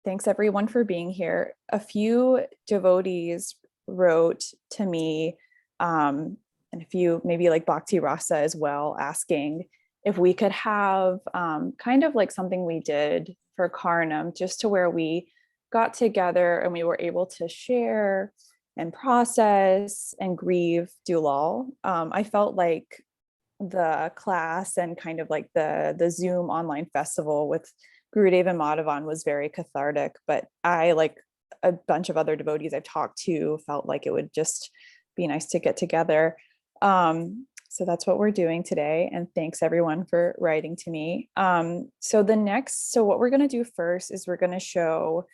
Thanks everyone for being here. A few devotees wrote to me, and a few maybe like Bhakti Rasa as well, asking if we could have kind of like something we did for Karnam, just to where we got together and we were able to share and process and grieve Dulal. I felt like the class and kind of like the Zoom online festival with Gurudev and Madhavan was very cathartic, but I, like a bunch of other devotees I've talked to, felt like it would just be nice to get together. So that's what we're doing today. And thanks everyone for writing to me. So what we're gonna do first is we're gonna show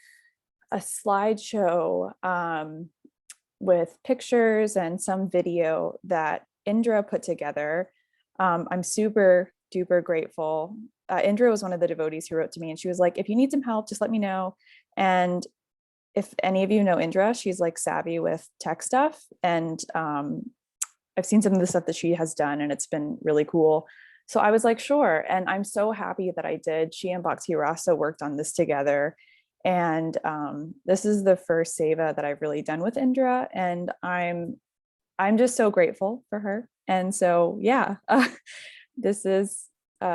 a slideshow with pictures and some video that Indra put together. I'm super duper grateful. Indra was one of the devotees who wrote to me, and she was like, if you need some help, just let me know. And if any of you know Indra, she's like savvy with tech stuff. And I've seen some of the stuff that she has done, and it's been really cool. So I was like, sure. And I'm so happy that I did. She and Bhakti Rasa worked on this together. And this is the first seva that I've really done with Indra. And I'm just so grateful for her. And so, yeah, this is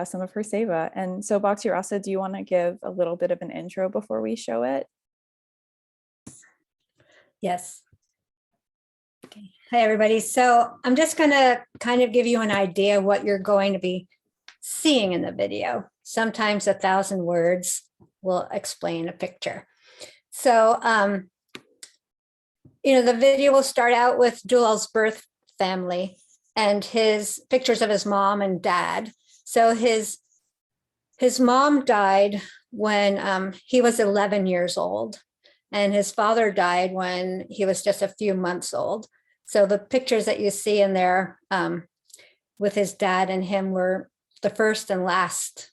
some of her seva. And so Bhakti Rasa, do you want to give a little bit of an intro before we show it? Yes. Okay. Hi, everybody. So I'm just going to kind of give you an idea of what you're going to be seeing in the video. Sometimes 1,000 words will explain a picture. So, the video will start out with Dulal's birth family and his pictures of his mom and dad. So his mom died when he was 11 years old, and his father died when he was just a few months old. So the pictures that you see in there with his dad and him were the first and last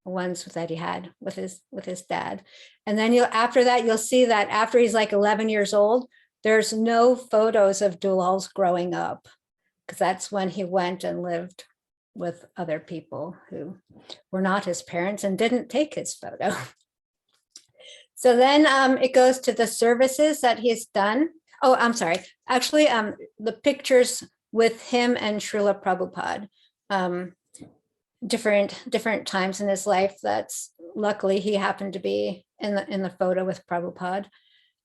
ones that he had with his dad. And then after that, you'll see that after he's like 11 years old, there's no photos of Dulal's growing up, because that's when he went and lived with other people who were not his parents and didn't take his photo. So then it goes to the services that he's done. Oh, I'm sorry. Actually, the pictures with him and Srila Prabhupada, different times in his life. That's luckily he happened to be in the photo with Prabhupada.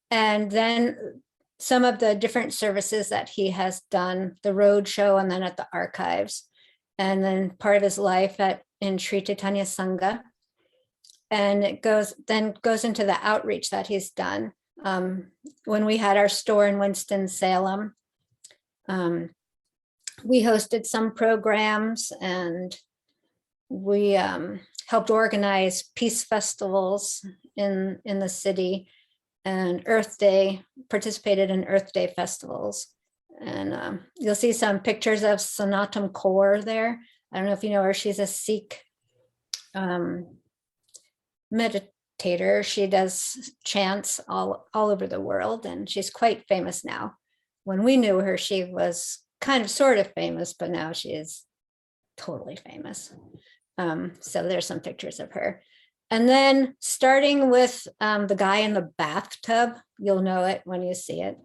And then some of the different services that he has done, the road show and then at the archives, and then part of his life in Sri Chaitanya Sangha. And it goes into the outreach that he's done. When we had our store in Winston-Salem, we hosted some programs, and we helped organize peace festivals in the city, and Earth Day, participated in Earth Day festivals. And you'll see some pictures of Sanatam Kaur there. I don't know if you know her. She's a Sikh meditator. She does chants all over the world, and she's quite famous now. When we knew her, she was kind of sort of famous, but now she is totally famous. So there's some pictures of her. And then starting with the guy in the bathtub, you'll know it when you see it.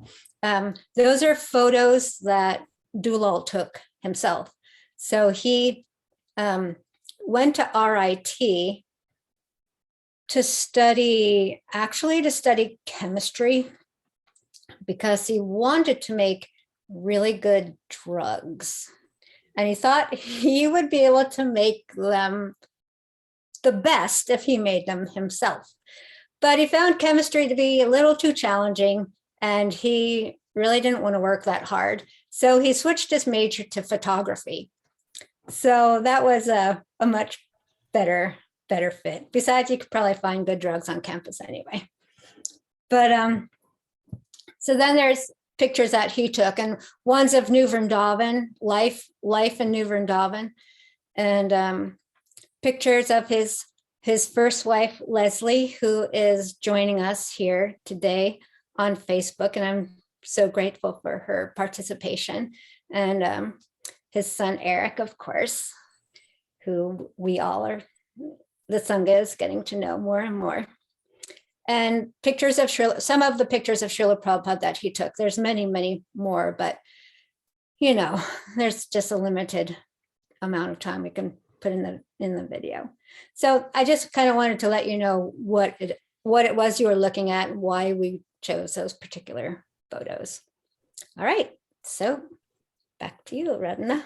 Those are photos that Dulal took himself. So he went to RIT to study chemistry, because he wanted to make really good drugs. And he thought he would be able to make them the best if he made them himself. But he found chemistry to be a little too challenging, and he really didn't want to work that hard. So he switched his major to photography. So that was a much better fit. Besides, you could probably find good drugs on campus anyway. But so then there's pictures that he took, and one's of New Vrindavan, life in New Vrindavan, and pictures of his first wife, Leslie, who is joining us here today on Facebook, and I'm so grateful for her participation, and his son, Eric, of course, who we all are, the Sangha is getting to know more and more. and pictures of some of the pictures of Srila Prabhupada that he took. There's many, many more, but there's just a limited amount of time we can put in the video. So I just kind of wanted to let you know what it was you were looking at and why we chose those particular photos. All right, so back to you, Radna.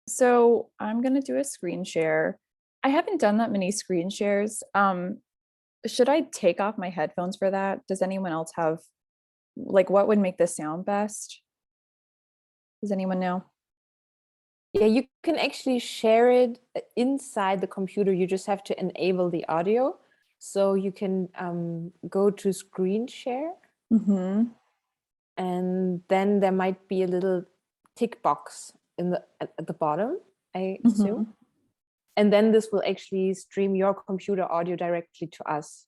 So I'm going to do a screen share. I haven't done that many screen shares. Should I take off my headphones for that? Does anyone else have, like, what would make this sound best? Does anyone know? Yeah, you can actually share it inside the computer. You just have to enable the audio. So you can go to screen share. Mm-hmm. And then there might be a little tick box at the bottom, I assume. And then this will actually stream your computer audio directly to us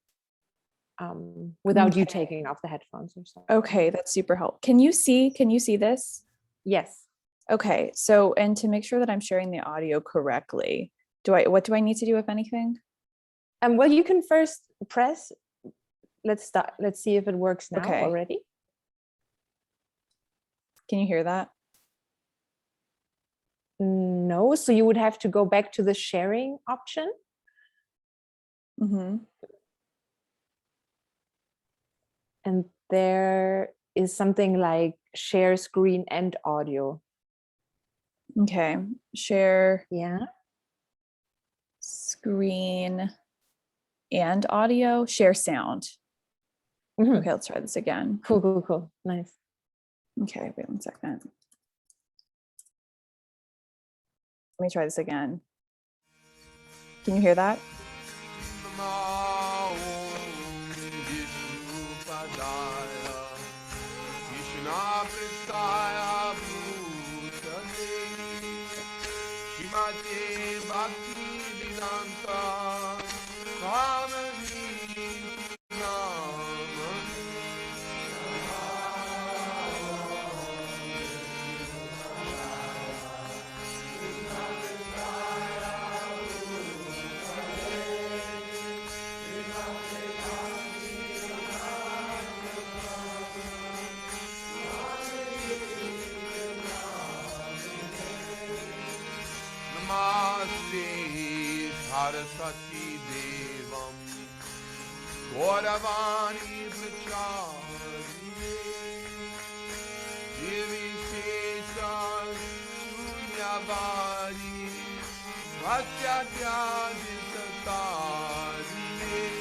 without you taking off the headphones or something. Okay, that's super helpful. Can you see this? Yes. Okay, so, and to make sure that I'm sharing the audio correctly, what do I need to do, if anything? Well, you can first press, let's see if it works now already. Can you hear that? No, so you would have to go back to the sharing option. Mm-hmm. And there is something like share screen and audio. Okay, share screen and audio, share sound. Mm-hmm. Okay, let's try this again. Cool. Nice. Okay, wait 1 second. Let me try this again. Can you hear that? Saraswati Devam Gauravani Pracharine Devi Shesha Shunyavadi Bhatyadhyadi Satarine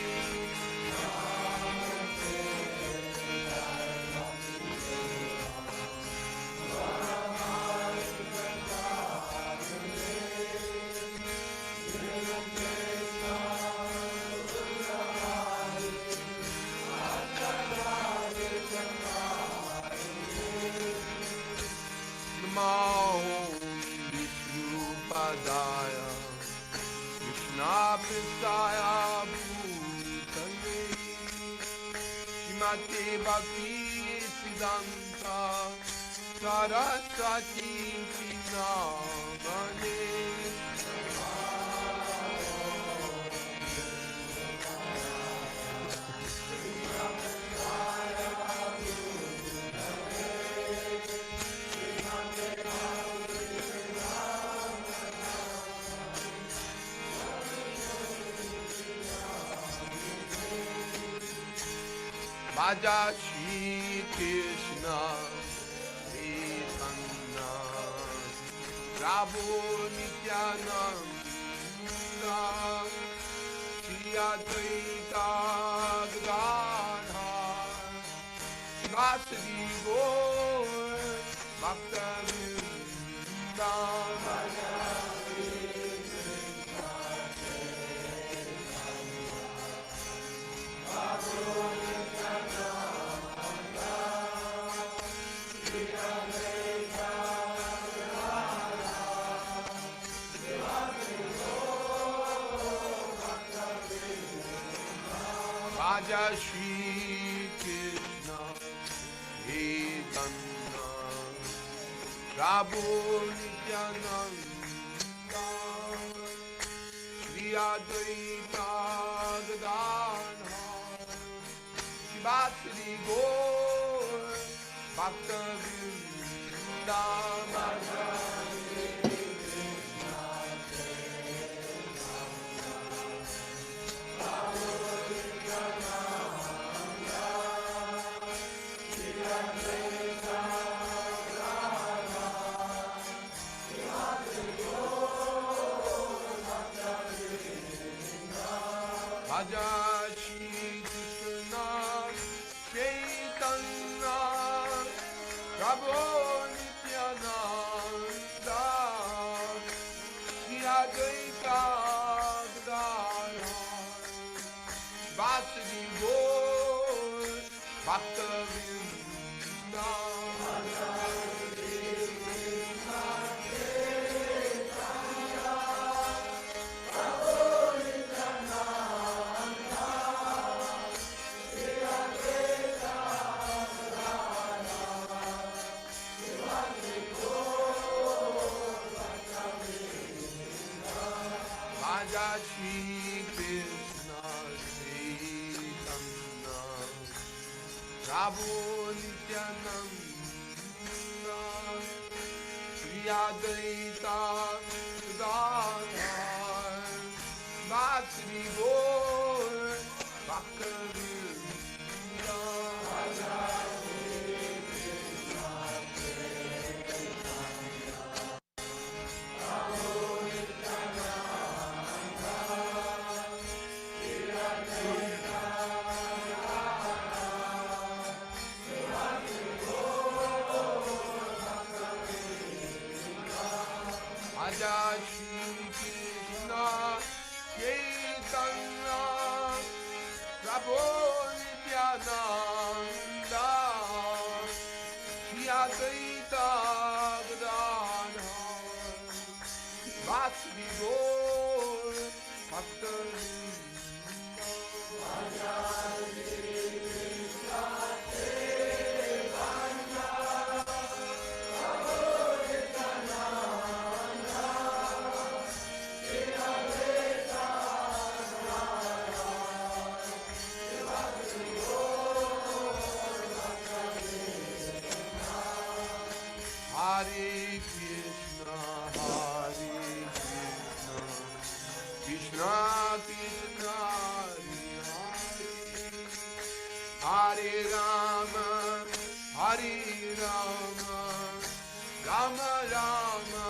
Vishnupadaya Krishna Pristaya Bhutale Shrimati Bhakti Siddhanta Saraswati Namane Bhaja Shri Krishna Chaitanya Prabhu Nityananda Shri Advaita Gadadhar Vasadi Gaur Bhakta-vrinda Raja Shri Krishna Chaitanya Prabhu Nityananda Shri Advaita Bhakta Vrinda Bhaja Shri Krishna Chaitanya Prabhu Nityananda Shri Advaita Gadadhara Vasudeva Gaur Bhakta Vrinda Raja Shri Krishna Chaitanya Prabhu Nityananda Shri Advaita Gadadhara Vasudeva Gaur Bhakta Vrinda Raja Shri Krishna Chaitanya Prabhu Nityananda Shri Advaita Gadadhara Vasudeva Gaur Bhakta Hare Krishna, Krishna Krishna, Hare Rama, Hare Rama, Rama Rama,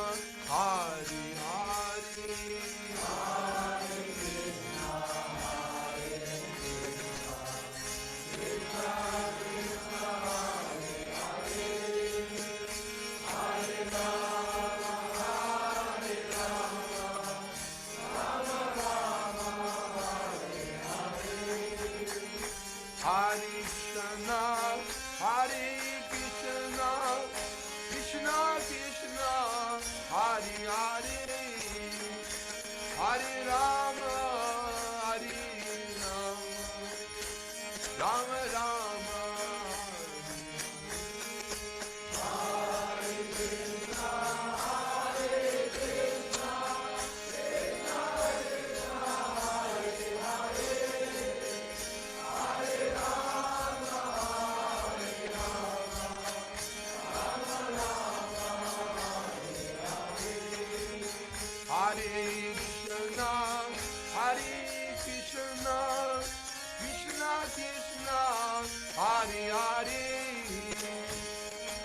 Hare Hare. Hare Krishna, Hare Krishna, Krishna Krishna, Hare Hare, Hare Rama, Hare Rama, Rama Rama. Hare Krishna, Hare Krishna, Krishna Krishna, Hare Hare,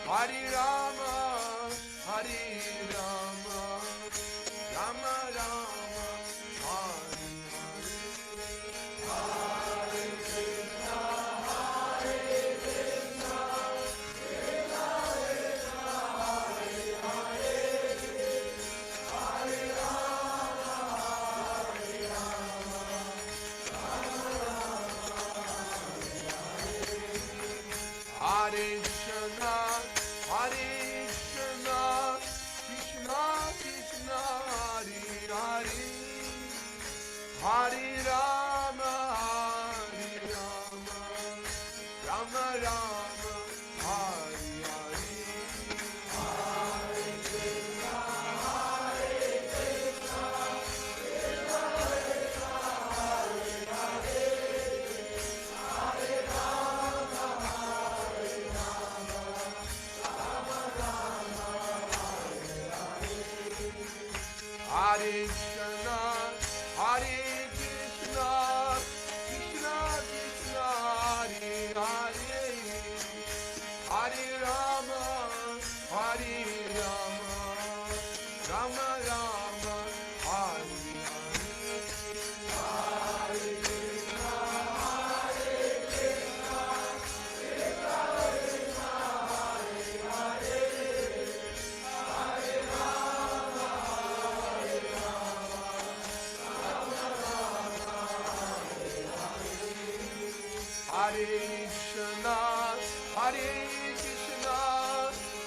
Hare Rama, Hare Rama, Rama Rama, Hare Hare Krishna, Hare Krishna, Krishna Hare Krishna, Hare Krishna,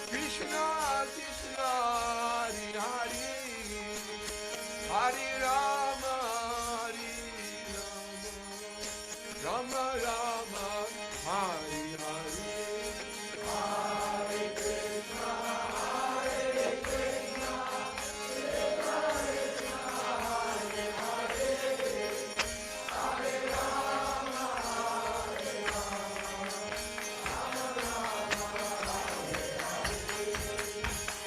Krishna Krishna, Hare Hare, Hare Rama, Hare Rama, Rama Rama, Hare Hare.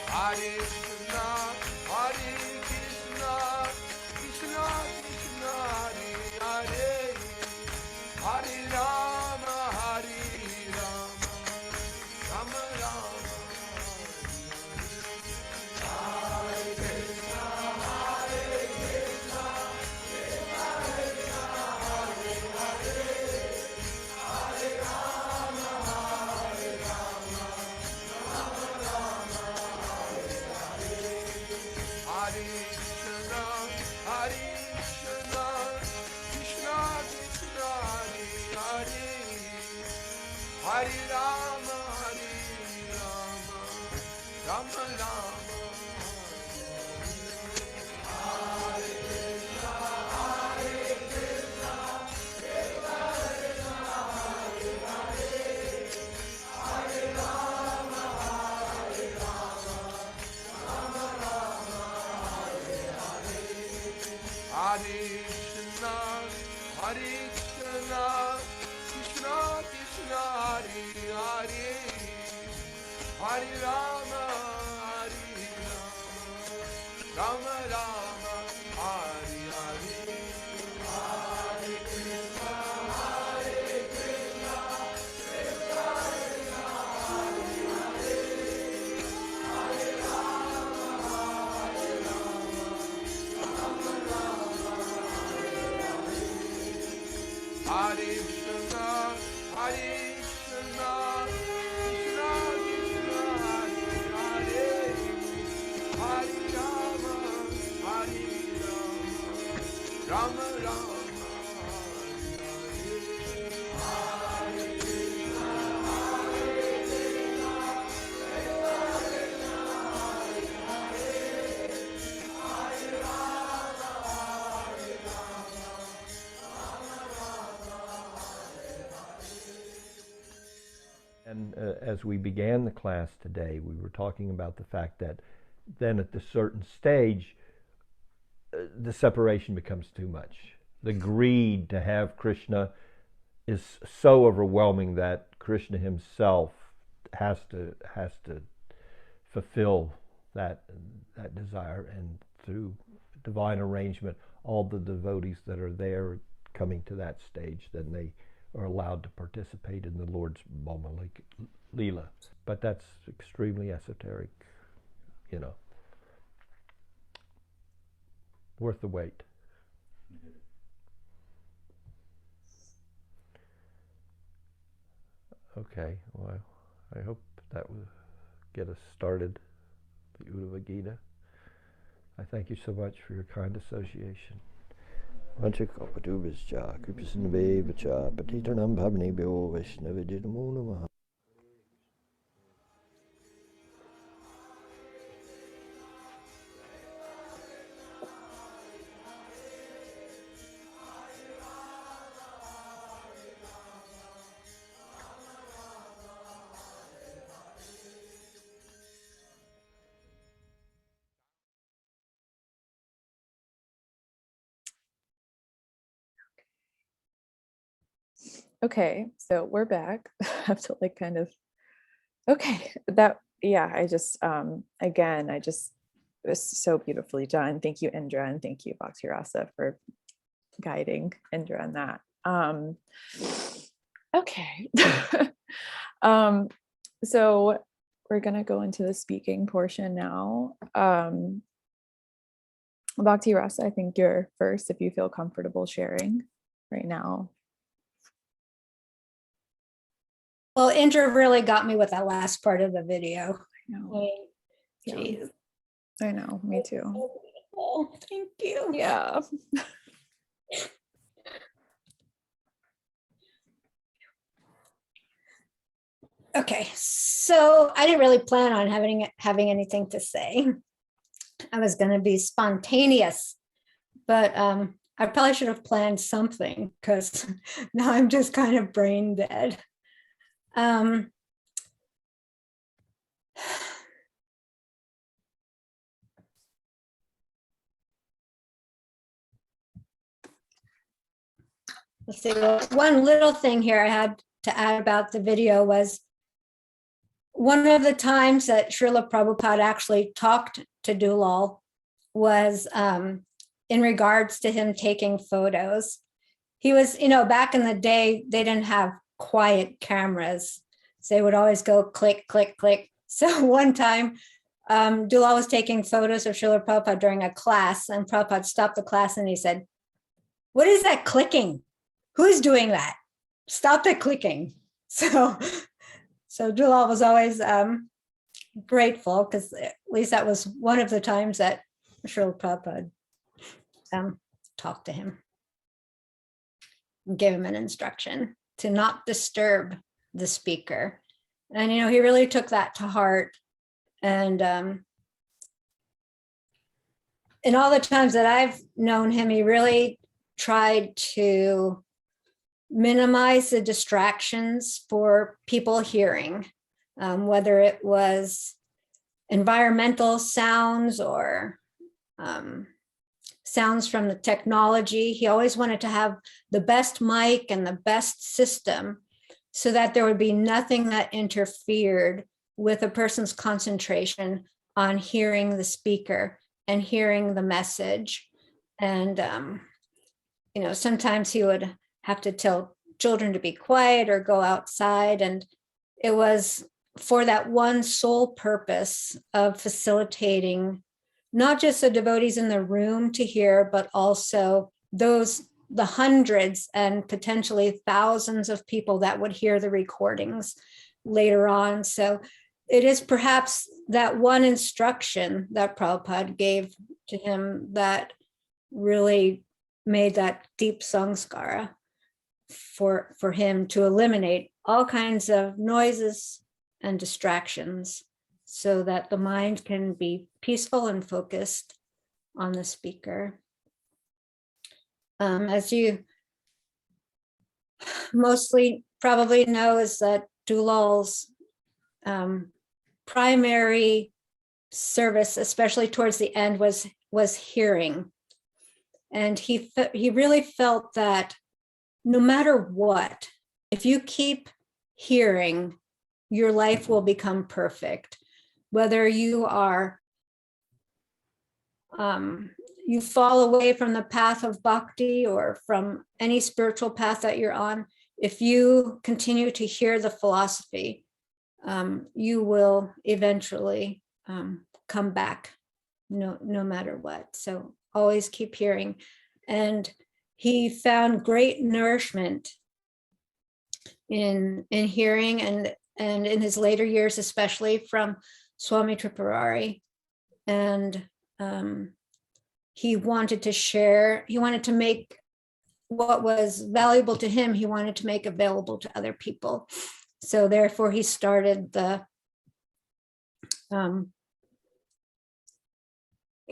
Hare Krishna, Hare Krishna, Krishna Krishna, Hare Hare, Hare Rama, Hare Rama, Rama Rama. Hare Krishna, Hare Krishna, Krishna Krishna, Hare Hare, Hare Rama, Hare Rama, Rama Rama. Hare Krishna, Hare Krishna, Krishna Krishna, Hare Hare, Hare Rama, Hare Rama, Rama Rama, Hare Hare. Hare Krishna, Hare Krishna, Krishna Krishna, Hare Hare, Hare Rama, Hare Rama, Rama Rama, And as we began the class today, we were talking about the fact that then at the certain stage, the separation becomes too much. The greed to have Krishna is so overwhelming that Krishna himself has to fulfill that desire, and through divine arrangement, all the devotees that are there coming to that stage, then they are allowed to participate in the Lord's Bhoma Leela. But that's extremely esoteric, you know. Worth the wait. Okay, well, I hope that will get us started, the Uddhava Gita. I thank you so much for your kind association. Vanchakapatubhischa, Kripasinvacha, Patitanam Bhavnebhyo Vaishnavijitamo Namaha. Okay, so we're back. I have to like kind of, okay, that, yeah, I just, again, I just, it was so beautifully done. Thank you, Indra, and thank you, Bhakti Rasa, for guiding Indra on that. Okay. So we're gonna go into the speaking portion now. Bhakti Rasa, I think you're first, if you feel comfortable sharing right now. Well, Indra really got me with that last part of the video. I know. Yeah. Jeez. I know, me too. So beautiful. Thank you. Yeah. Okay, so I didn't really plan on having anything to say. I was going to be spontaneous, but I probably should have planned something because now I'm just kind of brain dead. Let's see. One little thing here I had to add about the video was one of the times that Srila Prabhupada actually talked to Dulal was in regards to him taking photos. He was, back in the day, they didn't have quiet cameras. So they would always go click, click, click. So one time, Dulal was taking photos of Srila Prabhupada during a class, and Prabhupada stopped the class and he said, "What is that clicking? Who's doing that? Stop the clicking." So Dulal was always grateful because at least that was one of the times that Srila Prabhupada talked to him, gave him an instruction to not disturb the speaker. And, he really took that to heart. And in all the times that I've known him, he really tried to minimize the distractions for people hearing, whether it was environmental sounds or sounds from the technology. He always wanted to have the best mic and the best system so that there would be nothing that interfered with a person's concentration on hearing the speaker and hearing the message. And, sometimes he would have to tell children to be quiet or go outside. And it was for that one sole purpose of facilitating not just the devotees in the room to hear, but also the hundreds and potentially thousands of people that would hear the recordings later on. So it is perhaps that one instruction that Prabhupada gave to him that really made that deep samskara for him to eliminate all kinds of noises and distractions so that the mind can be peaceful and focused on the speaker. As you mostly probably know, is that Dulal's primary service, especially towards the end, was hearing. And he really felt that no matter what, if you keep hearing, your life will become perfect. Whether you are, you fall away from the path of bhakti or from any spiritual path that you're on, if you continue to hear the philosophy, you will eventually come back, no matter what. So always keep hearing. And he found great nourishment in hearing, and in his later years, especially from Swami Tripurari. And he wanted to share, he wanted to make what was valuable to him, he wanted to make available to other people. So therefore he started the Swami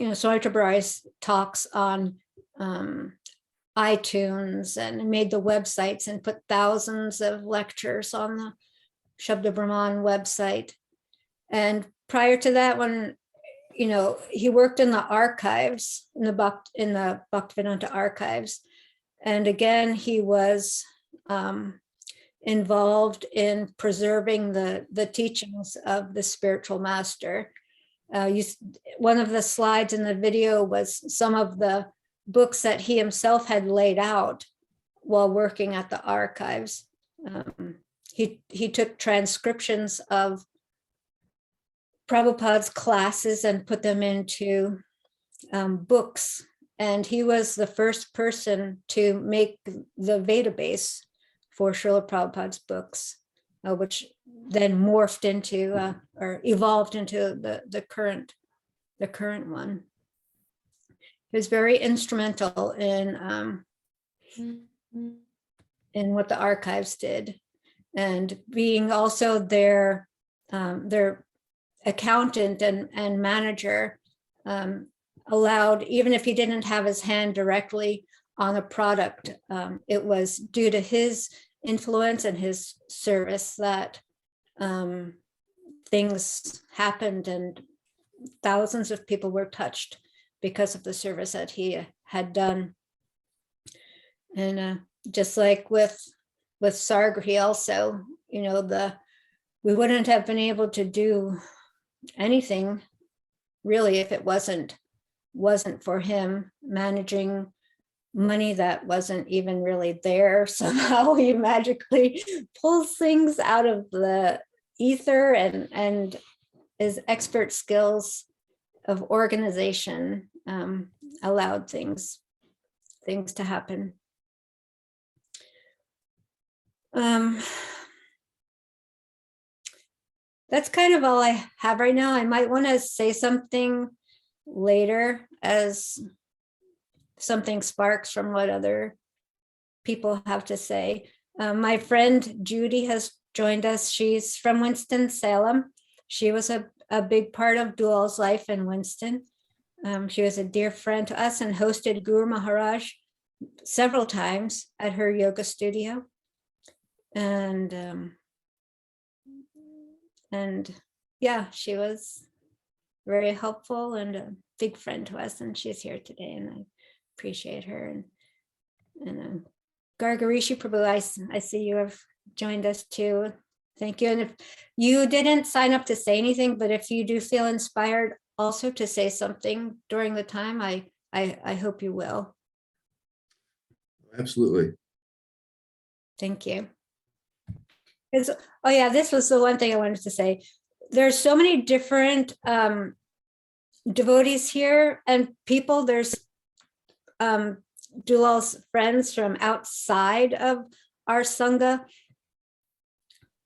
Tripurari's talks on iTunes, and made the websites and put thousands of lectures on the Shabda Brahman website. And prior to that, when he worked in the archives, in the Bhaktivedanta archives, and again he was involved in preserving the teachings of the spiritual master. One of the slides in the video was some of the books that he himself had laid out while working at the archives. He took transcriptions of Prabhupada's classes and put them into books. And he was the first person to make the database for Srila Prabhupada's books, which then morphed into or evolved into the current one. He was very instrumental in what the archives did. and being also their accountant and manager, allowed, even if he didn't have his hand directly on a product, it was due to his influence and his service that things happened, and thousands of people were touched because of the service that he had done. And just like with Sargri also, you know, we wouldn't have been able to do anything really if it wasn't for him managing money that wasn't even really there. Somehow he magically pulls things out of the ether, and his expert skills of organization allowed things to happen. That's kind of all I have right now. I might want to say something later as something sparks from what other people have to say. My friend Judy has joined us. She's from Winston-Salem. She was a big part of Dulal's life in Winston. She was a dear friend to us and hosted Guru Maharaj several times at her yoga studio. And yeah, she was very helpful and a big friend to us, and she's here today, and I appreciate her. And Gargarishi Prabhu, I see you have joined us too. Thank you. And if you didn't sign up to say anything, but if you do feel inspired also to say something during the time, I hope you will. Absolutely. Thank you. Oh yeah, this was the one thing I wanted to say. There's so many different devotees here and people. There's Dulal's friends from outside of our Sangha.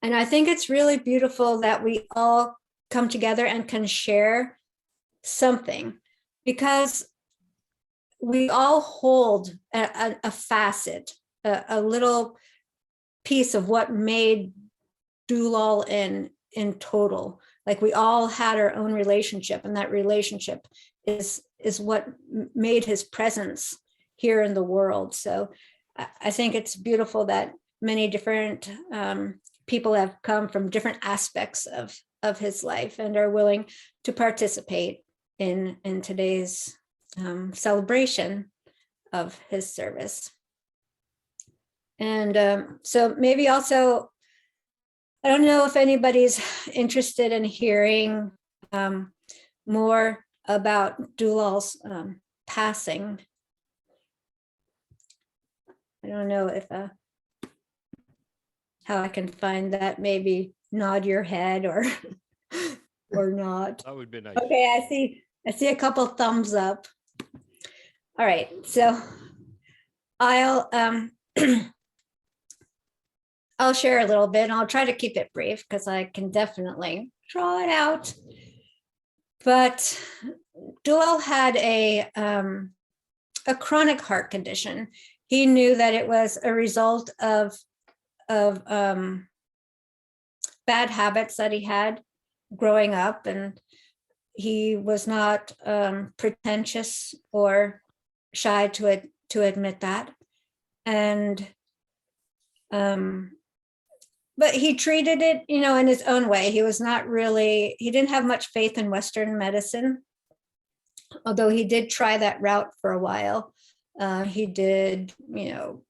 And I think it's really beautiful that we all come together and can share something, because we all hold a facet, a little piece of what made Dulal in total. Like we all had our own relationship, and that relationship is what made his presence here in the world. So I think it's beautiful that many different people have come from different aspects of his life and are willing to participate in today's celebration of his service. And so maybe also, I don't know if anybody's interested in hearing more about Dulal's passing. I don't know if how I can find that. Maybe nod your head or or not. That would be nice. Okay, I see a couple thumbs up. All right, so I'll I'll share a little bit, and I'll try to keep it brief because I can definitely draw it out. But Dulal had a chronic heart condition. He knew that it was a result of bad habits that he had growing up, and he was not pretentious or shy to admit that. And but he treated it, you know, in his own way. He was not really, he didn't have much faith in Western medicine, although he did try that route for a while. He did, you know,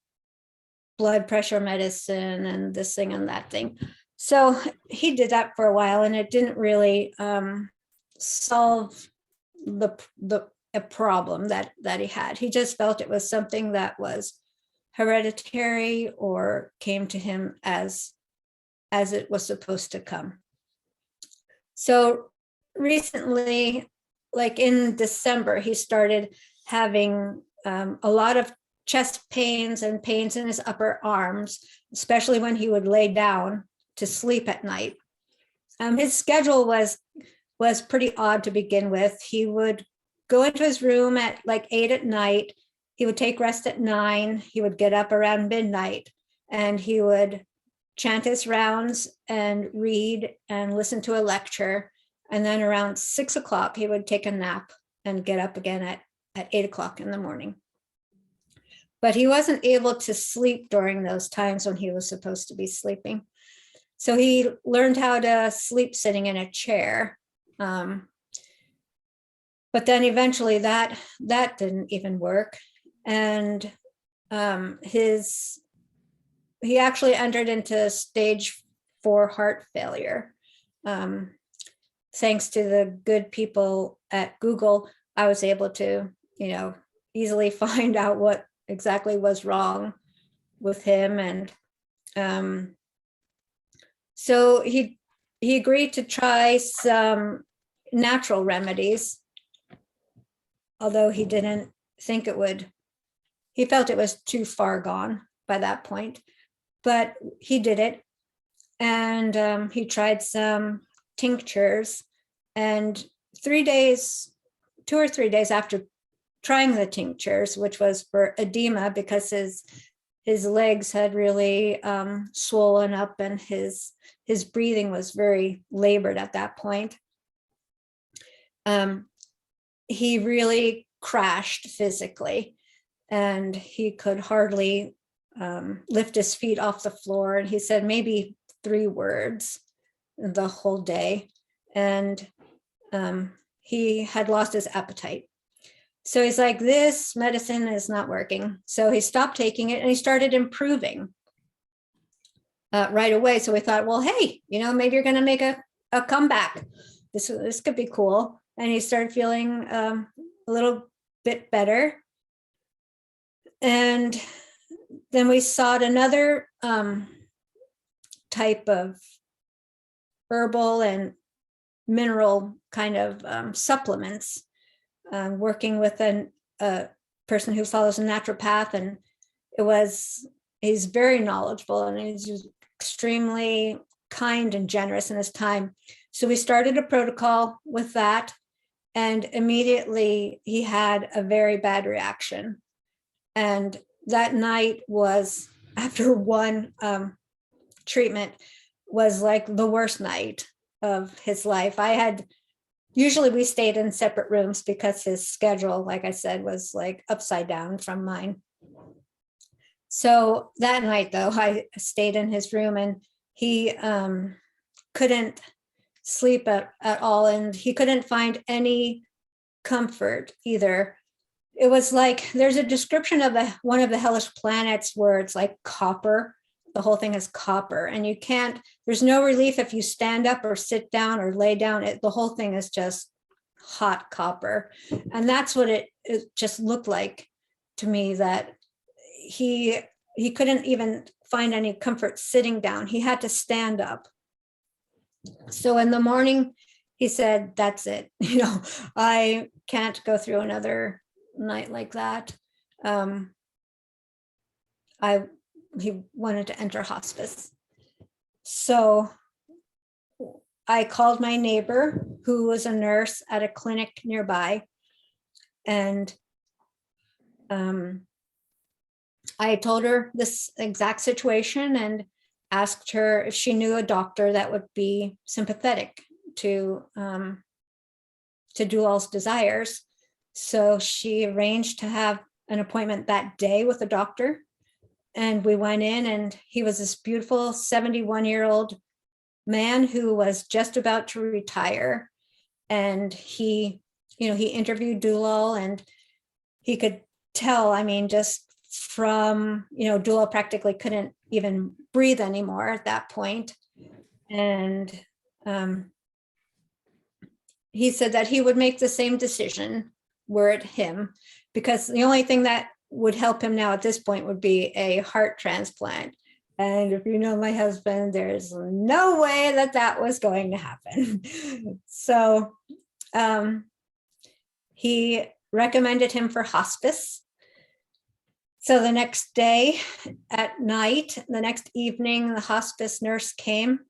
blood pressure medicine and this thing and that thing. So he did that for a while, and it didn't really solve a problem that he had. He just felt it was something that was hereditary or came to him as it was supposed to come. So recently, like in December, he started having a lot of chest pains and pains in his upper arms, especially when he would lay down to sleep at night. His schedule was pretty odd to begin with. He would go into his room at like 8 at night. He would take rest at 9. He would get up around midnight, and he would chant his rounds and read and listen to a lecture. And then around 6 o'clock, he would take a nap and get up again at 8 o'clock in the morning. But he wasn't able to sleep during those times when he was supposed to be sleeping. So he learned how to sleep sitting in a chair. But then eventually that didn't even work. And he actually entered into stage 4 heart failure. Thanks to the good people at Google, I was able to, easily find out what exactly was wrong with him. And so he agreed to try some natural remedies, although he didn't think he felt it was too far gone by that point, but he did it. And he tried some tinctures, and 2 or 3 days after trying the tinctures, which was for edema because his legs had really swollen up, and his breathing was very labored at that point. He really crashed physically, and he could hardly lift his feet off the floor. And he said maybe 3 words the whole day. And he had lost his appetite. So he's like, this medicine is not working. So he stopped taking it and he started improving right away. So we thought, well, hey, maybe you're going to make a comeback. This could be cool. And he started feeling a little bit better. And then we sought another type of herbal and mineral kind of supplements, working with a person who follows a naturopath. And he's very knowledgeable, and he's extremely kind and generous in his time. So we started a protocol with that, and immediately he had a very bad reaction. And that night was, after one treatment, was like the worst night of his life. Usually we stayed in separate rooms because his schedule, like I said, was like upside down from mine. So that night, though, I stayed in his room, and he couldn't sleep at all, and he couldn't find any comfort either. It was like, there's a description of one of the hellish planets where it's like copper. The whole thing is copper, and there's no relief if you stand up or sit down or lay down. The whole thing is just hot copper. And that's what it just looked like to me, that he couldn't even find any comfort sitting down. He had to stand up. So in the morning, he said, that's it. I can't go through another night like that. He wanted to enter hospice. So I called my neighbor, who was a nurse at a clinic nearby, and I told her this exact situation and asked her if she knew a doctor that would be sympathetic to Dulal's desires. So she arranged to have an appointment that day with a doctor. And we went in, and he was this beautiful 71-year-old man who was just about to retire. And he interviewed Dulal, and he could tell, just from, Dulal practically couldn't even breathe anymore at that point. And he said that he would make the same decision were it him, because the only thing that would help him now at this point would be a heart transplant. And if you know my husband, there's no way that was going to happen. So he recommended him for hospice. So the next day at night, the next evening, the hospice nurse came,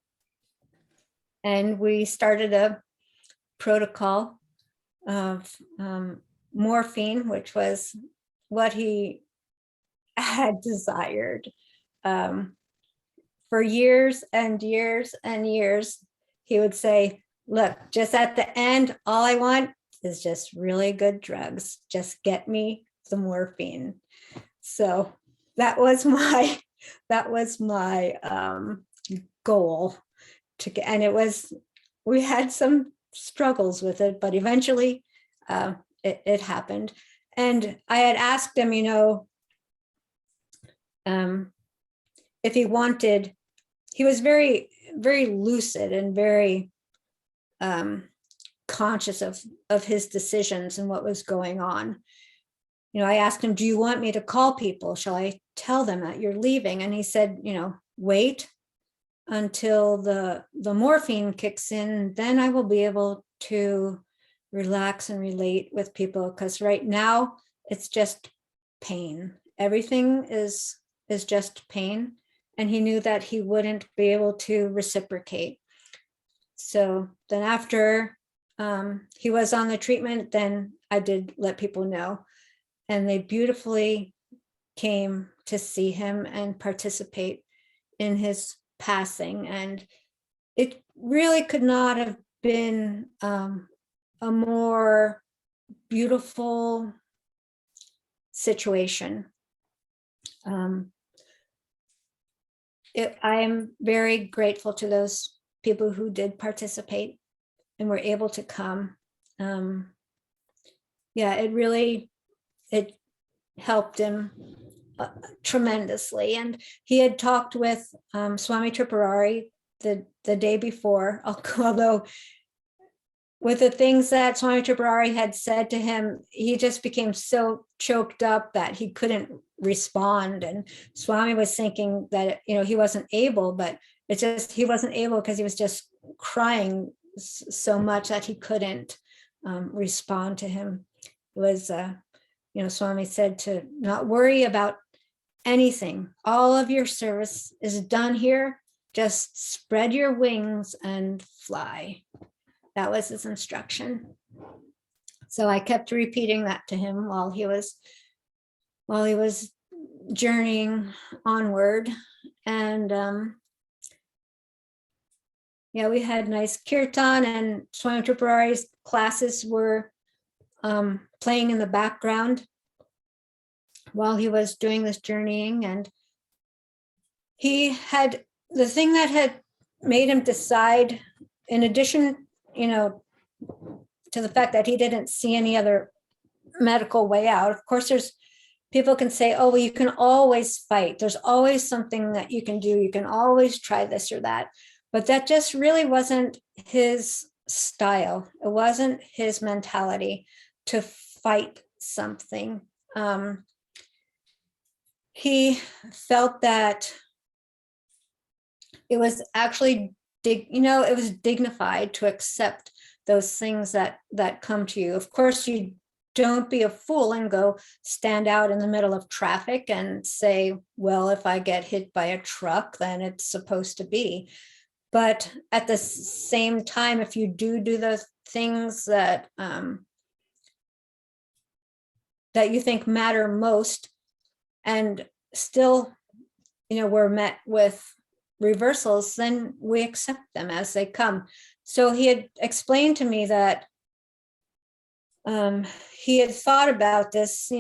and we started a protocol of morphine, which was what he had desired. for years and years and years, he would say, look, just at the end, all I want is just really good drugs. Just get me the morphine. So that was my goal to get, and we had some struggles with it, but eventually it happened. And I had asked him, if he wanted, he was very, very lucid and very conscious of his decisions and what was going on. I asked him, do you want me to call people? Shall I tell them that you're leaving? And he said, wait until the morphine kicks in, then I will be able to relax and relate with people, because right now it's just pain. Everything is just pain. And he knew that he wouldn't be able to reciprocate. So then after he was on the treatment, then I did let people know. And they beautifully came to see him and participate in his passing. And it really could not have been a more beautiful situation. I am very grateful to those people who did participate and were able to come. It helped him tremendously. And he had talked with Swami Tripurari the day before, although with the things that Swami Tripurari had said to him, he just became so choked up that he couldn't respond. And Swami was thinking that, he wasn't able, but it's just, he wasn't able because he was just crying so much that he couldn't respond to him. It was, Swami said to not worry about anything. All of your service is done here. Just spread your wings and fly. That was his instruction. So I kept repeating that to him while he was journeying onward. And we had nice kirtan, and Swami Tripurari's classes were playing in the background while he was doing this journeying. And he had, the thing that had made him decide, in addition, to the fact that he didn't see any other medical way out. Of course, people can say, oh, well, you can always fight. There's always something that you can do. You can always try this or that. But that just really wasn't his style. It wasn't his mentality to fight something. He felt that it was actually, it was dignified to accept those things that come to you. Of course, you don't be a fool and go stand out in the middle of traffic and say, well, if I get hit by a truck, then it's supposed to be. But at the same time, if you do those things that you think matter most, and still, we're met with reversals, then we accept them as they come. So he had explained to me that he had thought about this,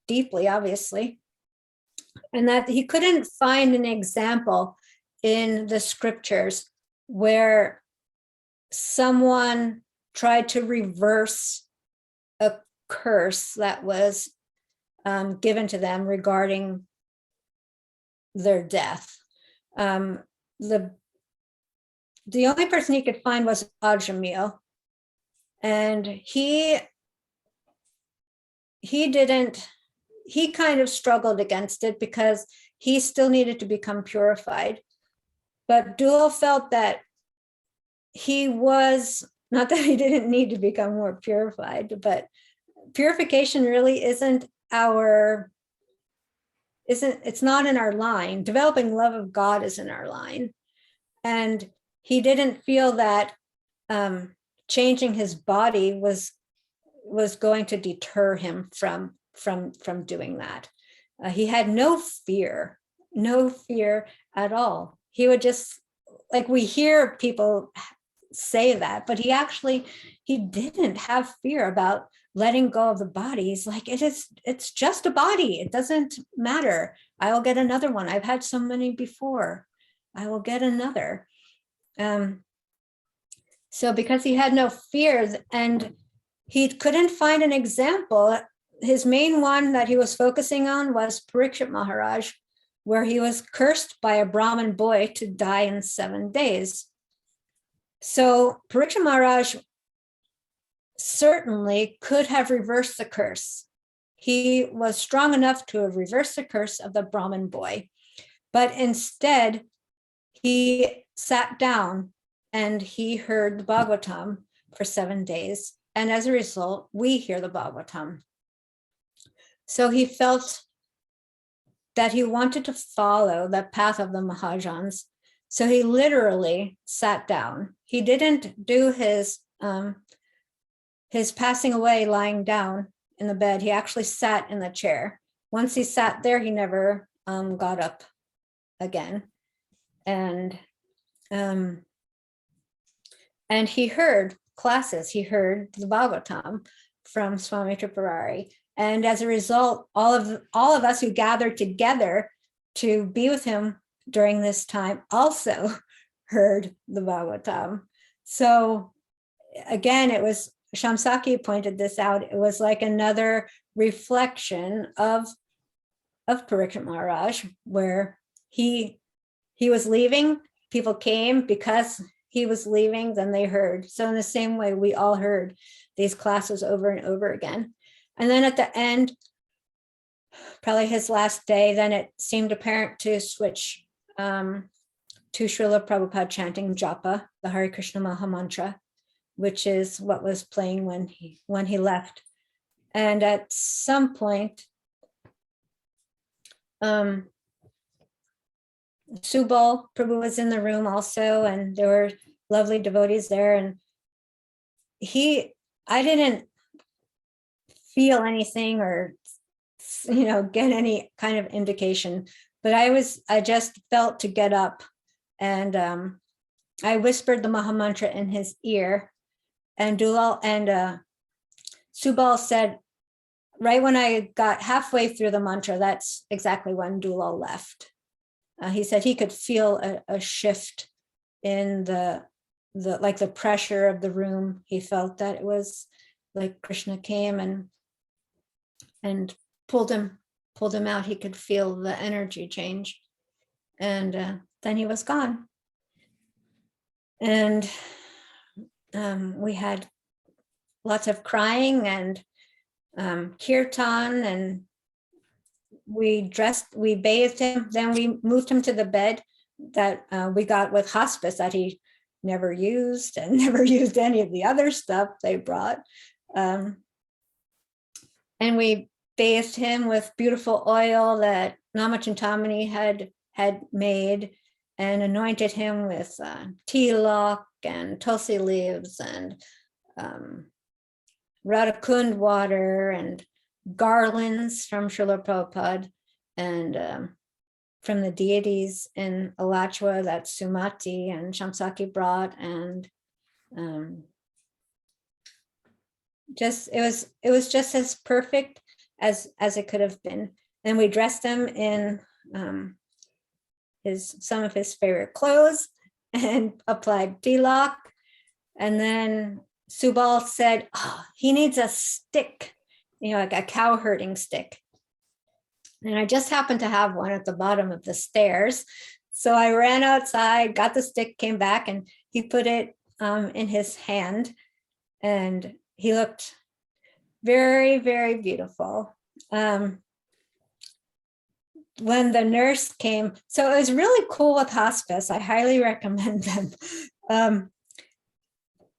deeply, obviously, and that he couldn't find an example in the scriptures where someone tried to reverse a curse that was given to them regarding their death. The only person he could find was Ajamil, and he kind of struggled against it because he still needed to become purified. But Dulal felt that he was, not that he didn't need to become more purified, but purification really it's not in our line. Developing love of God is in our line. And he didn't feel that changing his body was going to deter him from doing that. He had no fear at all. he would just, like, we hear people say that, but he didn't have fear about letting go of the body. He's like, it's just a body. It doesn't matter. I will get another one. I've had so many before. I will get another. So because he had no fears and he couldn't find an example, his main one that he was focusing on was Parikshit Maharaj, where he was cursed by a Brahmin boy to die in 7 days. So Parikshit Maharaj certainly could have reversed the curse. He was strong enough to have reversed the curse of the Brahmin boy, but instead he sat down and he heard the Bhagavatam for 7 days. And as a result, we hear the Bhagavatam. So he felt that he wanted to follow the path of the Mahajans. So he literally sat down. He didn't do his passing away lying down in the bed. He actually sat in the chair. Once he sat there, he never got up again. And he heard classes. He heard the Bhagavatam from Swami Tripurari. And as a result, all of us who gathered together to be with him during this time also heard the Bhagavatam. So again, it was, Shamsaki pointed this out, it was like another reflection of Parikshit Maharaj, where he was leaving, people came because he was leaving, then they heard. So in the same way, we all heard these classes over and over again. And then at the end, probably his last day, then it seemed apparent to switch to Srila Prabhupada chanting japa, the Hare Krishna Maha Mantra, which is what was playing when he left. And at some point, Subal Prabhu was in the room also, and there were lovely devotees there. And I didn't feel anything or, get any kind of indication, but I just felt to get up, and I whispered the Maha Mantra in his ear, and Dulal and Subal said, right when I got halfway through the mantra, that's exactly when Dulal left. He said he could feel a shift in the pressure of the room. He felt that it was like Krishna came and pulled him out. He could feel the energy change, and then he was gone. And we had lots of crying and kirtan, and we bathed him. Then we moved him to the bed that we got with hospice that he never used, and never used any of the other stuff they brought. And we bathed him with beautiful oil that Namachintamani had made, and anointed him with tilak and tulsi leaves and Radhakund water and garlands from Srila Prabhupada, and from the deities in Alachua that Sumati and Shamsaki brought, and it was just as perfect as it could have been. And we dressed him in some of his favorite clothes and applied tilak. And then Subal said, oh, he needs a stick, like a cow herding stick. And I just happened to have one at the bottom of the stairs. So I ran outside, got the stick, came back, and he put it in his hand. And he looked very, very beautiful. When the nurse came, so it was really cool with hospice. I highly recommend them.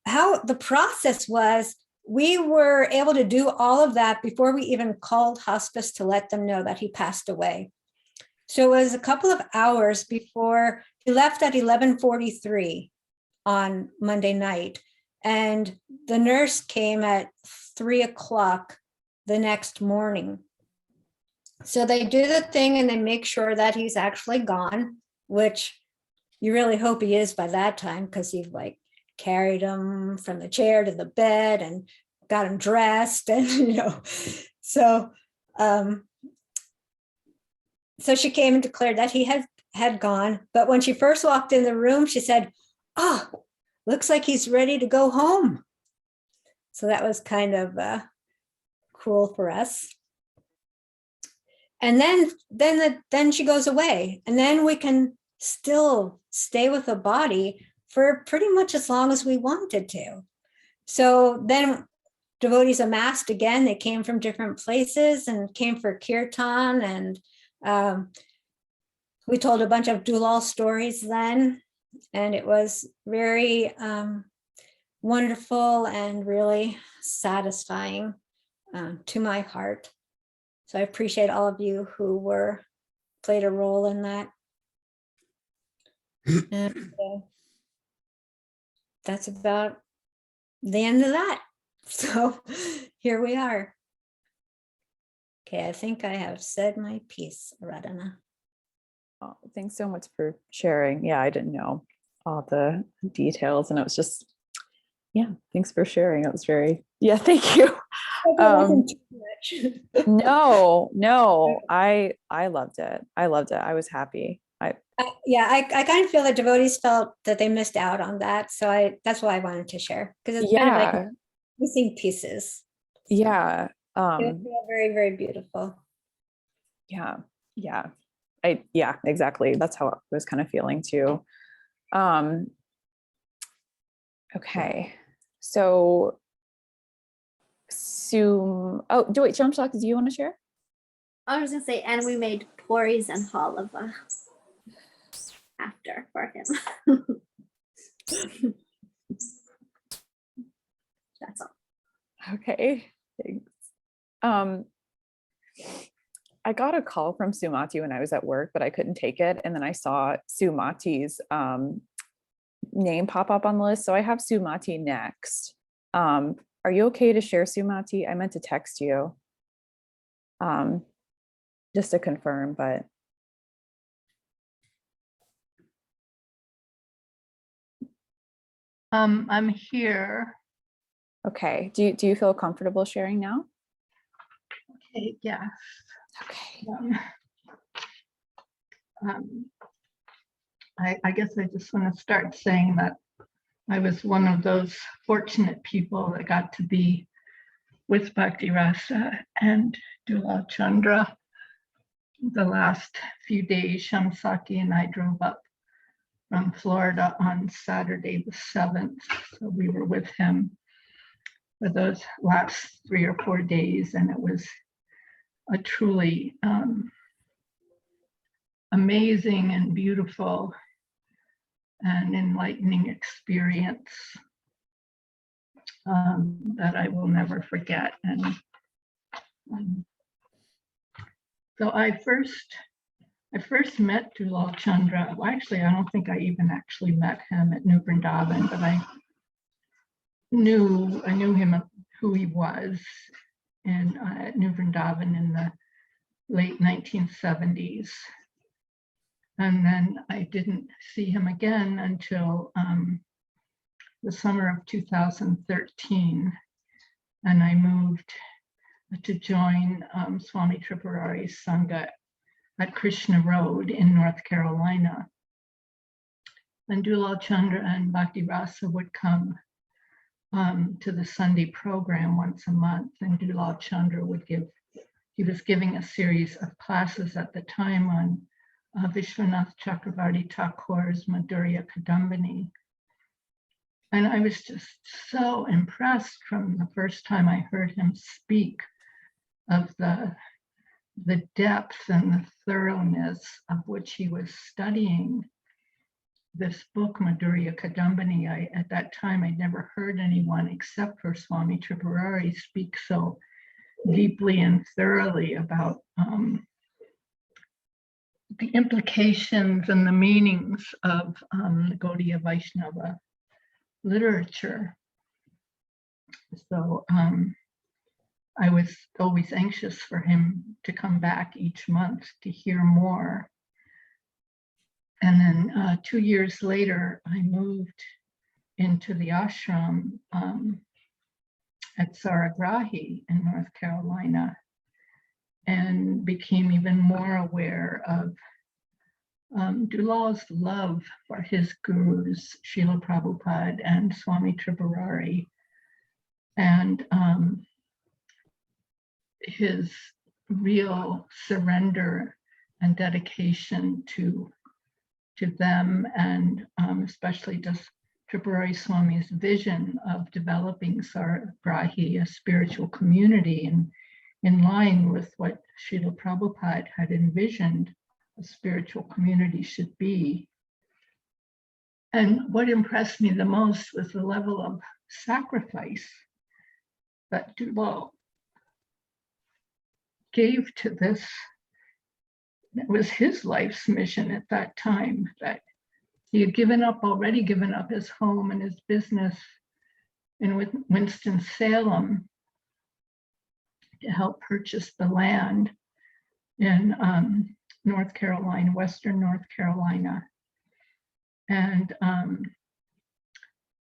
How the process was, we were able to do all of that before we even called hospice to let them know that he passed away. So it was a couple of hours before he left at 11:43 on Monday night. And the nurse came at 3:00 the next morning. So they do the thing and they make sure that he's actually gone, which you really hope he is by that time, because you've like carried him from the chair to the bed and got him dressed, and so so she came and declared that he had gone. But when she first walked in the room, she said, "Oh, looks like he's ready to go home." So that was kind of cool for us. And then she goes away, and then we can still stay with the body for pretty much as long as we wanted to. So then devotees amassed again. They came from different places and came for kirtan, and we told a bunch of Dulal stories then, and it was very wonderful and really satisfying to my heart. So I appreciate all of you who played a role in that. And that's about the end of that. So here we are. Okay, I think I have said my piece, Radhana. Oh, thanks so much for sharing. Yeah, I didn't know all the details, and it was just, yeah, thanks for sharing. It was very, yeah, thank you. Hope it wasn't too much. No, I loved it. I loved it. I was happy. I kind of feel that devotees felt that they missed out on that. So that's why I wanted to share, because it's kind of like missing pieces. So yeah. it feel very, very beautiful. Yeah. Exactly. That's how I was kind of feeling too. Okay. So wait, Shamshak, do you want to share? I was gonna say, and we made puris and halava after for him. That's all. Okay, thanks. I got a call from Sumati when I was at work, but I couldn't take it. And then I saw Sumati's name pop up on the list. So I have Sumati next. Are you okay to share, Sumati? I meant to text you just to confirm, but. I'm here. Okay. Do you feel comfortable sharing now? Okay, yeah. Okay. I guess I just want to start saying that I was one of those fortunate people that got to be with Bhakti Rasa and Dulal Chandra the last few days. Shamsaki and I drove up from Florida on Saturday the 7th. So we were with him for those last 3 or 4 days, and it was a truly amazing and beautiful and enlightening experience that I will never forget. And so I first met Dulal Chandra. Well, actually, I don't think I even actually met him at New Vrindavan, but I knew him, who he was, and at New Vrindavan in the late 1970s. And then I didn't see him again until the summer of 2013. And I moved to join Swami Tripurari's Sangha at Krishna Road in North Carolina. And Dulal Chandra and Bhakti Rasa would come to the Sunday program once a month. And Dulal Chandra he was giving a series of classes at the time on Vishwanath Chakravarti Thakur's Madhurya Kadambini. And I was just so impressed from the first time I heard him speak of the depth and the thoroughness of which he was studying this book, Madhurya Kadambini. At that time, I'd never heard anyone except for Swami Tripurari speak so deeply and thoroughly about the implications and the meanings of the Gaudiya Vaishnava literature. So I was always anxious for him to come back each month to hear more And then 2 years later, I moved into the ashram at Saragrahi in North Carolina, and became even more aware of Dulal's love for his gurus, Srila Prabhupada and Swami Tripurari, and his real surrender and dedication to them, and especially just Tripurari Swami's vision of developing Saragrahi, a spiritual community, and in line with what Srila Prabhupada had envisioned a spiritual community should be. And what impressed me the most was the level of sacrifice that Dulal gave to this. It was his life's mission at that time, that he had already given up his home and his business in Winston-Salem to help purchase the land in North Carolina, Western North Carolina. And,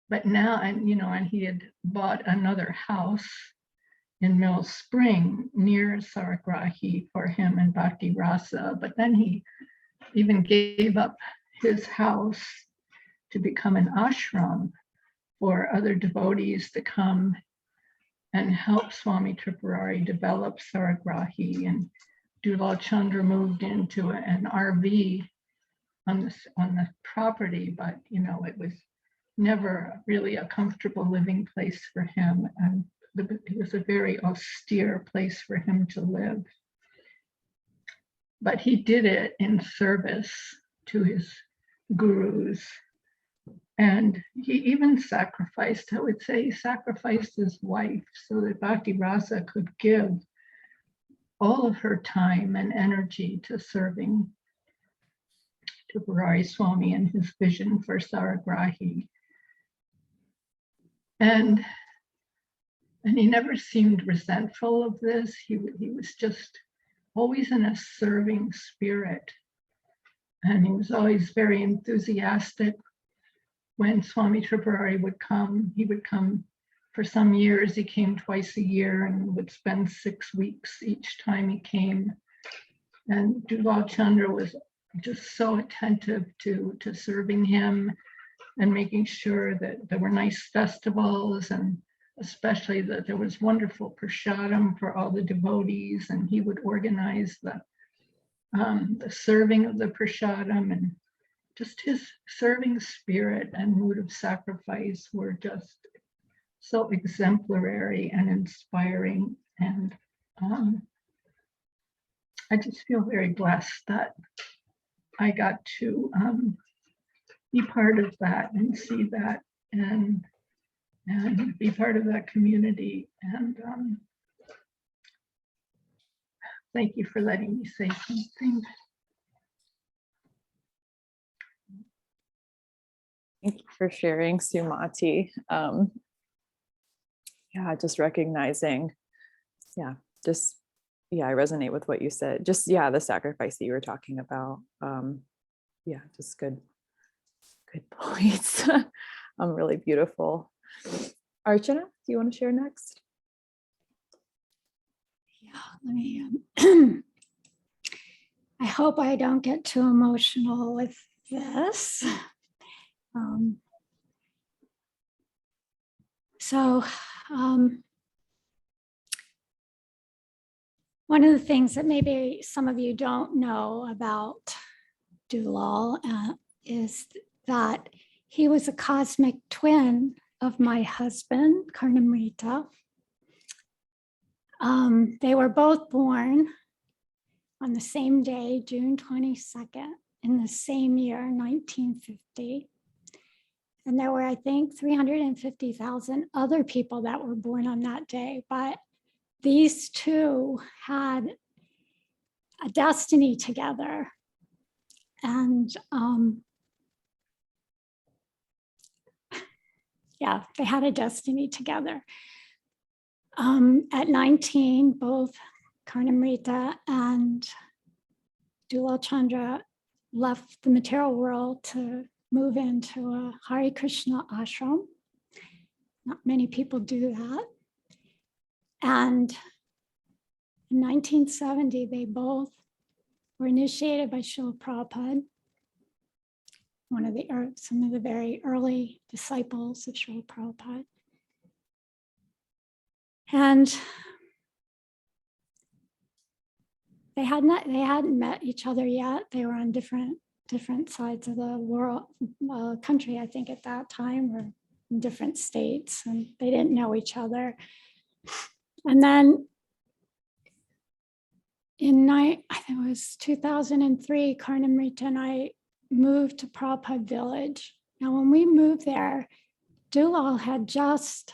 but now, and he had bought another house in Mill Spring near Saragrahi for him and Bhakti Rasa, but then he even gave up his house to become an ashram for other devotees to come and help Swami Tripurari develop Saragrahi. And Dulal Chandra moved into an RV on the property, but it was never really a comfortable living place for him, and it was a very austere place for him to live. But he did it in service to his gurus, and he even sacrificed, I would say, he sacrificed his wife so that Bhakti Rasa could give all of her time and energy to serving Tripurari Swami and his vision for Saragrahi. And he never seemed resentful of this. He was just always in a serving spirit. And he was always very enthusiastic when Swami Tripurari would come. He would come for some years. He came twice a year and would spend 6 weeks each time he came. And Dulal Chandra was just so attentive to serving him and making sure that there were nice festivals, and especially that there was wonderful prasadam for all the devotees, and he would organize the serving of the prasadam, and just his serving spirit and mood of sacrifice were just so exemplary and inspiring. And I just feel very blessed that I got to be part of that and see that and be part of that community. And thank you for letting me say something. Thank you for sharing, Sumati. Yeah, just recognizing, I resonate with what you said. Just, the sacrifice that you were talking about. Just good points. Really beautiful. Archana, do you want to share next? Yeah, let me, I hope I don't get too emotional with this. One of the things that maybe some of you don't know about Dulal is that he was a cosmic twin of my husband, Karnamrita. They were both born on the same day, June 22nd, in the same year, 1950. And there were, I think, 350,000 other people that were born on that day. But these two had a destiny together. And they had a destiny together. At 19, both Karnamrita and Dulal Chandra left the material world to move into a Hare Krishna ashram. Not many people do that. And in 1970, they both were initiated by Srila Prabhupada, some of the very early disciples of Srila Prabhupada. And they hadn't met each other yet. They were on different sides of the world, country, I think at that time, or in different states, and they didn't know each other. And then I think it was 2003, Karnamrita and I moved to Prabhupada Village. Now, when we moved there, Dulal had just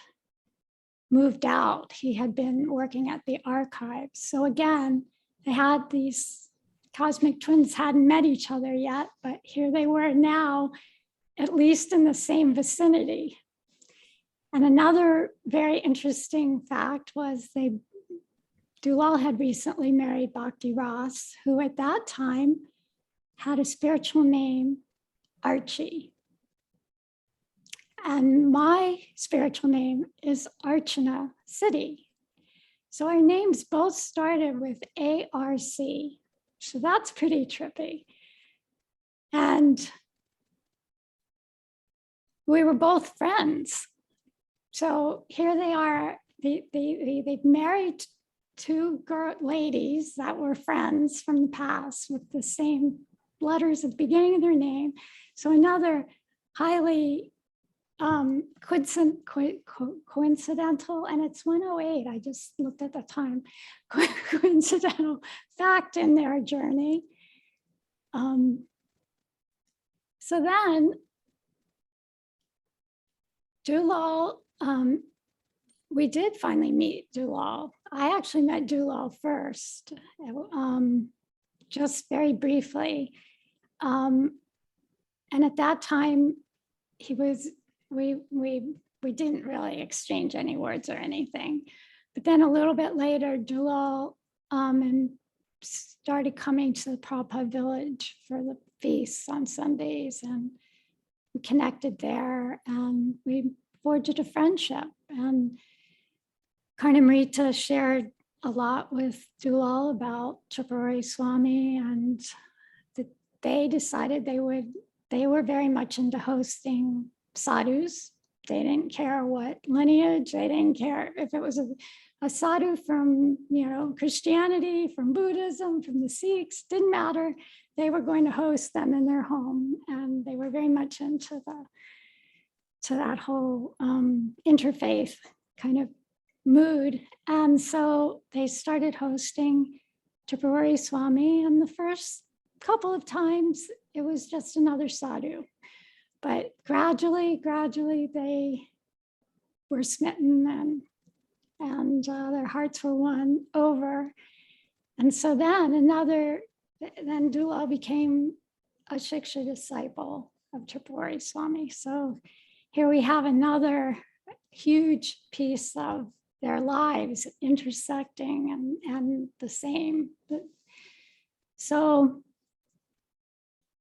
moved out. He had been working at the archives. So again, they had these cosmic twins, hadn't met each other yet, but here they were now, at least in the same vicinity. And another very interesting fact was Dulal had recently married Bhakti Ras, who at that time had a spiritual name, Archie. And my spiritual name is Archana Siddhi. So our names both started with ARC. So that's pretty trippy. And we were both friends. So here they are, they've married two ladies that were friends from the past with the same letters at the beginning of their name. So another highly coincidental, and it's 108, I just looked at the time, coincidental fact in their journey. So then Dulal, we did finally meet Dulal. I actually met Dulal first, just very briefly. And at that time, we didn't really exchange any words or anything. But then a little bit later, Dulal started coming to the Prabhupada Village for the feasts on Sundays, and we connected there, and we forged a friendship. And Karnamrita shared a lot with Dulal about Tripurari Swami, and they decided they were very much into hosting sadhus. They didn't care what lineage, they didn't care if it was a sadhu from Christianity, from Buddhism, from the Sikhs, didn't matter. They were going to host them in their home, and they were very much into that whole interfaith kind of mood. And so they started hosting Tripurari Swami, and the first couple of times it was just another sadhu. But gradually they were smitten, and their hearts were won over. And so then Dulal became a Shiksha disciple of Tripurari Swami. So here we have another huge piece of their lives intersecting and the same. So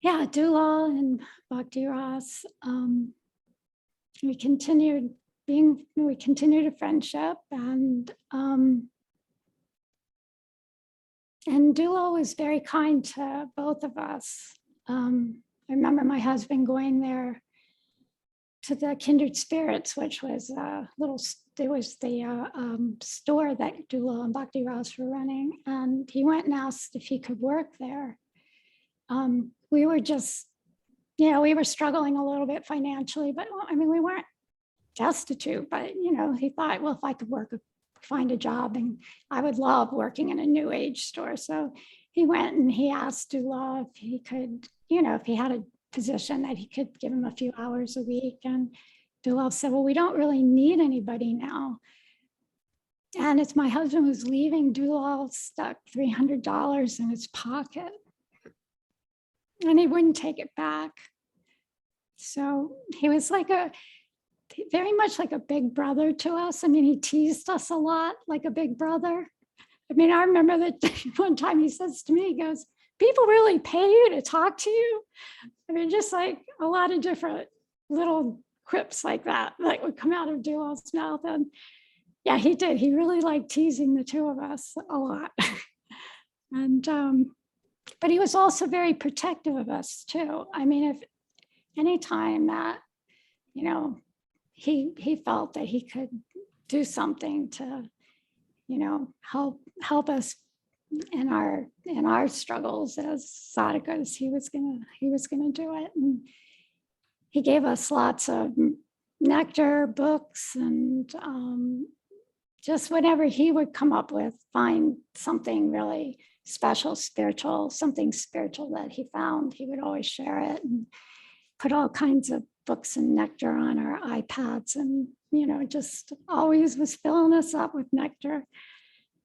yeah, Dulal and Bhakti Ras, we continued a friendship, and Dulal was very kind to both of us. I remember my husband going there to the Kindred Spirits, which was the store that Dulal and Bhakti Ras were running, and he went and asked if he could work there. We were just, we were struggling a little bit financially, but we weren't destitute, but he thought, well, if I could find a job, and I would love working in a new age store. So he went and he asked Dulal if he could, if he had a position that he could give him a few hours a week. And Dulal said, well, we don't really need anybody now. And it's my husband who's leaving. Dulal stuck $300 in his pocket, and he wouldn't take it back. So he was very much like a big brother to us. He teased us a lot like a big brother. I remember that one time he says to me, he goes, people really pay you to talk to you? I mean, just like a lot of different little quips like that would come out of Dulal's mouth. And yeah, he did. He really liked teasing the two of us a lot. And but he was also very protective of us too. I mean, if anytime that, you know, he felt that he could do something to, you know, help us in our struggles as sadhakas, he was gonna do it. And he gave us lots of nectar, books, and just whatever he would come up with, find something really special, spiritual, something spiritual that he found, he would always share it, and put all kinds of books and nectar on our iPads, and, you know, just always was filling us up with nectar.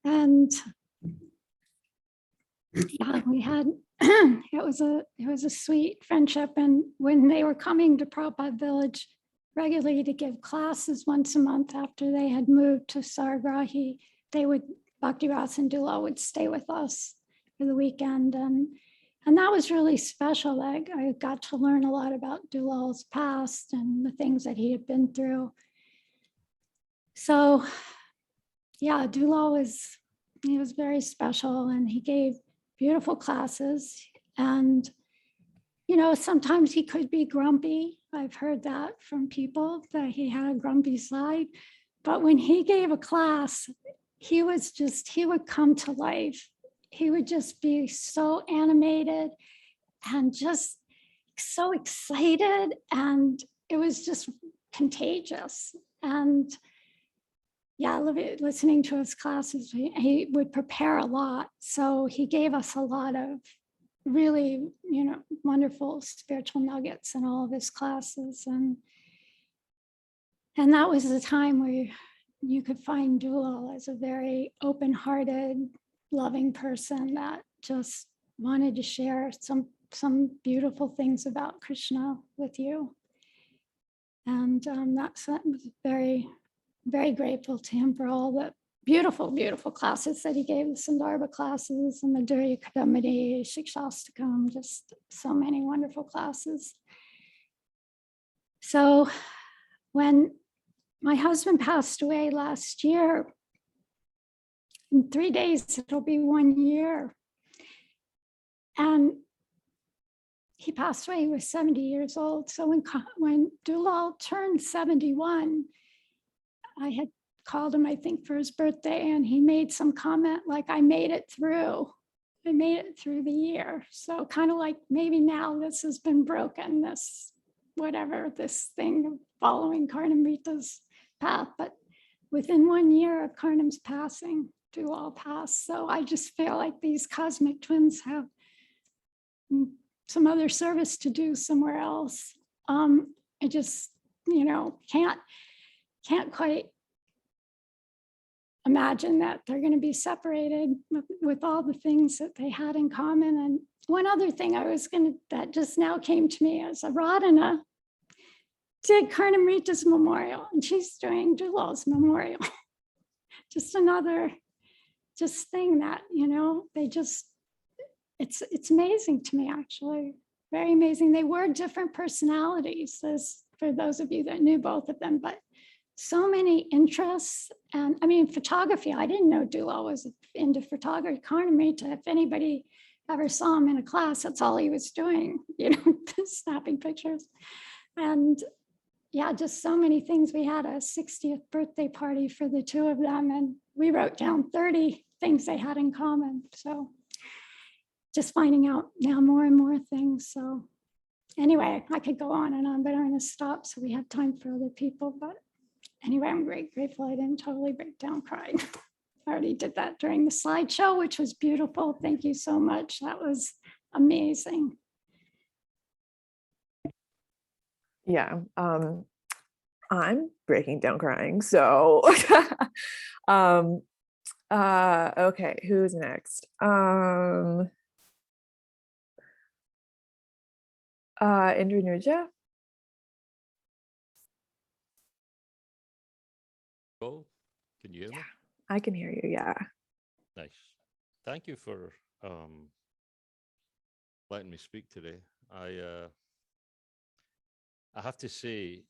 And yeah, we had, it was a sweet friendship. And when they were coming to Prabhupada Village regularly to give classes once a month after they had moved to Saragrahi, Bhakti Ras and Dulal would stay with us for the weekend. And that was really special. Like, I got to learn a lot about Dulal's past and the things that he had been through. So yeah, Dulal was very special, and he gave beautiful classes. And, you know, sometimes he could be grumpy. I've heard that from people, that he had a grumpy side. But when he gave a class, he would come to life. He would just be so animated and just so excited. And it was just contagious. And yeah, listening to his classes, he would prepare a lot. So he gave us a lot of really, you know, wonderful spiritual nuggets in all of his classes. And that was the time where you could find Dulal as a very open-hearted, loving person that just wanted to share some beautiful things about Krishna with you. And that's very, very grateful to him for all the beautiful, beautiful classes that he gave, the Sandarbha classes and the Durya Kadamati, Shikshastakam, just so many wonderful classes. So when my husband passed away last year, in 3 days, it'll be 1 year. And he passed away, he was 70 years old. So when Dulal turned 71, I had called him, I think, for his birthday, and he made some comment like, I made it through the year. So kind of like, maybe now this has been broken, this thing of following Karnamrita's path. But within 1 year of Karnam's passing, Dulal passed. So I just feel like these cosmic twins have some other service to do somewhere else. I just, you know, can't quite imagine that they're going to be separated with all the things that they had in common. And one other thing that just now came to me is Aradhana did Karnamrita's memorial, and she's doing Dulal's memorial. Just another thing that, you know, it's amazing to me, actually, very amazing. They were different personalities, as for those of you that knew both of them, but so many interests. And I mean, photography, I didn't know Dulal was into photography. Karnamrita, if anybody ever saw him in a class, that's all he was doing, you know, snapping pictures. And yeah, just so many things. We had a 60th birthday party for the two of them, and we wrote down 30 things they had in common. So just finding out now more and more things. So anyway, I could go on, but I'm going to stop so we have time for other people. But anyway, I'm grateful I didn't totally break down crying. I already did that during the slideshow, which was beautiful. Thank you so much. That was amazing. Yeah, I'm breaking down crying. So, okay, who's next? Indra. Oh, can you hear me? I can hear you. Yeah. Nice. Thank you for letting me speak today. I have to say,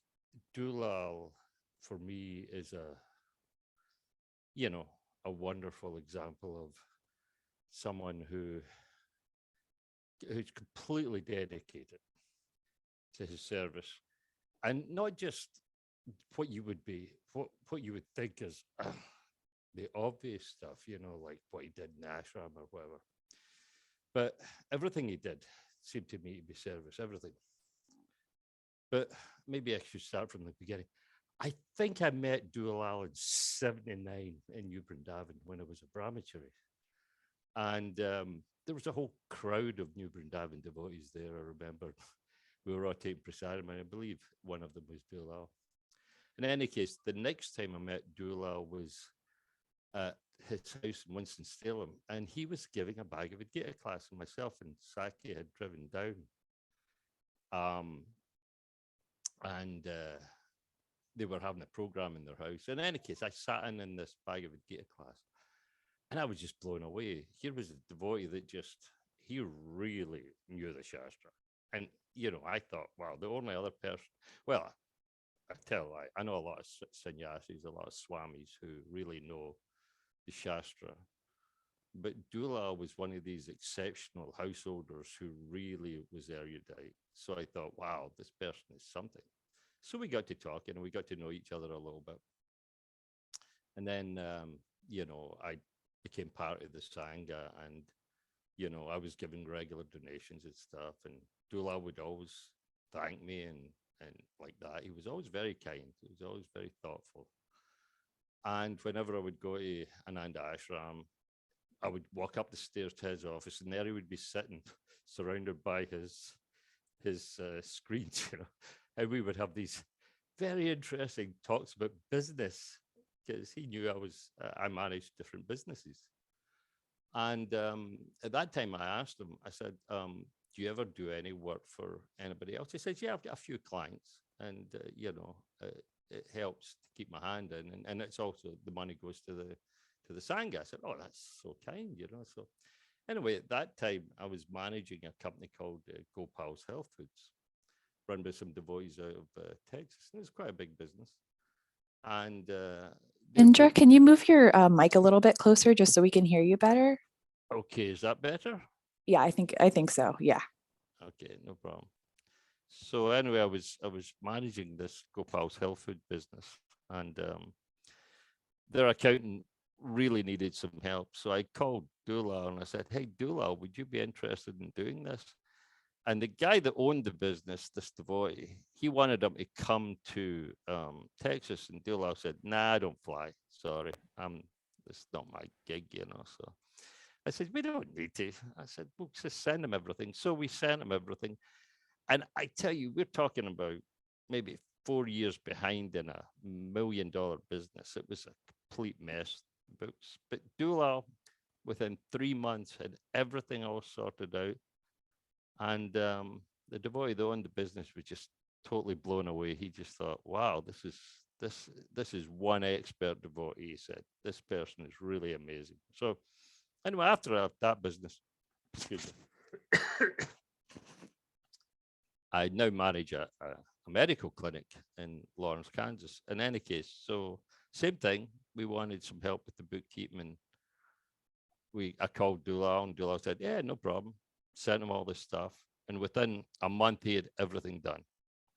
Dulal for me is a wonderful example of someone who's completely dedicated to his service, and not just what you would think is the obvious stuff, like what he did in ashram or whatever. But everything he did seemed to me to be service, everything. But maybe I should start from the beginning. I think I met Dulal in '79 in New Vrindavan when I was a brahmachari. And there was a whole crowd of New Vrindavan devotees there, I remember. We were all taking prasadam, and I believe one of them was Dulal. In any case, the next time I met Dulal was at his house in Winston-Salem, and he was giving a Bhagavad Gita class, and myself and Saki had driven down. And they were having a program in their house. In any case, I sat in this Bhagavad Gita class, and I was just blown away. Here was a devotee that he really knew the Shastra. And, I thought, wow, the only other person, well, I tell a lie, I know a lot of sannyasis, a lot of swamis who really know the Shastra. But Dulal was one of these exceptional householders who really was erudite. So I thought, wow, this person is something. So we got to talking and we got to know each other a little bit. And then, I became part of the Sangha, and, I was given regular donations and stuff. And Dulal would always thank me and like that. He was always very kind. He was always very thoughtful. And whenever I would go to Ananda Ashram, I would walk up the stairs to his office, and there he would be sitting, surrounded by his screens, and we would have these very interesting talks about business, because he knew I managed different businesses. And at that time, I asked him, I said, do you ever do any work for anybody else? He says, yeah, I've got a few clients, and it helps to keep my hand in, and it's also the money goes to the Sangha. I said, oh, that's so kind, So anyway, at that time, I was managing a company called Gopal's Health Foods, run by some devotees out of Texas. And it's quite a big business. And Indra, can you move your mic a little bit closer just so we can hear you better? Okay, is that better? Yeah, I think so. Yeah. Okay, no problem. So anyway, I was managing this Gopal's Health Food business, and their accountant really needed some help. So I called Dulal and I said, hey, Dulal, would you be interested in doing this? And the guy that owned the business, this devotee, he wanted him to come to Texas. And Dulal said, nah, I don't fly. Sorry, it's not my gig, So I said, we don't need to. I said, we'll just send him everything. So we sent him everything. And I tell you, we're talking about maybe 4 years behind in $1 million business. It was a complete mess, books. But Dulal, within 3 months, had everything all sorted out. And the devotee that owned the business was just totally blown away. He just thought, wow, this is one expert devotee. He said, this person is really amazing. So anyway, after that business, excuse me, I now manage a medical clinic in Lawrence, Kansas. In any case, so same thing. We wanted some help with the bookkeeping, and I called Dulal, and Dulal said, yeah, no problem. Sent him all this stuff. And within a month, he had everything done.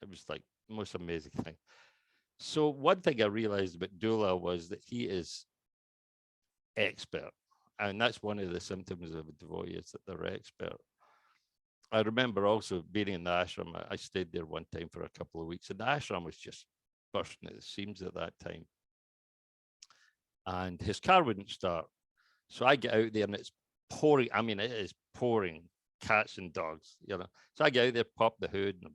It was like the most amazing thing. So one thing I realized about Dulal was that he is expert. And that's one of the symptoms of a devotee, is that they're expert. I remember also being in the ashram. I stayed there one time for a couple of weeks, and the ashram was just bursting at the seams at that time. And his car wouldn't start. So I get out there and it's pouring. I mean, it is pouring cats and dogs, So I get out there, pop the hood, and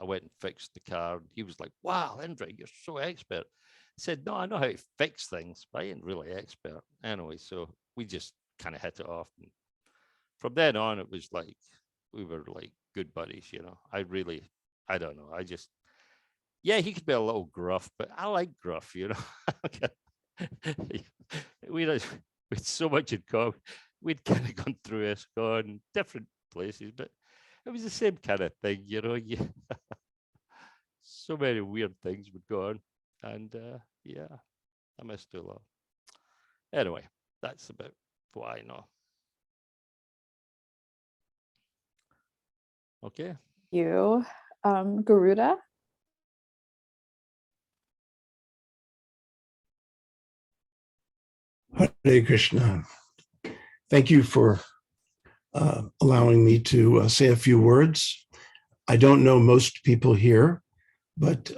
I went and fixed the car. He was like, wow, Indra, you're so expert. I said, no, I know how to fix things, but I ain't really expert. Anyway, so we just kind of hit it off. And from then on, it was like, we were like good buddies, I don't know. Yeah, he could be a little gruff, but I like gruff, We had so much in common. We'd kind of gone through ISKCON, different places, but it was the same kind of thing, you know. So many weird things would go on, and yeah, I miss Dulal. Anyway, that's about what I know. Okay. You, Garuda. Hare Krishna. Thank you for allowing me to say a few words. I don't know most people here, but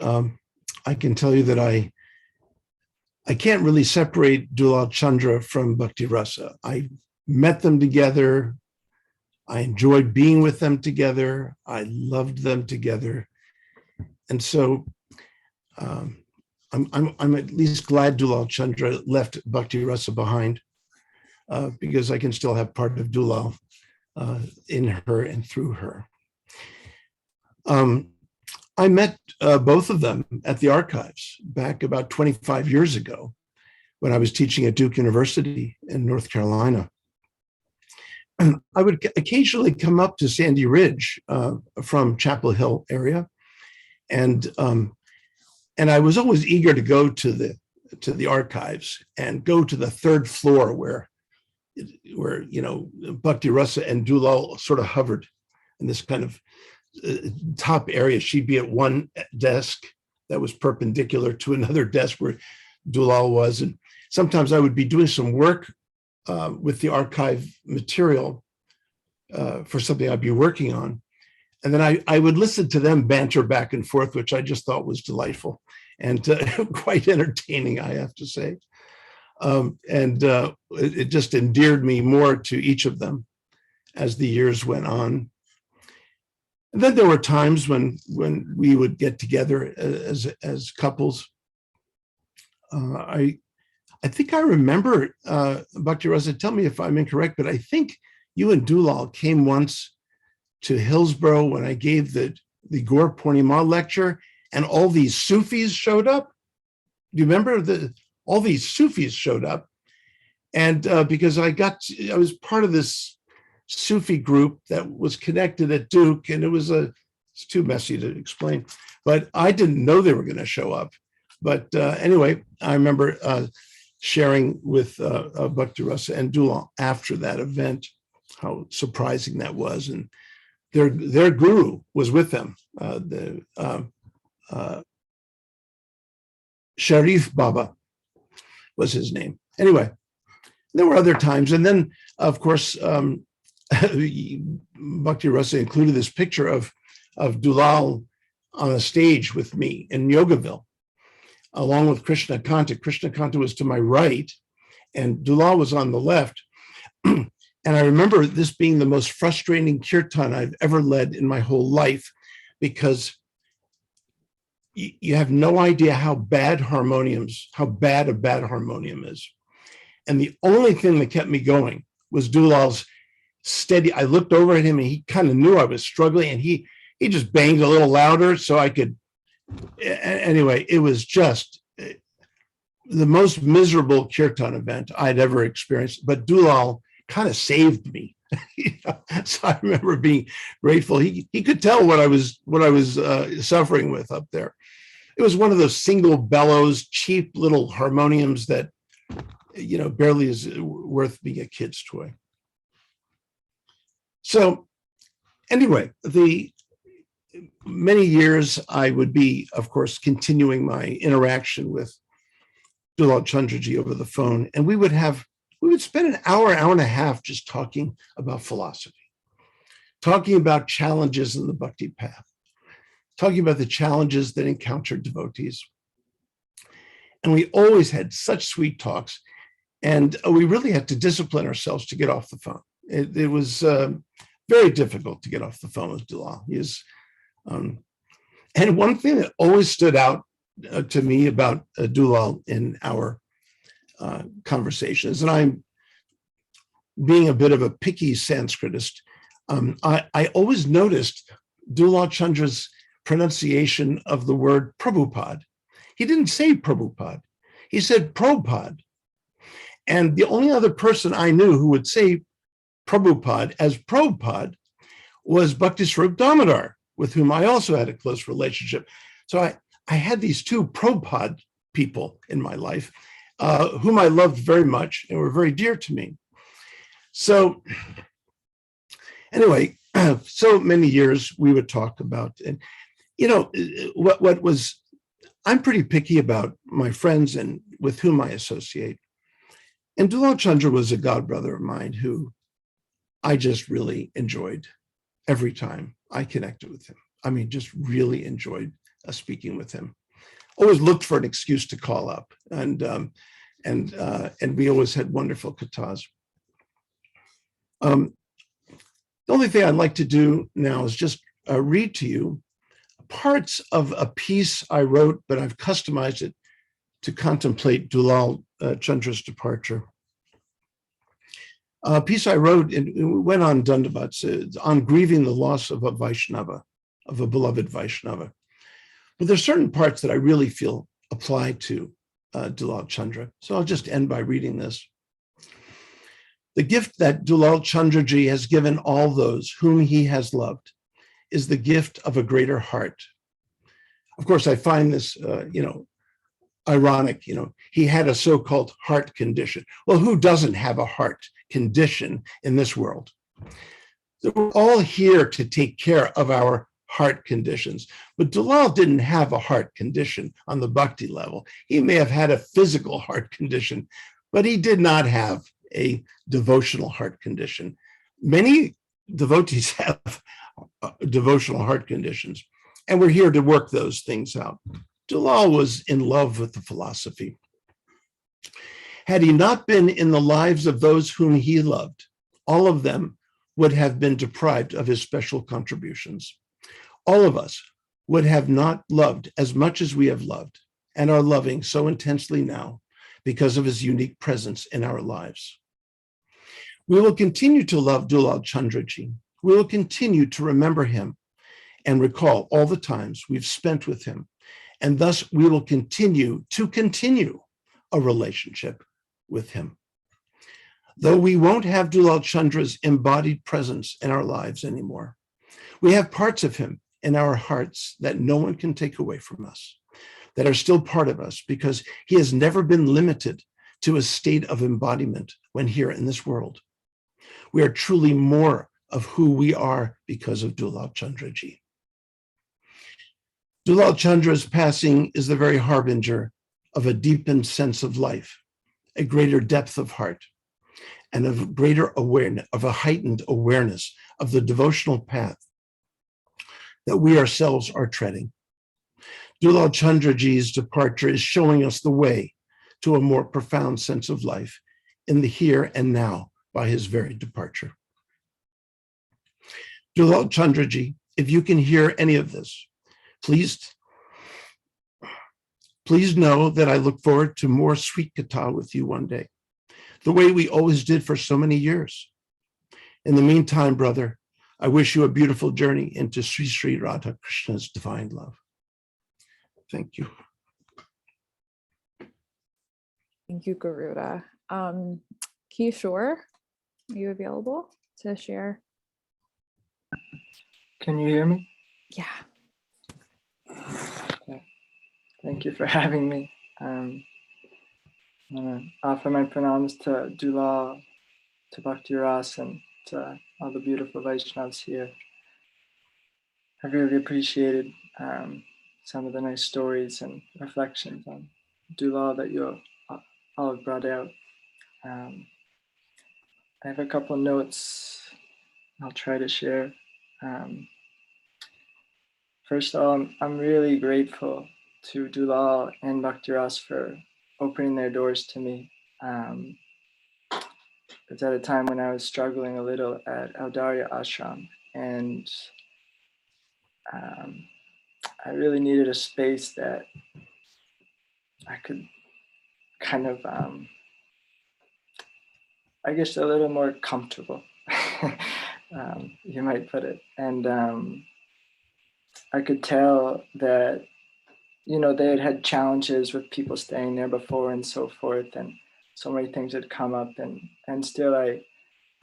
I can tell you that I can't really separate Dulal Chandra from Bhakti Rasa. I met them together. I enjoyed being with them together. I loved them together. And so I'm at least glad Dulal Chandra left Bhakti Rasa behind, because I can still have part of Dulal in her and through her. I met both of them at the archives back about 25 years ago when I was teaching at Duke University in North Carolina. I would occasionally come up to Sandy Ridge from Chapel Hill area, and I was always eager to go to the archives and go to the third floor where Bhakti Rasa and Dulal sort of hovered in this kind of top area. She'd be at one desk that was perpendicular to another desk where Dulal was, and sometimes I would be doing some work with the archive material for something I'd be working on. And then I would listen to them banter back and forth, which I just thought was delightful and quite entertaining, I have to say. It just endeared me more to each of them as the years went on. And then there were times when we would get together as couples. I think I remember, Bhakti Rasa, tell me if I'm incorrect, but I think you and Dulal came once to Hillsborough when I gave the Gaur Purnima lecture, and all these Sufis showed up. Do you remember all these Sufis showed up? And because I was part of this Sufi group that was connected at Duke, and it's too messy to explain, but I didn't know they were going to show up. But anyway, I remember sharing with Bhakti Rasa and Dulal after that event how surprising that was, and their guru was with them, Sharif Baba was his name. Anyway, there were other times, and then of course Bhakti Rasa included this picture of Dulal on a stage with me in Yogaville, along with Krishna Kanta. Krishna Kanta was to my right, and Dulal was on the left. And I remember this being the most frustrating kirtan I've ever led in my whole life, because you have no idea how bad a bad harmonium is. And the only thing that kept me going was Dulal's steady. I looked over at him and he kind of knew I was struggling, and he just banged a little louder so I could. Anyway, it was just the most miserable kirtan event I'd ever experienced, but Dulal kind of saved me. So I remember being grateful. He could tell what I was suffering with up there. It was one of those single bellows, cheap little harmoniums that barely is worth being a kid's toy. So anyway, the many years I would be, of course, continuing my interaction with Dulal Chandraji over the phone, and we would spend an hour and a half just talking about philosophy, talking about challenges in the bhakti path, talking about the challenges that encountered devotees. And we always had such sweet talks, and we really had to discipline ourselves to get off the phone. It was very difficult to get off the phone with Dulal. And one thing that always stood out to me about Dulal in our conversations, and I'm being a bit of a picky Sanskritist, I always noticed Dulal Chandra's pronunciation of the word Prabhupada. He didn't say Prabhupada, he said Prabhupada. And the only other person I knew who would say Prabhupada as Prabhupada was Bhakti Swarup Damodar, with whom I also had a close relationship. So I had these two Prabhupada people in my life, whom I loved very much and were very dear to me. So anyway, so many years we would talk about, and what was, I'm pretty picky about my friends and with whom I associate. And Dulal Chandra was a godbrother of mine who I just really enjoyed every time I connected with him. I mean, just really enjoyed speaking with him. Always looked for an excuse to call up, and we always had wonderful kathas. The only thing I'd like to do now is just read to you parts of a piece I wrote, but I've customized it to contemplate Dulal Chandra's departure. A piece I wrote, and it went on Dandavats, on grieving the loss of a Vaishnava, of a beloved Vaishnava. But there's certain parts that I really feel apply to Dulal Chandra. So I'll just end by reading this. The gift that Dulal Chandraji has given all those whom he has loved is the gift of a greater heart. Of course, I find this, ironic. He had a so-called heart condition. Well, who doesn't have a heart condition in this world? So we're all here to take care of our heart conditions. But Dulal didn't have a heart condition on the bhakti level. He may have had a physical heart condition, but he did not have a devotional heart condition. Many devotees have devotional heart conditions, and we're here to work those things out. Dulal was in love with the philosophy. Had he not been in the lives of those whom he loved, all of them would have been deprived of his special contributions. All of us would have not loved as much as we have loved and are loving so intensely now because of his unique presence in our lives. We will continue to love Dulal Chandraji. We will continue to remember him and recall all the times we've spent with him. And thus we will continue a relationship with him. Though we won't have Dulal Chandra's embodied presence in our lives anymore, we have parts of him in our hearts that no one can take away from us, that are still part of us because he has never been limited to a state of embodiment when here in this world. We are truly more of who we are because of Dulal Chandraji. Dulal Chandra's passing is the very harbinger of a deepened sense of life, a greater depth of heart, and of greater awareness, of a heightened awareness of the devotional path that we ourselves are treading. Dulal Chandraji's departure is showing us the way to a more profound sense of life in the here and now by his very departure. Dulal Chandraji, if you can hear any of this, please know that I look forward to more sweet katha with you one day, the way we always did for so many years. In the meantime, brother, I wish you a beautiful journey into Sri Sri Radha Krishna's divine love. Thank you. Thank you, Garuda. Kishore, are you available to share? Can you hear me? Yeah. Okay. Thank you for having me. I'm going to offer my pranams to Dulal, to Bhakti Ras, and to all the beautiful Vaishnavas here. I really appreciated some of the nice stories and reflections on Dulal that you all have brought out. I have a couple notes I'll try to share. First of all, I'm really grateful to Dulal and Bhakti Ras for opening their doors to me. It's at a time when I was struggling a little at Audarya Ashram, and I really needed a space that I could kind of, I guess, a little more comfortable, you might put it. And I could tell that, they had had challenges with people staying there before and so forth, and so many things had come up, and still I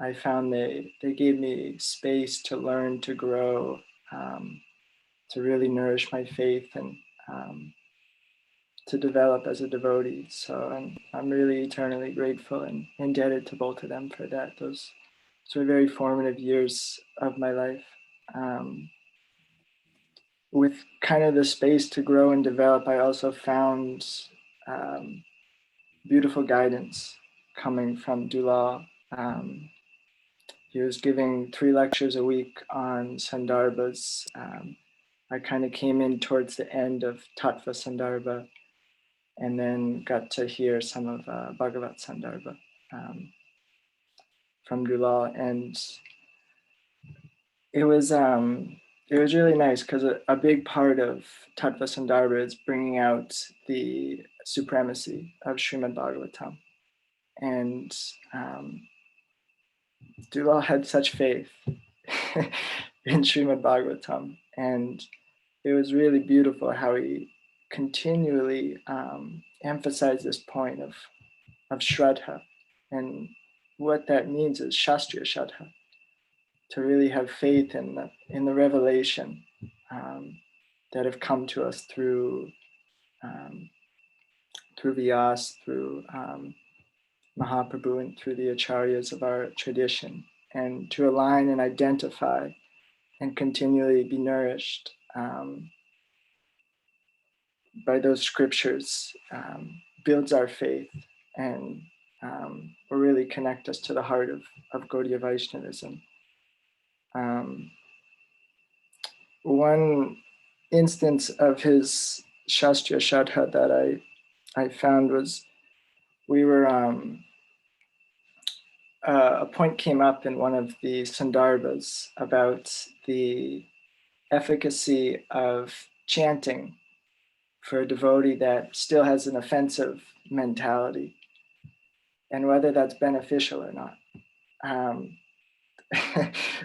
I found they gave me space to learn, to grow, to really nourish my faith and to develop as a devotee. So I'm really eternally grateful and indebted to both of them for that. Those were very formative years of my life. With kind of the space to grow and develop, I also found beautiful guidance coming from Dulal. He was giving 3 lectures a week on Sandarbhas. I kind of came in towards the end of Tattva Sandarbha and then got to hear some of Bhagavat Sandarbha from Dulal. And it was really nice because a big part of Tattva Sandarbha is bringing out the supremacy of Srimad Bhagavatam. And Dulal had such faith in Srimad Bhagavatam. And it was really beautiful how he continually emphasized this point of Shraddha. And what that means is Shastriya Shraddha, to really have faith in the revelation that have come to us through Vyas, through Mahaprabhu, and through the acharyas of our tradition, and to align and identify and continually be nourished by those scriptures builds our faith and will really connect us to the heart of Gaudiya Vaishnavism. One instance of his Shastriya Shraddha that I found was, we were, a point came up in one of the Sandarbhas about the efficacy of chanting for a devotee that still has an offensive mentality, and whether that's beneficial or not.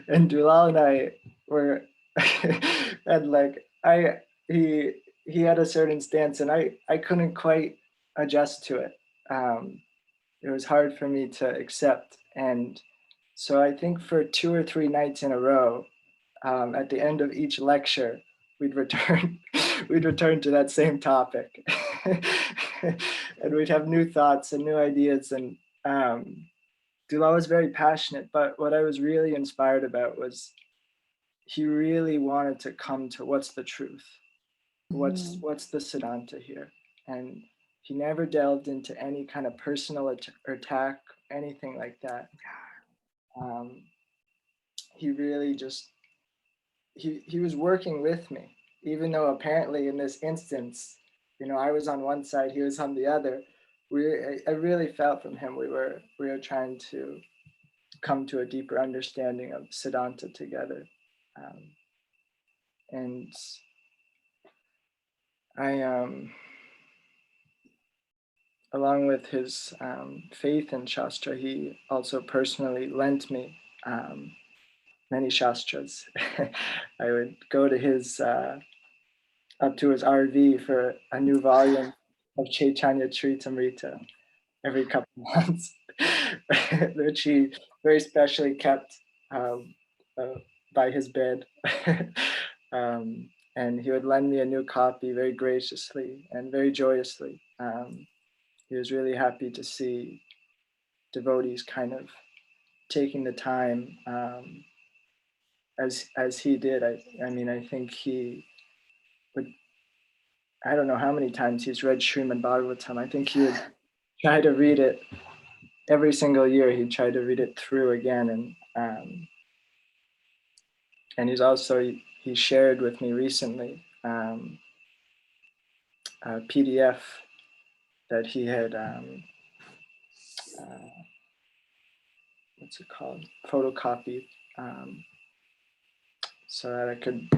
And Dulal and I were, and like he had a certain stance, and I couldn't quite adjust to it. It was hard for me to accept, and so I think for 2 or 3 nights in a row, at the end of each lecture, we'd return to that same topic, and we'd have new thoughts and new ideas. And Dulal was very passionate, but what I was really inspired about was he really wanted to come to what's the truth, what's the Siddhanta here, and he never delved into any kind of personal attack, anything like that. He really just he was working with me, even though apparently in this instance, I was on one side, he was on the other. I really felt from him we were trying to come to a deeper understanding of Siddhanta together. And I, along with his faith in Shastra, he also personally lent me many Shastras. I would go to his, up to his RV for a new volume of Chaitanya Charitamrita every couple of months, which he very specially kept by his bed. And he would lend me a new copy very graciously and very joyously. He was really happy to see devotees kind of taking the time as he did. I mean, I think he would, I don't know how many times he's read Srimad Bhagavatam. I think he would try to read it every single year. He'd try to read it through again. And he's also, he shared with me recently a PDF that he had, what's it called? Photocopied, so that I could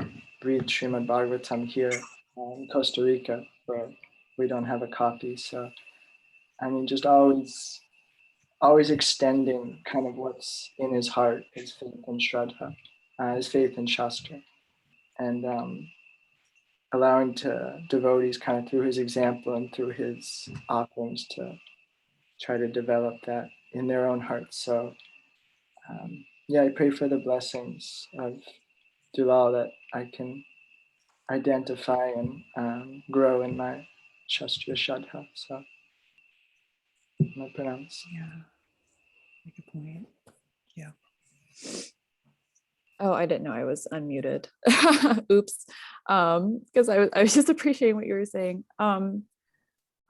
read Srimad Bhagavatam here in Costa Rica, where we don't have a copy. So, I mean, just always extending kind of what's in his heart, his faith in Shraddha, his faith in Shastra, and allowing devotees kind of through his example and through his offerings to try to develop that in their own hearts. So yeah, I pray for the blessings of Dulal, that I can identify and grow in my Shastriya Shraddha. So, my pranams. Yeah, make a point. Yeah. Oh, I didn't know I was unmuted. Oops. Because I was just appreciating what you were saying.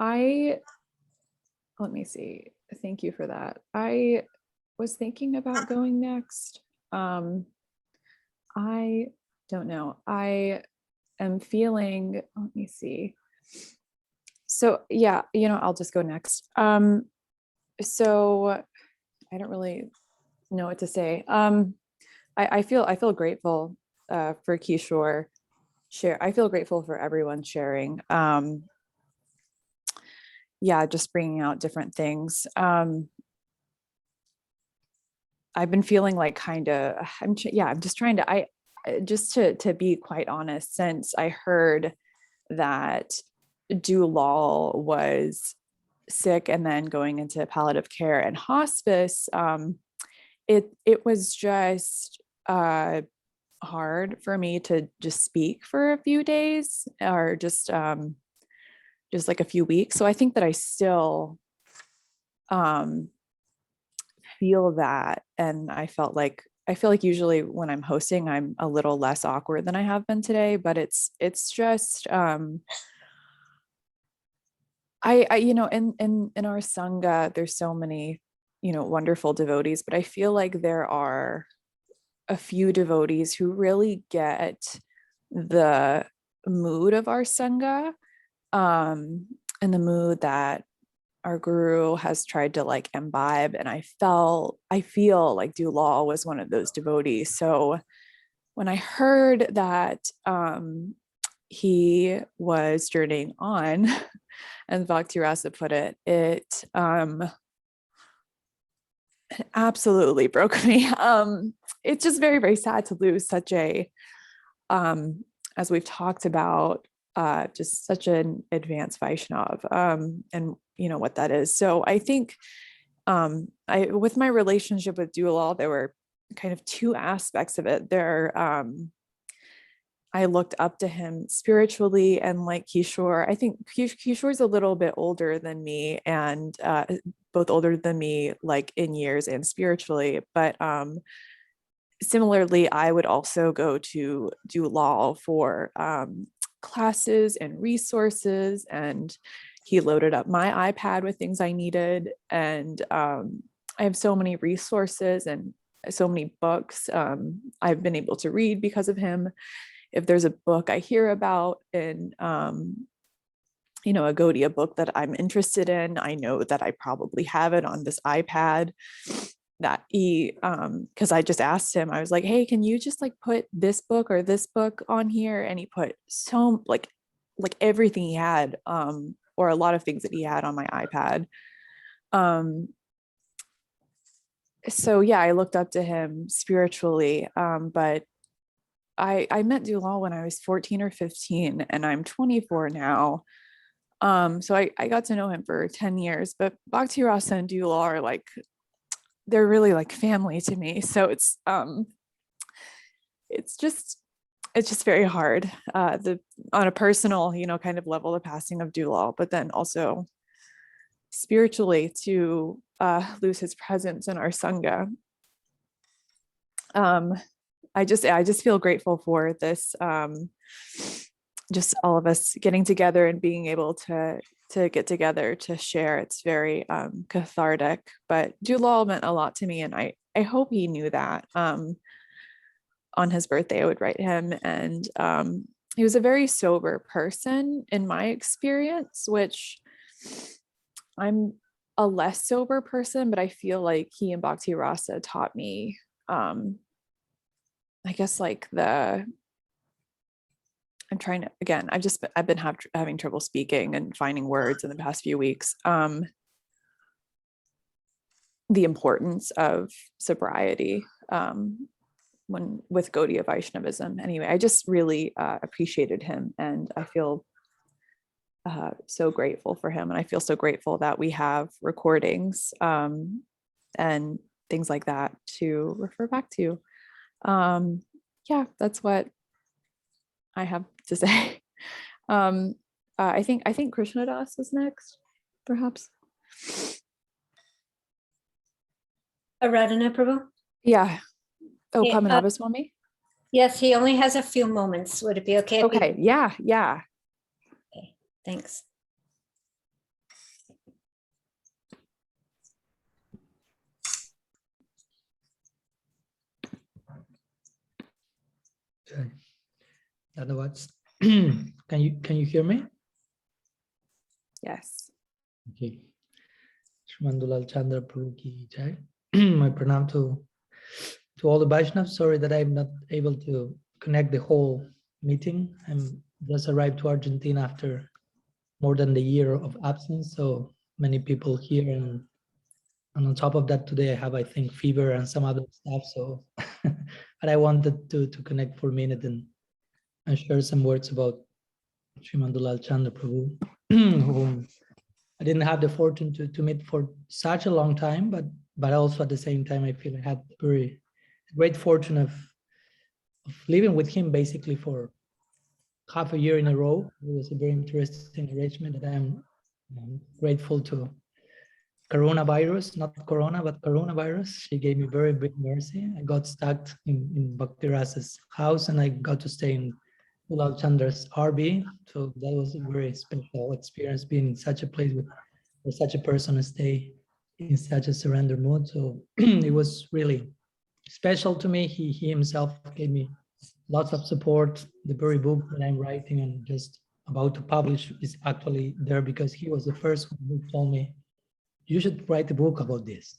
I let me see. Thank you for that. I was thinking about going next. I don't know. I am feeling, let me see. So yeah, I'll just go next. So I don't really know what to say. I feel grateful for Kishore share. I feel grateful for everyone sharing. Yeah, just bringing out different things. I've been feeling like kind of, I'm just trying to, just to be quite honest, since I heard that Dulal was sick and then going into palliative care and hospice, it was just hard for me to just speak for a few days, or just like a few weeks. So I think that I still feel that, and I feel like usually when I'm hosting, I'm a little less awkward than I have been today, but it's just I in our sangha, there's so many wonderful devotees, but I feel like there are a few devotees who really get the mood of our sangha, and the mood that our guru has tried to like imbibe. And I feel like Dulal was one of those devotees. So when I heard that he was journeying on, as Bhakti Rasa put it, it absolutely broke me. It's just very, very sad to lose such a, as we've talked about, just such an advanced Vaishnav, and what that is. So I think with my relationship with Dulal, there were kind of two aspects of it. I looked up to him spiritually, and like Kishore, I think Kishore's a little bit older than me, and both older than me like in years and spiritually, but similarly, I would also go to Dulal for classes and resources, and he loaded up my iPad with things I needed, and I have so many resources and so many books I've been able to read because of him. If there's a book I hear about in a Gaudiya book that I'm interested in, I know that I probably have it on this iPad. That he, because I just asked him, I was like, hey, can you just like put this book or this book on here? And he put so like everything he had, or a lot of things that he had on my iPad. So yeah, I looked up to him spiritually, but I met Dulal when I was 14 or 15, and I'm 24 now. So I got to know him for 10 years, but Bhakti Rasa and Dulal are like, they're really like family to me. So it's just very hard, on a personal, kind of level, the passing of Dulal, but then also spiritually to lose his presence in our sangha. I just feel grateful for this, just all of us getting together and being able to get together to share. It's very cathartic, but Dulal meant a lot to me, and I hope he knew that. On his birthday, I would write him, and he was a very sober person in my experience, which I'm a less sober person, but I feel like he and Bhakti Rasa taught me, I guess like I'm trying to, again, I've been having trouble speaking and finding words in the past few weeks. The importance of sobriety when with Gaudiya Vaishnavism. Anyway, I just really appreciated him, and I feel so grateful for him, and I feel so grateful that we have recordings, and things like that to refer back to. Yeah, that's what I have to say. I think Krishna Das is next, perhaps. Aradhana Prabhu? Yeah. Oh, Yeah, Padmanabha Swami? Yes, he only has a few moments. Would it be okay? if we- Okay, yeah. Okay, thanks. Okay. Otherwise, can you hear me? Yes. Okay. Sriman Dulal Chandra Prabhu ki jai. My pranam to all the Vaishnavas. Sorry that I'm not able to connect the whole meeting. I'm just arrived to Argentina after more than a year of absence. So many people here, and on top of that, today I have, I think, fever and some other stuff. So, but I wanted to connect for a minute and share some words about Sriman Dulal Chandra Prabhu, whom I didn't have the fortune to meet for such a long time, but also at the same time, I feel I had very great fortune of living with him basically for half a year in a row. It was a very interesting arrangement that I'm grateful to coronavirus, not corona, but coronavirus. She gave me very big mercy. I got stuck in Bhakti Rasa's house and I got to stay in Dulal Chandra's RB. So that was a very special experience being in such a place with such a person to stay in such a surrender mood. So it was really special to me. He himself gave me lots of support. The very book that I'm writing and just about to publish is actually there because he was the first one who told me, you should write a book about this.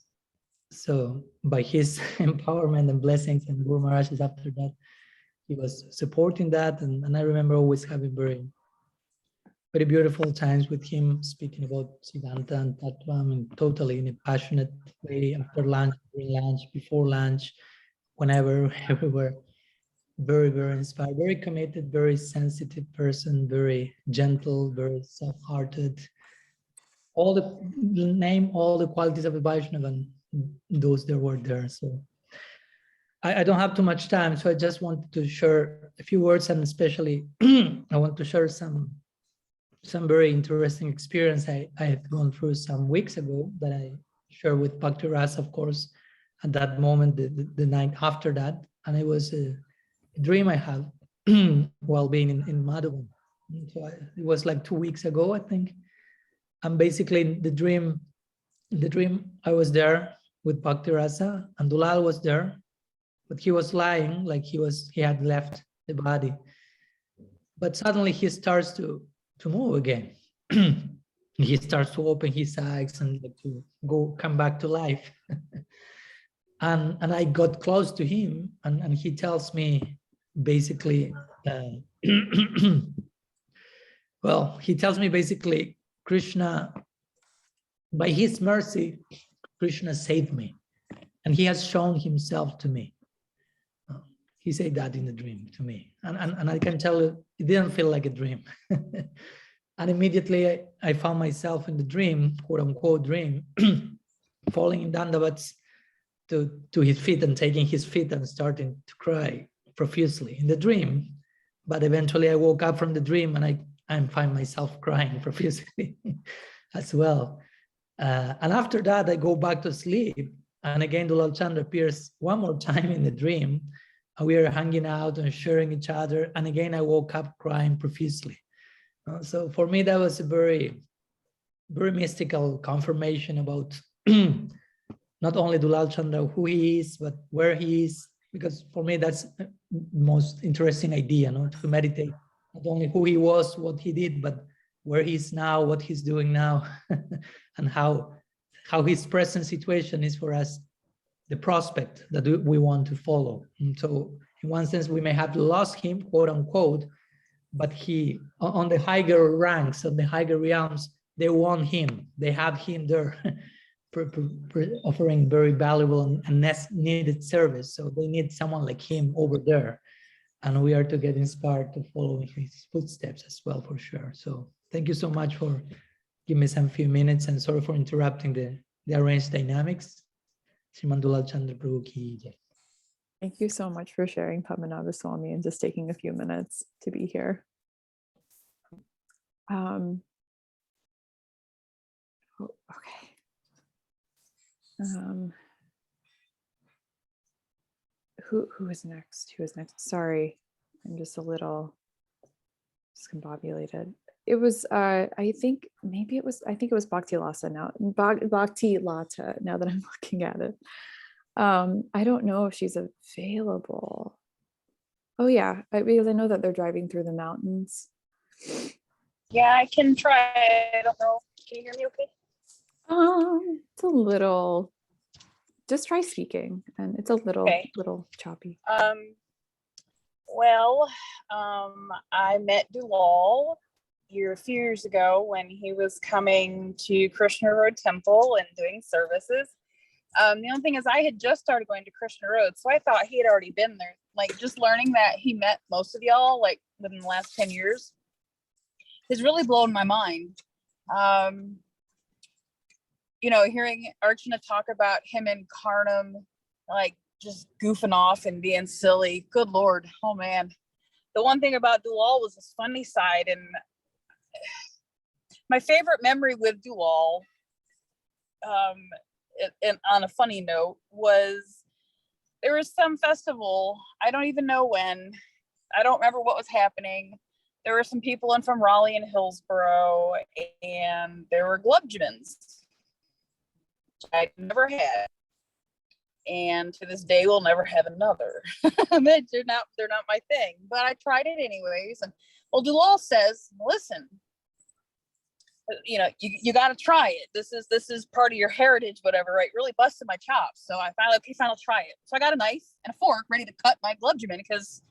So by his empowerment and blessings and Guru Maharaj's after that, he was supporting that. And I remember always having very beautiful times with him, speaking about Siddhanta and Tattva, I mean, totally in a passionate way, after lunch, during lunch, before lunch, whenever, everywhere. Very, very inspired, very committed, very sensitive person, very gentle, very soft-hearted. All the qualities of a Vaishnava, and those that were there. So I don't have too much time, so I just wanted to share a few words, and especially I want to share some very interesting experience I had gone through some weeks ago that I shared with Bhakti Rasa, of course, at that moment, the night after that. And it was a dream I had while being in Madhuban. So it was like 2 weeks ago, I think. And basically the dream I was there with Bhakti Rasa and Dulal was there, but he was lying like he had left the body. But suddenly he starts to move again. He starts to open his eyes and to come back to life. and I got close to him and he tells me basically, well, he tells me basically, Krishna, by his mercy, Krishna saved me. And he has shown himself to me. He said that in the dream to me. And I can tell you, it didn't feel like a dream. And immediately I found myself in the dream, quote unquote dream, falling in dandavats to his feet and taking his feet and starting to cry profusely in the dream. But eventually I woke up from the dream and I find myself crying profusely as well. And after that, I go back to sleep. And again, Dulal Chandra appears one more time in the dream. And we are hanging out and sharing each other. And again, I woke up crying profusely. So for me, that was a very, very mystical confirmation about not only Dulal Chandra, who he is, but where he is. Because for me, that's the most interesting idea, to meditate, not only who he was, what he did, but where he is now, what he's doing now, and how his present situation is for us, the prospect that we want to follow. And so in one sense, we may have lost him, quote unquote, but he, on the higher ranks, on the higher realms, they want him. They have him there offering very valuable and needed service. So they need someone like him over there. And we are to get inspired to follow his footsteps as well, for sure. So thank you so much for giving me some few minutes, and sorry for interrupting the arranged dynamics. Sriman Dulal Chandra Prabhu ki jai. Thank you so much for sharing, Padmanabha Swami, and just taking a few minutes to be here. Oh, okay. Who is next? Who is next? Sorry, I'm just a little discombobulated. It was I think it was Bhakti Lata now. Bhakti Lata, now that I'm looking at it. I don't know if she's available. Oh yeah, because I know that they're driving through the mountains. Yeah, I can try. I don't know. Can you hear me okay? It's a little, just try speaking, and it's a little choppy. I met Dulal a few years ago when he was coming to Krishna Road Temple and doing services. The only thing is I had just started going to Krishna Road, so I thought he had already been there. Like, just learning that he met most of y'all like within the last 10 years has really blown my mind. Hearing Archana talk about him and Karnam, like just goofing off and being silly. Good Lord. Oh man. The one thing about Dulal was his funny side. And my favorite memory with Dulal, and on a funny note, was there was some festival. I don't even know when. I don't remember what was happening. There were some people in from Raleigh and Hillsborough, and there were glubjamins I'd never had, and to this day will never have another. they're not my thing, but I tried it anyways. And well, Dulal says, listen, you got to try it. This is part of your heritage, whatever, right? Really busted my chops. So I finally try it. So I got a knife and a fork ready to cut my glubjamin because,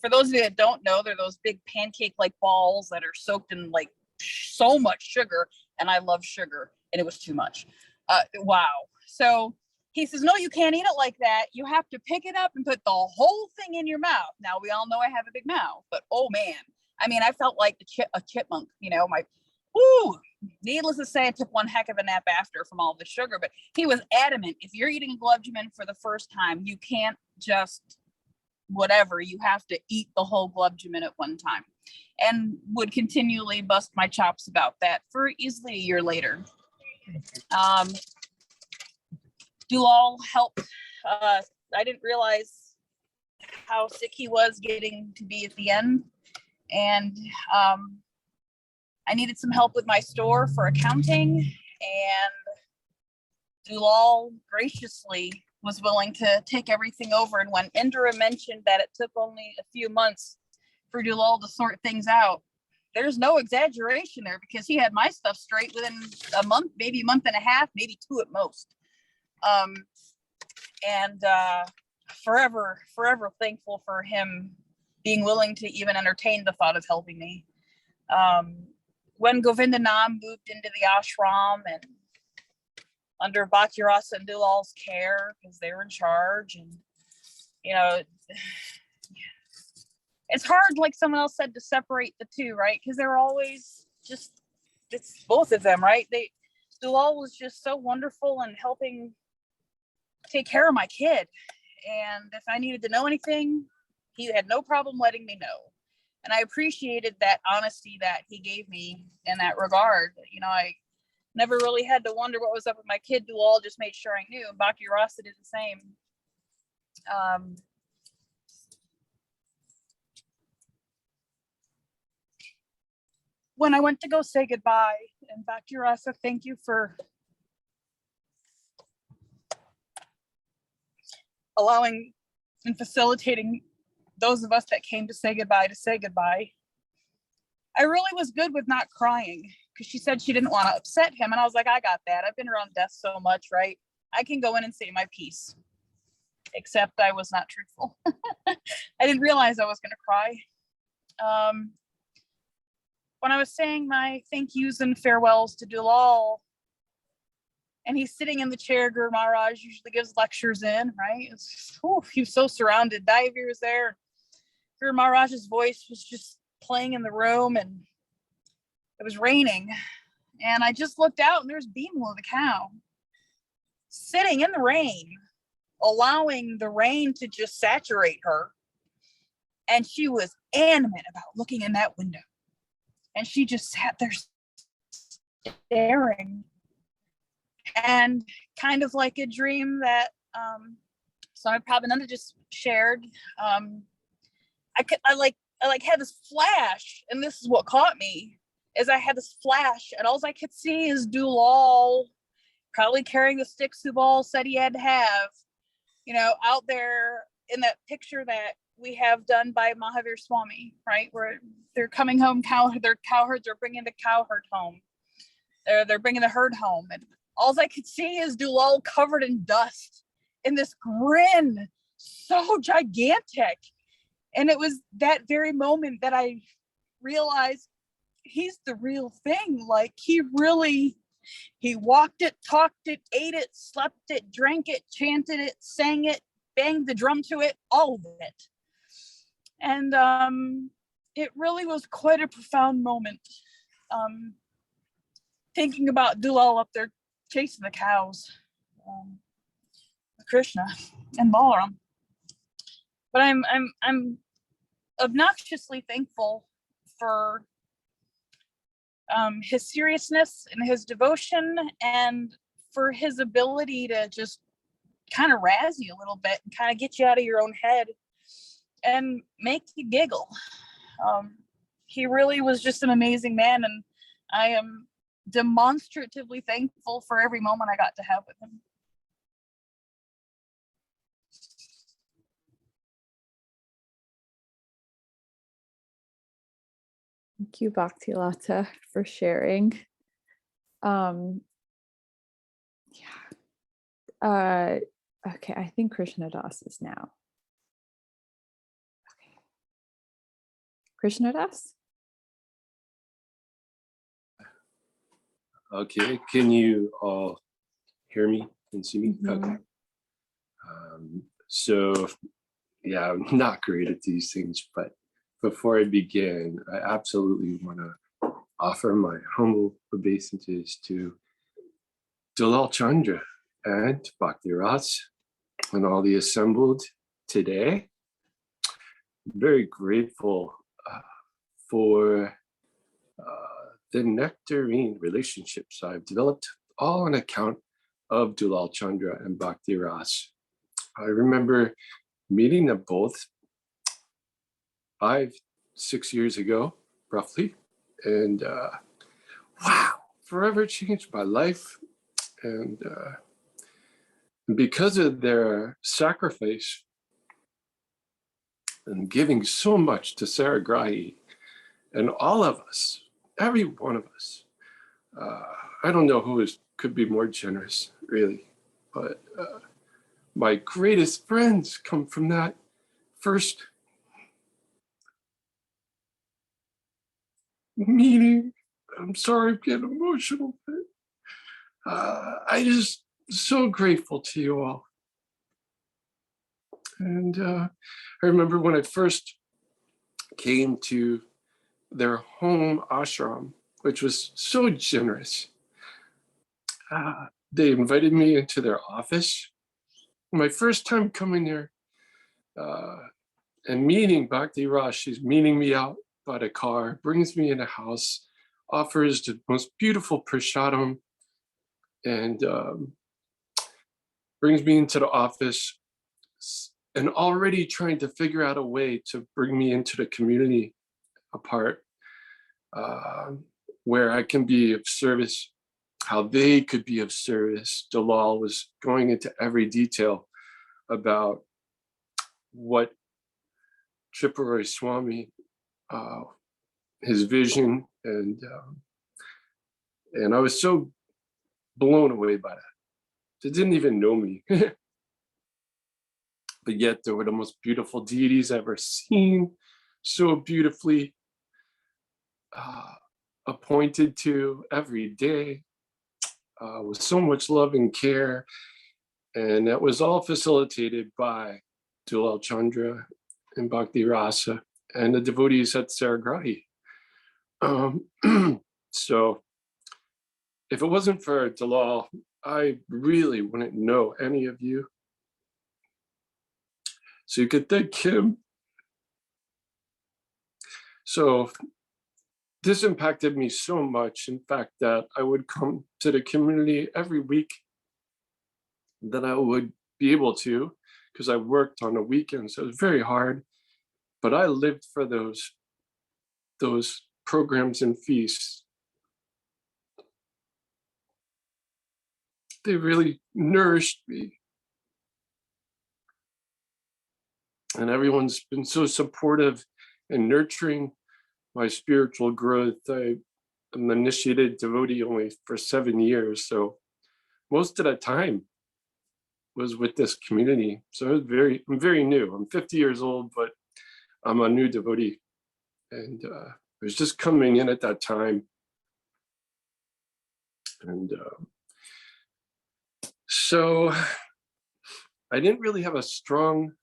for those of you that don't know, they're those big pancake-like balls that are soaked in like so much sugar, and I love sugar, and it was too much. Wow. So he says, no, you can't eat it like that. You have to pick it up and put the whole thing in your mouth. Now, we all know I have a big mouth, but oh man, I mean, I felt like a chipmunk, needless to say, I took one heck of a nap after from all the sugar, but he was adamant. If you're eating glubjamin for the first time, you can't just whatever, you have to eat the whole glubjamin at one time, and would continually bust my chops about that for easily a year later. Dulal helped. I didn't realize how sick he was getting to be at the end, and I needed some help with my store for accounting, and Dulal graciously was willing to take everything over. And when Indra mentioned that it took only a few months for Dulal to sort things out, there's no exaggeration there, because he had my stuff straight within a month, maybe a month and a half, maybe two at most. Forever thankful for him being willing to even entertain the thought of helping me. When Govindanam moved into the ashram and under Bhakti Rasa and Dulal's care, because they were in charge, and it's hard, like someone else said, to separate the two, right? Because they're always it's both of them, right? Dulal was just so wonderful in helping take care of my kid, and if I needed to know anything, he had no problem letting me know. And I appreciated that honesty that he gave me in that regard. I never really had to wonder what was up with my kid. Dulal just made sure I knew. Bhakti Rasa did the same. When I went to go say goodbye, and Bhakti Rasa, thank you for allowing and facilitating those of us that came to say goodbye. I really was good with not crying, because she said she didn't want to upset him. And I was like, I got that. I've been around death so much, right? I can go in and say my piece. Except I was not truthful. I didn't realize I was going to cry. When I was saying my thank yous and farewells to Dulal, and he's sitting in the chair Guru Maharaj usually gives lectures in, right? He was so surrounded. Davir was there. Guru Maharaj's voice was just playing in the room, and it was raining. And I just looked out, and there's Beanwell the cow. sitting in the rain, allowing the rain to just saturate her. And she was animate about looking in that window. And she just sat there staring. And kind of like a dream that Swami Prabhupada just shared. I had this flash, and this is what caught me, is I had this flash, and all I could see is Dulal, probably carrying the stick Subal said he had to have, out there in that picture that we have done by Mahavir Swami, right? Where they're coming home, their cowherds are bringing the cowherd home. They're bringing the herd home, and all I could see is Dulal covered in dust, in this grin, so gigantic. And it was that very moment that I realized he's the real thing. Like he walked it, talked it, ate it, slept it, drank it, chanted it, sang it, banged the drum to it, all of it. And it really was quite a profound moment. Thinking about Dulal up there chasing the cows, Krishna and Balaram. But I'm obnoxiously thankful for his seriousness and his devotion, and for his ability to just kind of razz you a little bit and kind of get you out of your own head and make you giggle. He really was just an amazing man, and I am demonstratively thankful for every moment I got to have with him. Thank you, Bhaktilata, for sharing. Okay, I think Krishna Das is now. Okay. Krishna Das? Okay, can you all hear me and see me? Mm-hmm. Okay. So, yeah, I'm not great at these things, but before I begin, I absolutely want to offer my humble obeisances to Dulal Chandra and Bhakti Ras and all the assembled today. I'm very grateful for the nectarine relationships I've developed, all on account of Dulal Chandra and Bhakti Ras. I remember meeting them both 5-6 years ago, roughly, and wow, forever changed my life. And because of their sacrifice and giving so much to Saragrahi and all of us, every one of us, I don't know who could be more generous, really, but my greatest friends come from that first meeting. I'm sorry, I'm getting emotional, but I just so grateful to you all. And I remember when I first came to their home ashram, which was so generous. They invited me into their office. My first time coming there and meeting Bhakti Ras, she's meeting me out by the car, brings me in the house, offers the most beautiful prasadam, and brings me into the office, and already trying to figure out a way to bring me into the community apart, where I can be of service, how they could be of service. Dulal was going into every detail about what Tripurari Swami, his vision, and I was so blown away by that. They didn't even know me. But yet they were the most beautiful deities I've ever seen, so beautifully appointed to every day, with so much love and care. And that was all facilitated by Dulal Chandra and Bhakti Rasa and the devotees at Saragrahi. So if it wasn't for Dulal, I really wouldn't know any of you. So you could thank him. So this impacted me so much, in fact, that I would come to the community every week that I would be able to, because I worked on the weekends. So it was very hard, but I lived for those programs and feasts. They really nourished me. And everyone's been so supportive and nurturing my spiritual growth. I'm an initiated devotee only for 7 years, so most of the time was with this community. So I'm very new. I'm 50 years old, but I'm a new devotee, and I was just coming in at that time. And so I didn't really have a strong,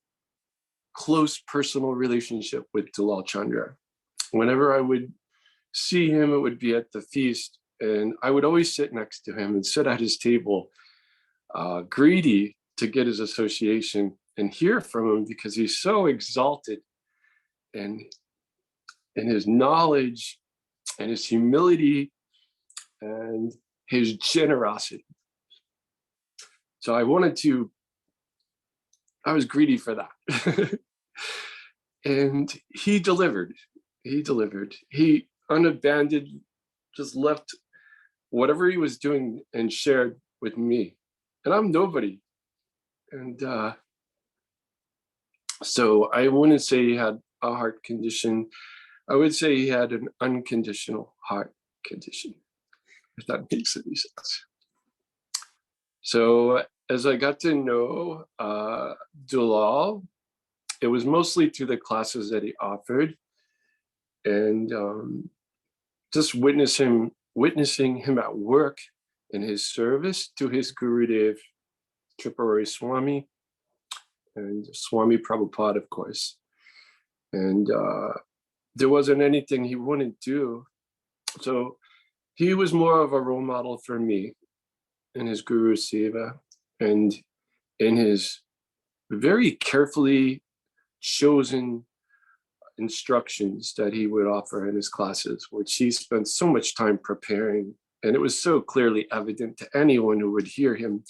close personal relationship with Dulal Chandra. Whenever I would see him, it would be at the feast, and I would always sit next to him and sit at his table, greedy to get his association and hear from him, because he's so exalted and in his knowledge and his humility and his generosity. So I was greedy for that. And he delivered. He unabandoned, just left whatever he was doing and shared with me. And I'm nobody. And so I wouldn't say he had a heart condition. I would say he had an unconditional heart condition, if that makes any sense. So as I got to know Dulal, it was mostly through the classes that he offered, and just witnessing him at work in his service to his Gurudev, Tripurari Swami, and Swami Prabhupada, of course. And there wasn't anything he wouldn't do. So he was more of a role model for me in his Guru Seva and in his very carefully chosen instructions that he would offer in his classes, which he spent so much time preparing. And it was so clearly evident to anyone who would hear him.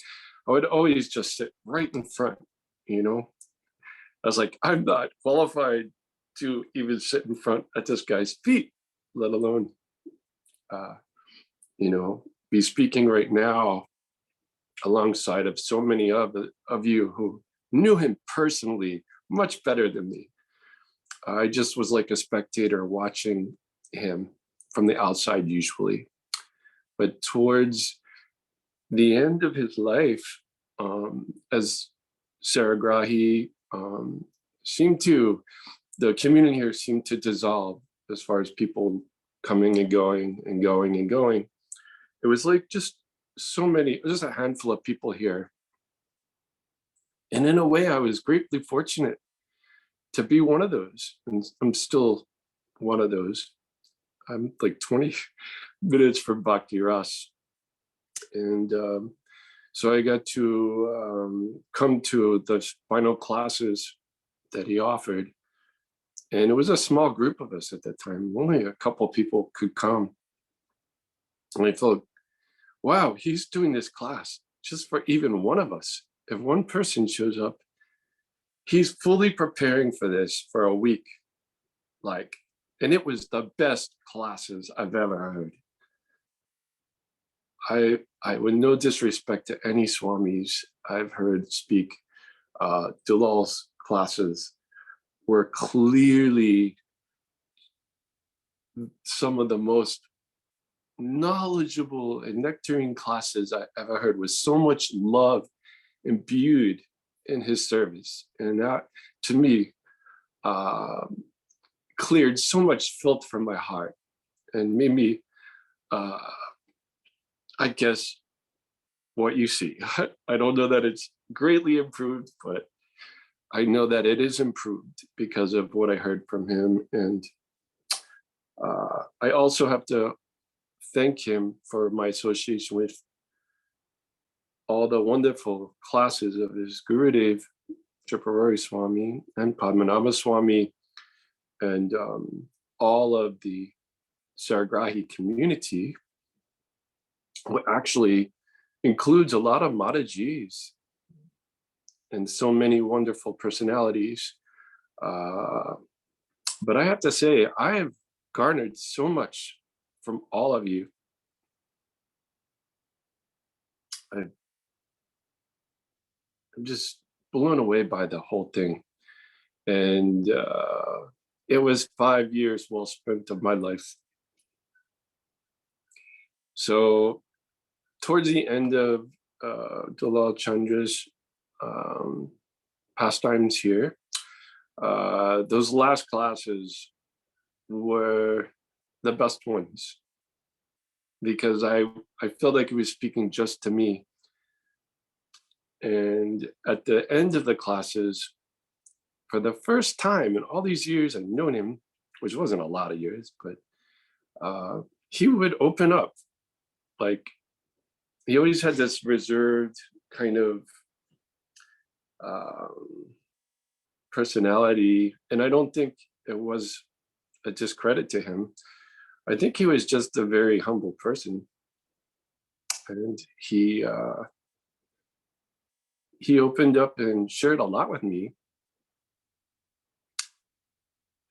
I would always just sit right in front, I was like, I'm not qualified to even sit in front at this guy's feet, let alone, be speaking right now alongside of so many of you who knew him personally much better than me. I just was like a spectator watching him from the outside usually. But towards the end of his life, as Saragrahi, the community here seemed to dissolve as far as people coming and going and going and going. It was like just a handful of people here. And in a way, I was greatly fortunate to be one of those. And I'm still one of those. I'm like 20 minutes from Bhakti Ras. And so I got to come to the final classes that he offered. And it was a small group of us at that time. Only a couple people could come. And I thought, wow, he's doing this class just for even one of us. If one person shows up, he's fully preparing for this for a week. And it was the best classes I've ever heard. I with no disrespect to any swamis I've heard speak, Dulal's classes were clearly some of the most knowledgeable and nectarine classes I ever heard, with so much love imbued in his service. And that, to me, cleared so much filth from my heart and made me, I guess, what you see. I don't know that it's greatly improved, but I know that it is improved because of what I heard from him. And I also have to thank him for my association with all the wonderful classes of his Gurudev, Tripurari Swami and Padmanabha Swami, and all of the Saragrahi community, which actually includes a lot of Matajis and so many wonderful personalities. But I have to say, I have garnered so much from all of you. I'm just blown away by the whole thing. And it was 5 years well spent of my life. So towards the end of Dulal Chandra's pastimes here, those last classes were the best ones, because I felt like he was speaking just to me. And at the end of the classes, for the first time in all these years I've known him, which wasn't a lot of years, but he would open up. Like, he always had this reserved kind of personality, and I don't think it was a discredit to him. I think he was just a very humble person, and he opened up and shared a lot with me,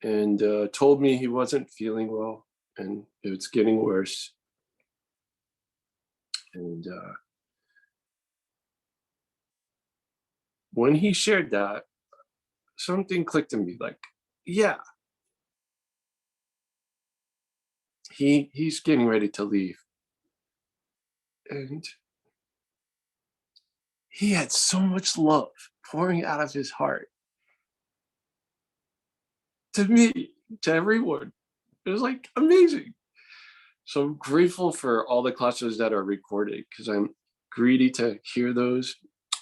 and told me he wasn't feeling well and it's getting worse. And when he shared that, something clicked in me, like, yeah, he's getting ready to leave. And he had so much love pouring out of his heart to me, to everyone. It was like amazing. So I'm grateful for all the classes that are recorded, because I'm greedy to hear those.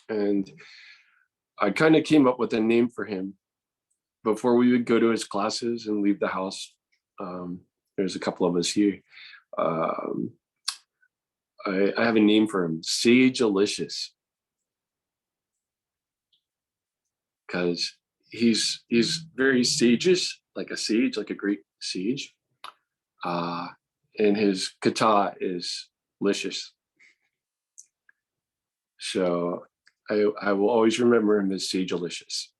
And I kind of came up with a name for him before we would go to his classes and leave the house. There's a couple of us here. I have a name for him, Sage-alicious, because he's very sagish, like a sage, like a great sage. And his kata is licious. So I will always remember him as Sage-alicious.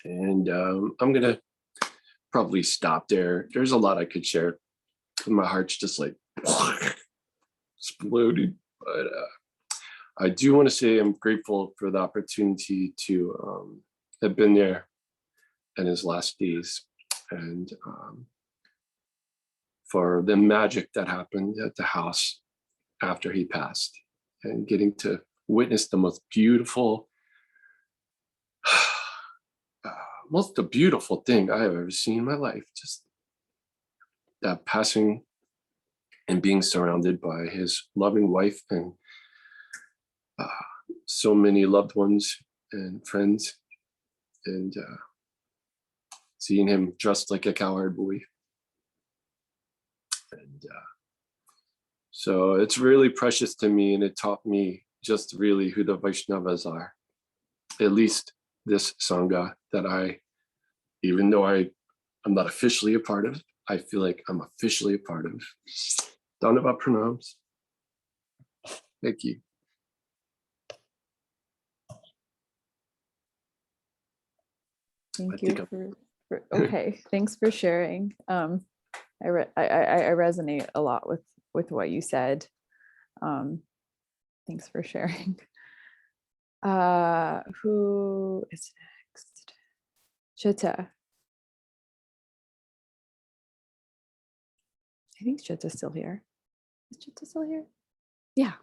And I'm gonna probably stop there. There's a lot I could share. My heart's just like exploded. But I do want to say I'm grateful for the opportunity to have been there in his last days, and for the magic that happened at the house after he passed, and getting to witness the most beautiful thing I have ever seen in my life. Just that passing and being surrounded by his loving wife and so many loved ones and friends, and seeing him dressed like a cowherd boy. And so it's really precious to me, and it taught me just really who the Vaishnavas are. At least this Sangha that even though I'm not officially a part of, I feel like I'm officially a part of. Dandava pranams. Thank you. Thank you for okay. Thanks for sharing. I resonate a lot with what you said. Thanks for sharing. Who is next? Chitta. I think Chitta's still here. Is Chitta still here? Yeah.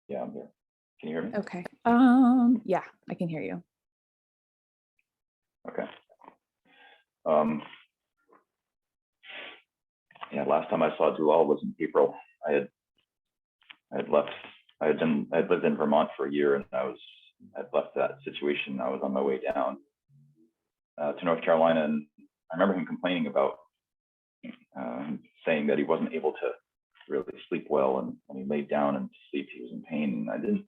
Yeah, I'm here. Can you hear me? Okay. Yeah, I can hear you. Okay. Yeah, last time I saw Dulal was in April. I had lived in Vermont for a year, and I'd left that situation. I was on my way down to North Carolina, and I remember him complaining about saying that he wasn't able to really sleep well, and when he laid down and sleep, he was in pain. And I didn't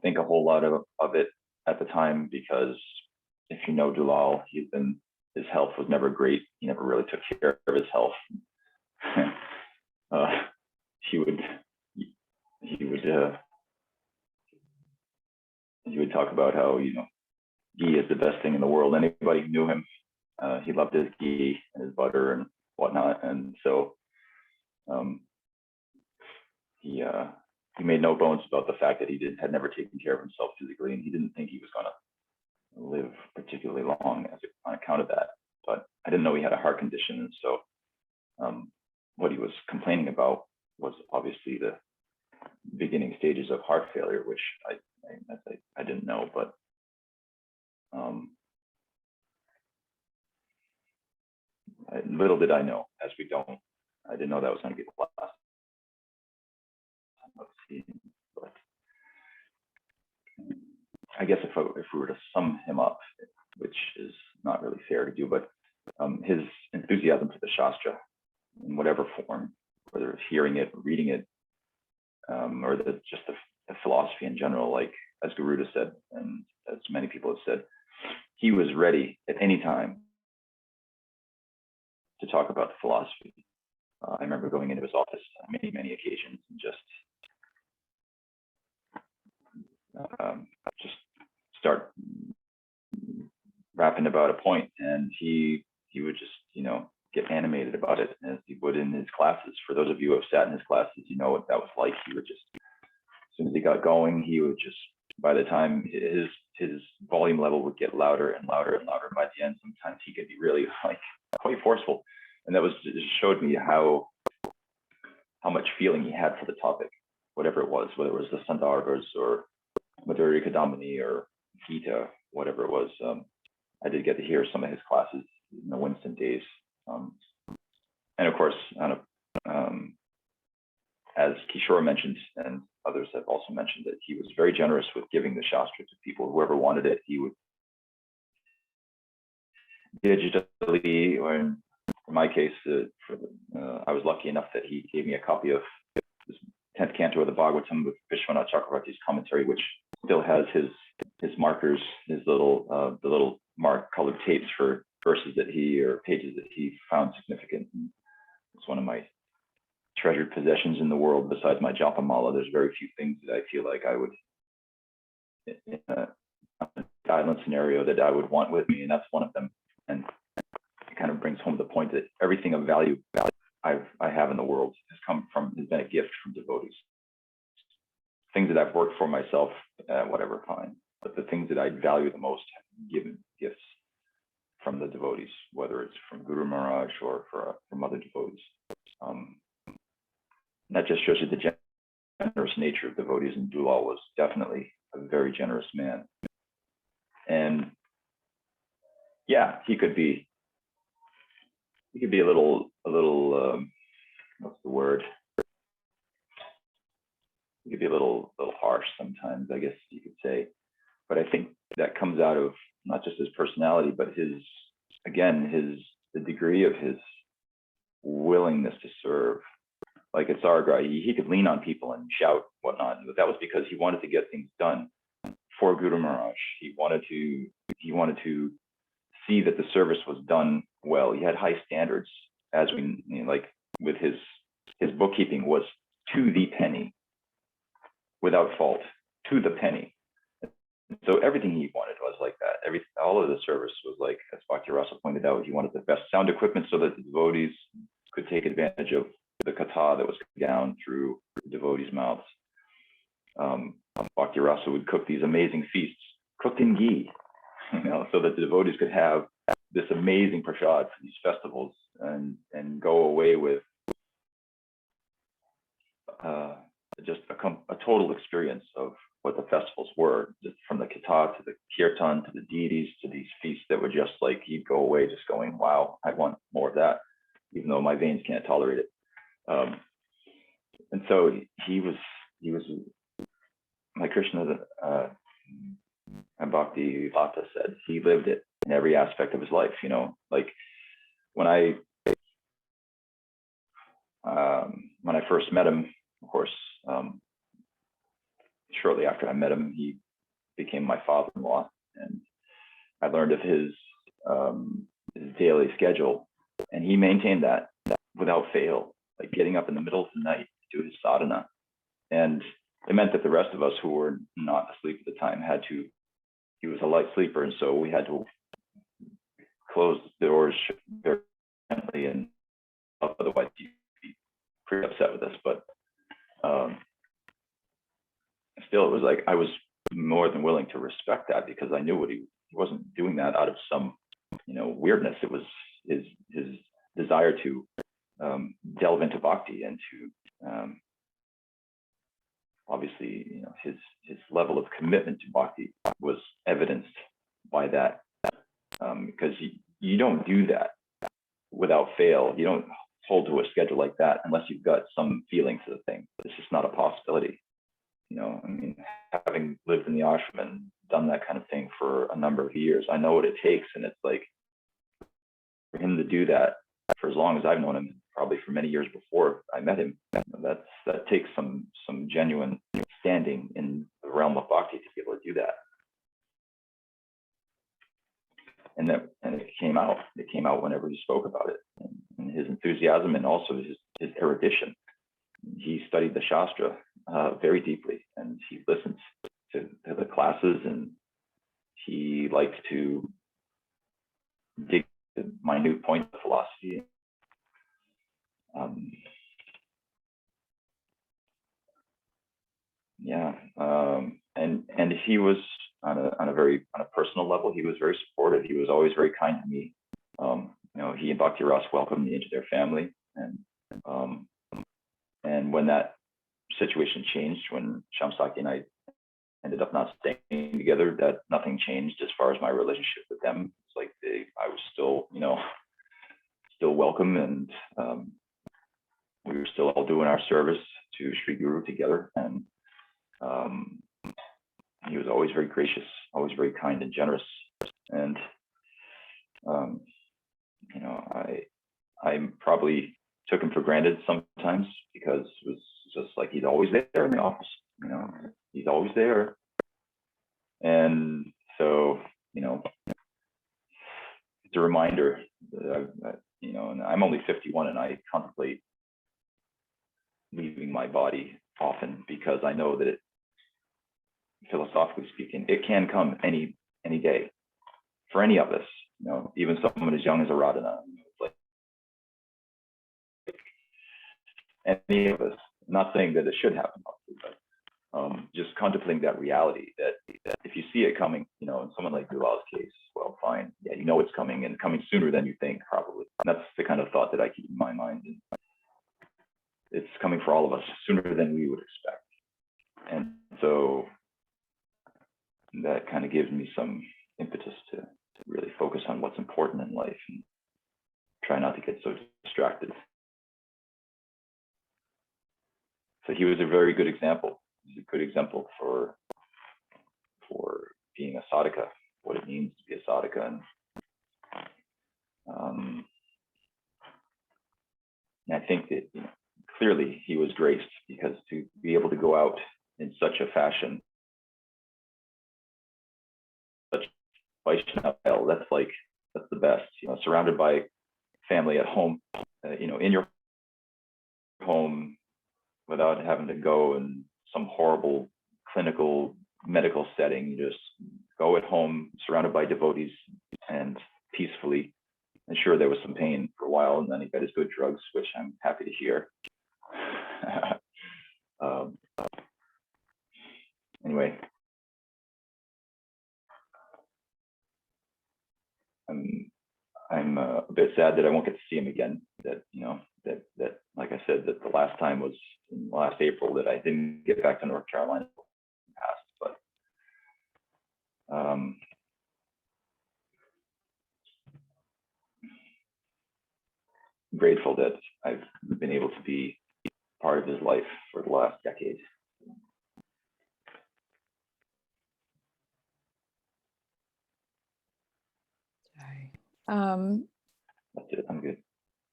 think a whole lot of it at the time, because if you know Dulal, his health was never great. He never really took care of his health. He would talk about how, ghee is the best thing in the world. Anybody who knew him, he loved his ghee and his butter and whatnot. And so he made no bones about the fact that he had never taken care of himself physically, and he didn't think he was going to live particularly long on account of that. But I didn't know he had a heart condition, and so what he was complaining about was obviously the beginning stages of heart failure, which I didn't know. But little did I know, as we don't, I didn't know that was going to be the last time I've seen him. But I guess if we were to sum him up, which is not really fair to do, but his enthusiasm for the Shastra in whatever form, whether it's hearing it, reading it, or just the philosophy in general, like as Garuda said, and as many people have said, he was ready at any time to talk about the philosophy. I remember going into his office on many occasions and just start rapping about a point, and he would just get animated about it, as he would in his classes. For those of you who have sat in his classes, you know what that was like. He would just, as soon as he got going, he would just, by the time his volume level would get louder and louder and louder. By the end, sometimes he could be really quite forceful, and that just showed me how much feeling he had for the topic, whatever it was, whether it was the Sandarbhas or Madhurya Kadambini or Gita, whatever it was. I did get to hear some of his classes in the Winston days. And of course, as Kishore mentioned, and others have also mentioned, that he was very generous with giving the Shastra to people, whoever wanted it. He would digitally, or in my case, I was lucky enough that he gave me a copy of this 10th canto of the Bhagavatam with Vishwanath Chakravarti's commentary, which still has his markers, the little mark-colored tapes for verses or pages that he found significant. It's one of my treasured possessions in the world. Besides my japa mala, there's very few things that I feel like I would, in a island scenario, that I would want with me, and that's one of them. And it kind of brings home the point that everything of value I have in the world has been a gift from devotees. Things that I've worked for myself, whatever, fine. But the things that I value the most have given gifts from the devotees, whether it's from Guru Maharaj or from other devotees. That just shows you the generous nature of devotees, and Dulal was definitely a very generous man. And yeah, he could be a little what's the word? He could be a little harsh sometimes, I guess you could say. But I think that comes out of not just his personality, but the degree of his willingness to serve. Like at Saragra, he could lean on people and shout whatnot, but that was because he wanted to get things done for Guru Maharaj. He wanted to see that the service was done well. He had high standards, as we like with his bookkeeping was to the penny, without fault, to the penny. So everything he wanted was like that. All of the service was like, as Bhakti Rasa pointed out, he wanted the best sound equipment so that the devotees could take advantage of the katha that was down through the devotees' mouths. Bhakti Rasa would cook these amazing feasts, cooked in ghee, so that the devotees could have this amazing prasad for these festivals and go away with just a total experience of what the festivals were, just from the katha to the kirtan to the deities to these feasts that were just like, he'd go away just going, wow, I want more of that, even though my veins can't tolerate it. And so he was like Krishna and Bhakti Lata said, he lived it. in every aspect of his life. You know, like when I first met him, of course, shortly after I met him, he became my father-in-law, and I learned of his daily schedule, and he maintained that without fail, like getting up in the middle of the night to do his sadhana. And it meant that the rest of us who were not asleep at the time he was a light sleeper, and so we had to close the doors very gently, and otherwise he'd be pretty upset with us. But still, it was like I was more than willing to respect that, because I knew he wasn't doing that out of some, you know, weirdness. It was his desire to delve into bhakti, and to obviously, you know, his level of commitment to bhakti was evidenced by that, because you don't do that without fail. You don't hold to a schedule like that unless you've got some feeling to the thing. It's just not a possibility. You know, I mean, having lived in the ashram and done that kind of thing for a number of years, I know what it takes. And it's like, for him to do that for as long as I've known him, probably for many years before I met him, that takes some genuine standing in the realm of bhakti to be able to do that. And it came out. It came out whenever he spoke about it, and his enthusiasm, and also his erudition. He studied the Shastra very deeply, and he listened to the classes, and he liked to dig the minute points of philosophy. And he was on a personal level, he was very supportive. He was always very kind to me. You know, he and Bhakti Ras welcomed me into their family, and when that situation changed, when Shamsaki and I ended up not staying together, that nothing changed as far as my relationship with them. It's like I was still, you know, still welcome, and we were still all doing our service to Sri Guru together. And he was always very gracious, always very kind and generous. And you know, I probably took him for granted sometimes, because it was just like he's always there in the office. You know, he's always there. And so, you know, it's a reminder that you know, and I'm only 51, and I contemplate leaving my body often, because I know that philosophically speaking, it can come any day for any of us. You know, even someone as young as a Radhana. You know, it's like any of us. Not saying that it should happen, but just contemplating that reality, that if you see it coming, you know, in someone like Dulal's case, well, fine, yeah, you know it's coming, and coming sooner than you think, probably. And that's the kind of thought that I keep in my mind. And it's coming for all of us sooner than we would expect. And so that kind of gives me some impetus to really focus on what's important in life and try not to get so distracted. So he was a very good example. He's a good example for being a sadhaka, what it means to be a sadhaka. And I think that, you know, clearly he was graced, because to be able to go out in such a fashion, such Vaishnava, that's the best. You know, surrounded by family at home, you know, in your home, without having to go in some horrible clinical medical setting. You just go at home, surrounded by devotees, and peacefully. And sure, there was some pain for a while, and then he got his good drugs, which I'm happy to hear. Anyway, I'm a bit sad that I won't get to see him again. That, you know, that like I said, that the last time was in last April, that I didn't get back to North Carolina past, but grateful that I've been able to be part of his life for the last decade. Okay. That's it. I'm good.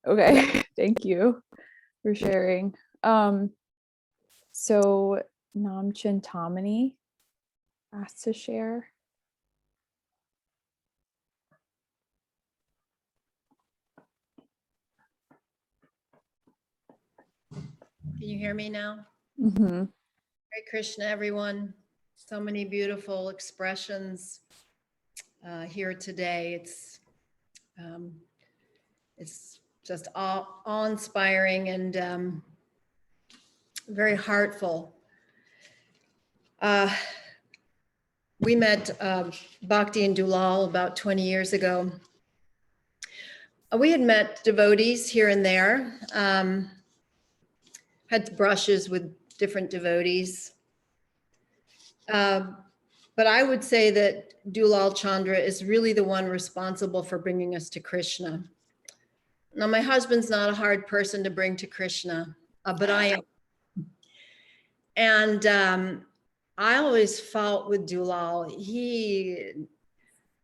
Okay. Thank you for sharing. So Nam Chintamani asked to share. Can you hear me now? Mm-hmm. Hare Krishna, everyone. So many beautiful expressions here today. It's just awe-inspiring and very heartful. We met Bhakti and Dulal about 20 years ago. We had met devotees here and there, had brushes with different devotees. But I would say that Dulal Chandra is really the one responsible for bringing us to Krishna. Now, my husband's not a hard person to bring to Krishna, but I am. And I always felt with Dulal, he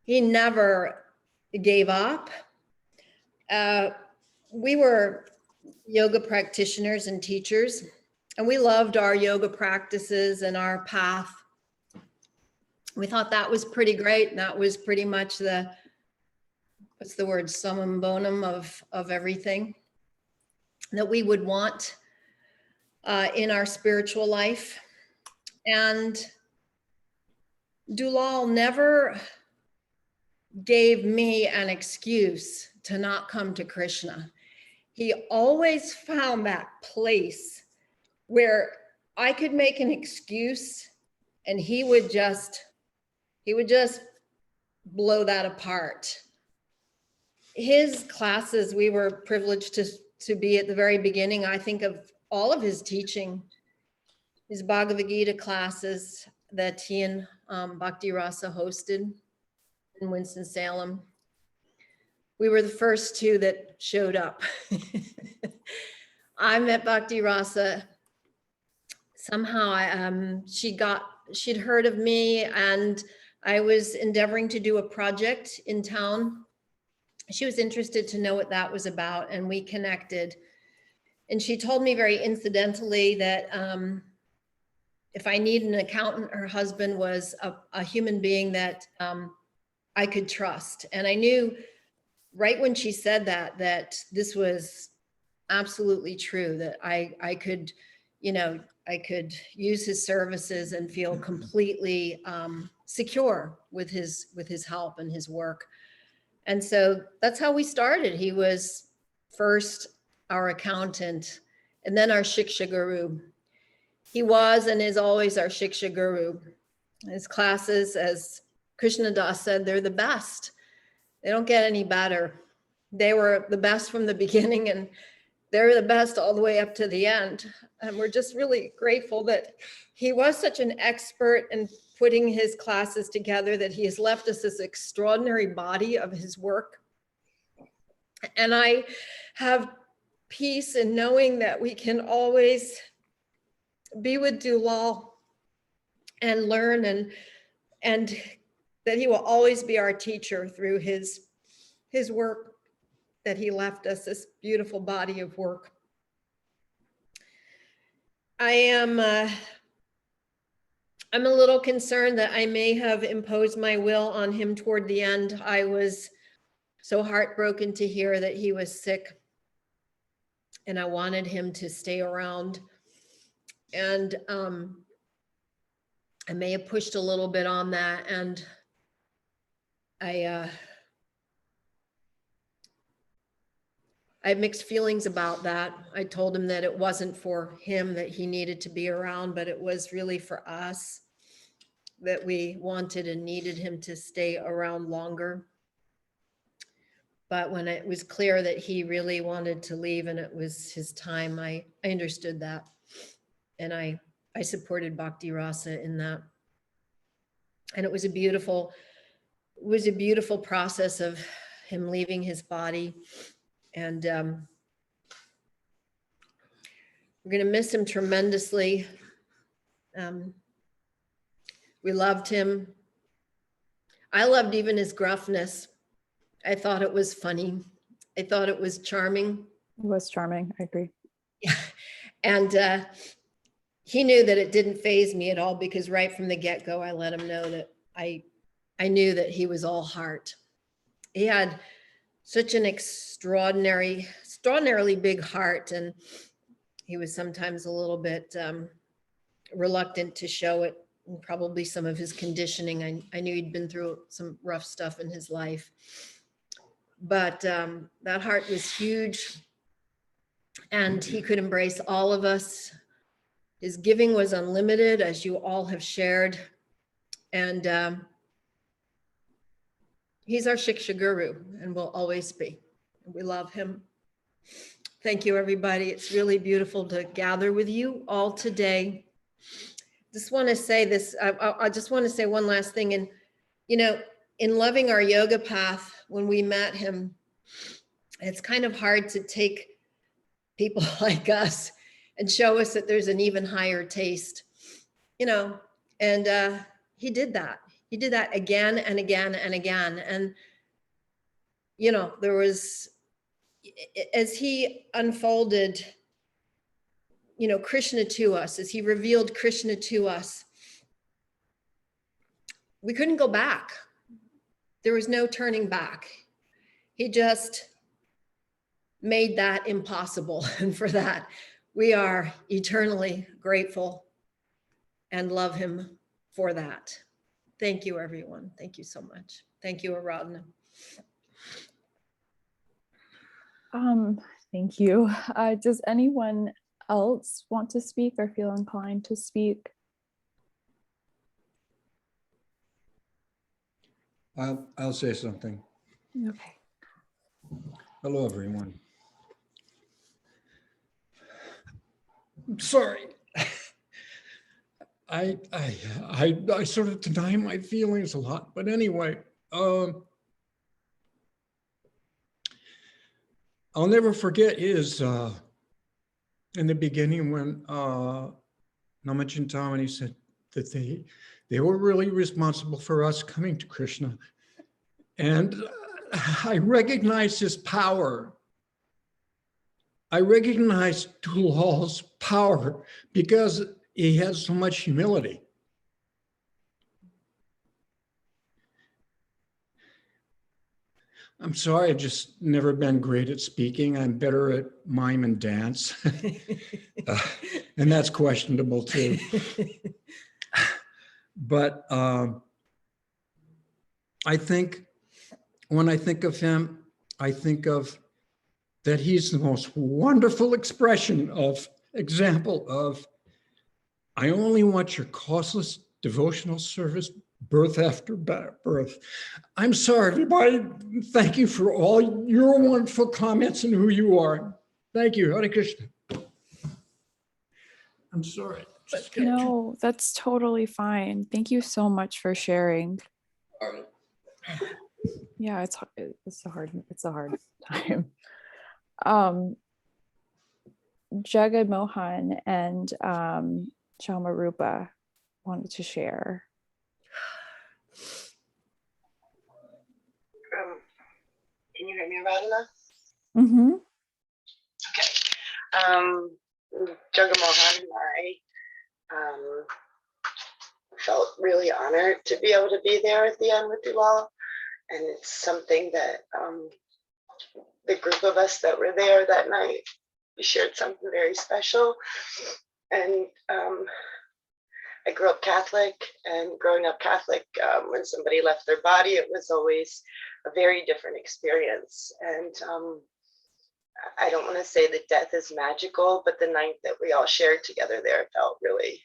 never gave up. We were yoga practitioners and teachers, and we loved our yoga practices and our path. We thought that was pretty great. And that was pretty much what's the word, summum bonum of everything that we would want in our spiritual life. And Dulal never gave me an excuse to not come to Krishna. He always found that place where I could make an excuse and he would just blow that apart. His classes, we were privileged to be at the very beginning, I think, of all of his teaching, his Bhagavad Gita classes that he and Bhakti Rasa hosted in Winston-Salem. We were the first two that showed up. I met Bhakti Rasa. Somehow she'd heard of me, and I was endeavoring to do a project in town. She was interested to know what that was about, and we connected. And she told me very incidentally that if I need an accountant, her husband was a human being that I could trust. And I knew right when she said that this was absolutely true, that I could, I could use his services and feel completely secure with his help and his work. And so that's how we started. He was first our accountant and then our Shiksha Guru. He was and is always our Shiksha Guru. His classes, as Krishna Das said, they're the best. They don't get any better. They were the best from the beginning, and they're the best all the way up to the end. And we're just really grateful that he was such an expert in putting his classes together, that he has left us this extraordinary body of his work. And I have peace in knowing that we can always be with Dulal and learn, and that he will always be our teacher through his work, that he left us this beautiful body of work. I'm a little concerned that I may have imposed my will on him toward the end. I was so heartbroken to hear that he was sick, and I wanted him to stay around. And I may have pushed a little bit on that, and I have mixed feelings about that. I told him that it wasn't for him that he needed to be around, but it was really for us, that we wanted and needed him to stay around longer. But when it was clear that he really wanted to leave and it was his time, I understood that. And I supported Bhakti Rasa in that. And it was a beautiful process of him leaving his body. And we're going to miss him tremendously. We loved him. I loved even his gruffness. I thought it was funny. I thought it was charming. It was charming. I agree. And he knew that it didn't faze me at all, because right from the get-go, I let him know that I knew that he was all heart. He had such an extraordinarily big heart, and he was sometimes a little bit reluctant to show it, and probably some of his conditioning. I knew he'd been through some rough stuff in his life, but that heart was huge, and he could embrace all of us. His giving was unlimited, as you all have shared, and he's our Shiksha guru and will always be. We love him. Thank you, everybody. It's really beautiful to gather with you all today. Just want to say this, I just want to say one last thing. And, you know, in loving our yoga path, when we met him, it's kind of hard to take people like us and show us that there's an even higher taste, you know, and he did that. He did that again and again and again. And, you know, there was, as he unfolded, you know, Krishna to us, as he revealed Krishna to us, we couldn't go back. There was no turning back. He just made that impossible. And for that, we are eternally grateful and love him for that. Thank you, everyone. Thank you so much. Thank you, Aradhana. Thank you. Does anyone else want to speak or feel inclined to speak? I'll say something. Okay. Hello, everyone. I'm sorry. I sort of deny my feelings a lot, but anyway, I'll never forget is in the beginning when Namachintamani said that they were really responsible for us coming to Krishna. And I recognized his power. I recognized Dulal's power because he had so much humility. I'm sorry, I've just never been great at speaking. I'm better at mime and dance. And that's questionable too. But I think when I think of him, I think of that he's the most wonderful example of, I only want your costless devotional service, birth after birth. I'm sorry, everybody. Thank you for all your wonderful comments and who you are. Thank you, Hare Krishna. I'm sorry. No, that's totally fine. Thank you so much for sharing. Yeah, it's a hard time. Jagat Mohan and Chamarupa wanted to share. Can you hear me, Radhana? Mm-hmm. Okay. Jagat Mohan and I felt really honored to be able to be there at the end with Dulal. And it's something that the group of us that were there that night, we shared something very special. And I grew up Catholic, and growing up Catholic, when somebody left their body, it was always a very different experience. And I don't want to say that death is magical, but the night that we all shared together there felt really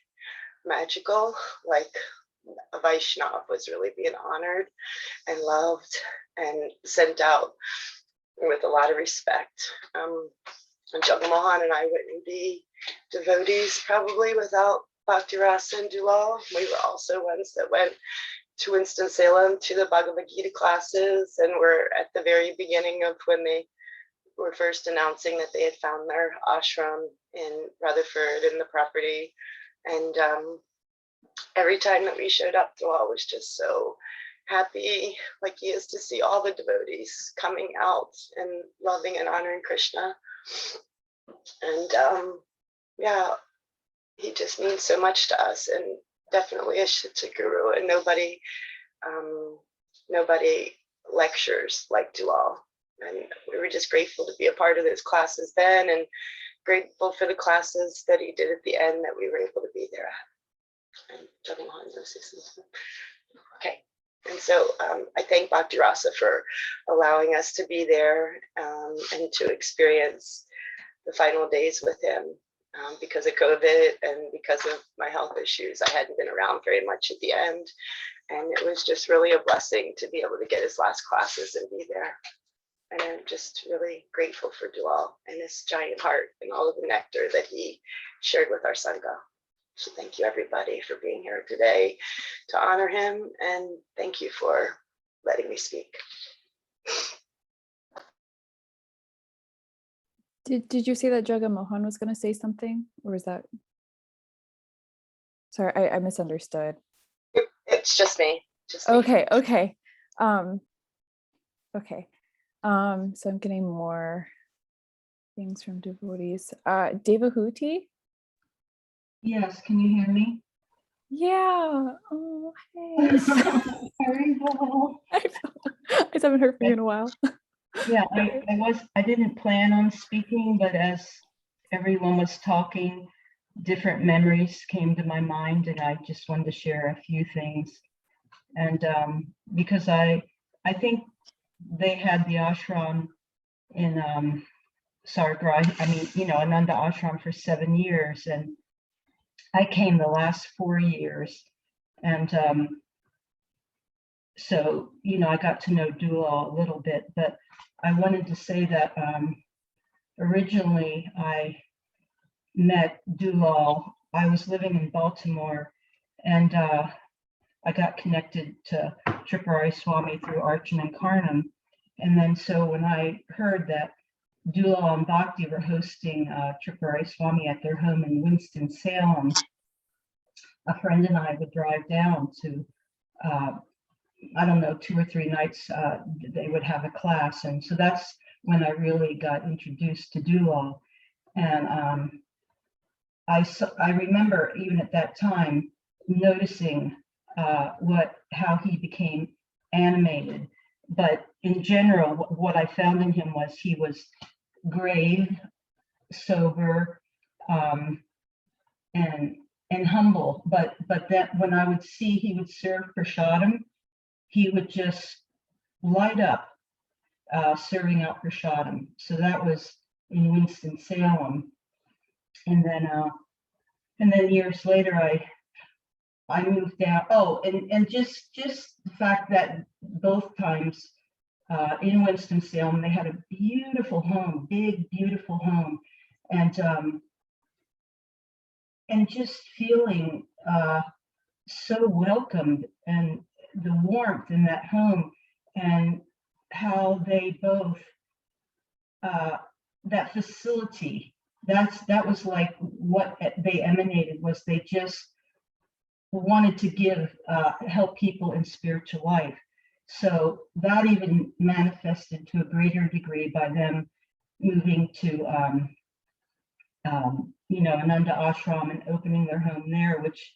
magical, like a Vaishnav was really being honored and loved and sent out with a lot of respect. And Jagat Mohan and I wouldn't be devotees probably without Bhakti Rasa and Dulal. We were also ones that went to Winston-Salem to the Bhagavad Gita classes, and were at the very beginning of when they were first announcing that they had found their ashram in Rutherford in the property. And every time that we showed up, Dulal was just so happy like he is to see all the devotees coming out and loving and honoring Krishna. And yeah, he just means so much to us, and definitely a Shita guru, and nobody lectures like Dulal. And we were just grateful to be a part of those classes then, and grateful for the classes that he did at the end that we were able to be there at. And okay. And so I thank Bhakti Rasa for allowing us to be there and to experience the final days with him. Because of COVID and because of my health issues, I hadn't been around very much at the end. And it was just really a blessing to be able to get his last classes and be there. And I'm just really grateful for Dulal and his giant heart and all of the nectar that he shared with our Sangha. So thank you everybody for being here today to honor him, and thank you for letting me speak. Did you say that Jaga Mohan was going to say something, or is that? Sorry, I misunderstood. It's just me. Okay. Okay. So I'm getting more things from devotees. Devahuti? Yes, can you hear me? Yeah. Oh, hey. Sorry. I just haven't heard from you in a while. Yeah, I didn't plan on speaking, but as everyone was talking, different memories came to my mind, and I just wanted to share a few things. And because I think they had the ashram in Ananda ashram for 7 years, and I came the last 4 years. And so, I got to know Dulal a little bit, but I wanted to say that originally I met Dulal. I was living in Baltimore, and I got connected to Tripurari Swami through Archon and Karnam. And then so when I heard that Dulal and Bhakti were hosting Tripurari Swami at their home in Winston-Salem, a friend and I would drive down to, 2 or 3 nights, they would have a class. And so that's when I really got introduced to Dulal. And I remember even at that time noticing how he became animated. But in general, what I found in him was he was grave, sober, and humble. But that when I would see he would serve prasadam, he would just light up serving out prasadam. So that was in Winston-Salem. And then years later, I moved down. Oh, and just the fact that both times in Winston-Salem, they had a beautiful home, big, beautiful home. And just feeling so welcomed, and the warmth in that home, and how they both, that facility, that was like what they emanated, was they just wanted to help people in spiritual life. So that even manifested to a greater degree by them moving to Ananda Ashram and opening their home there, which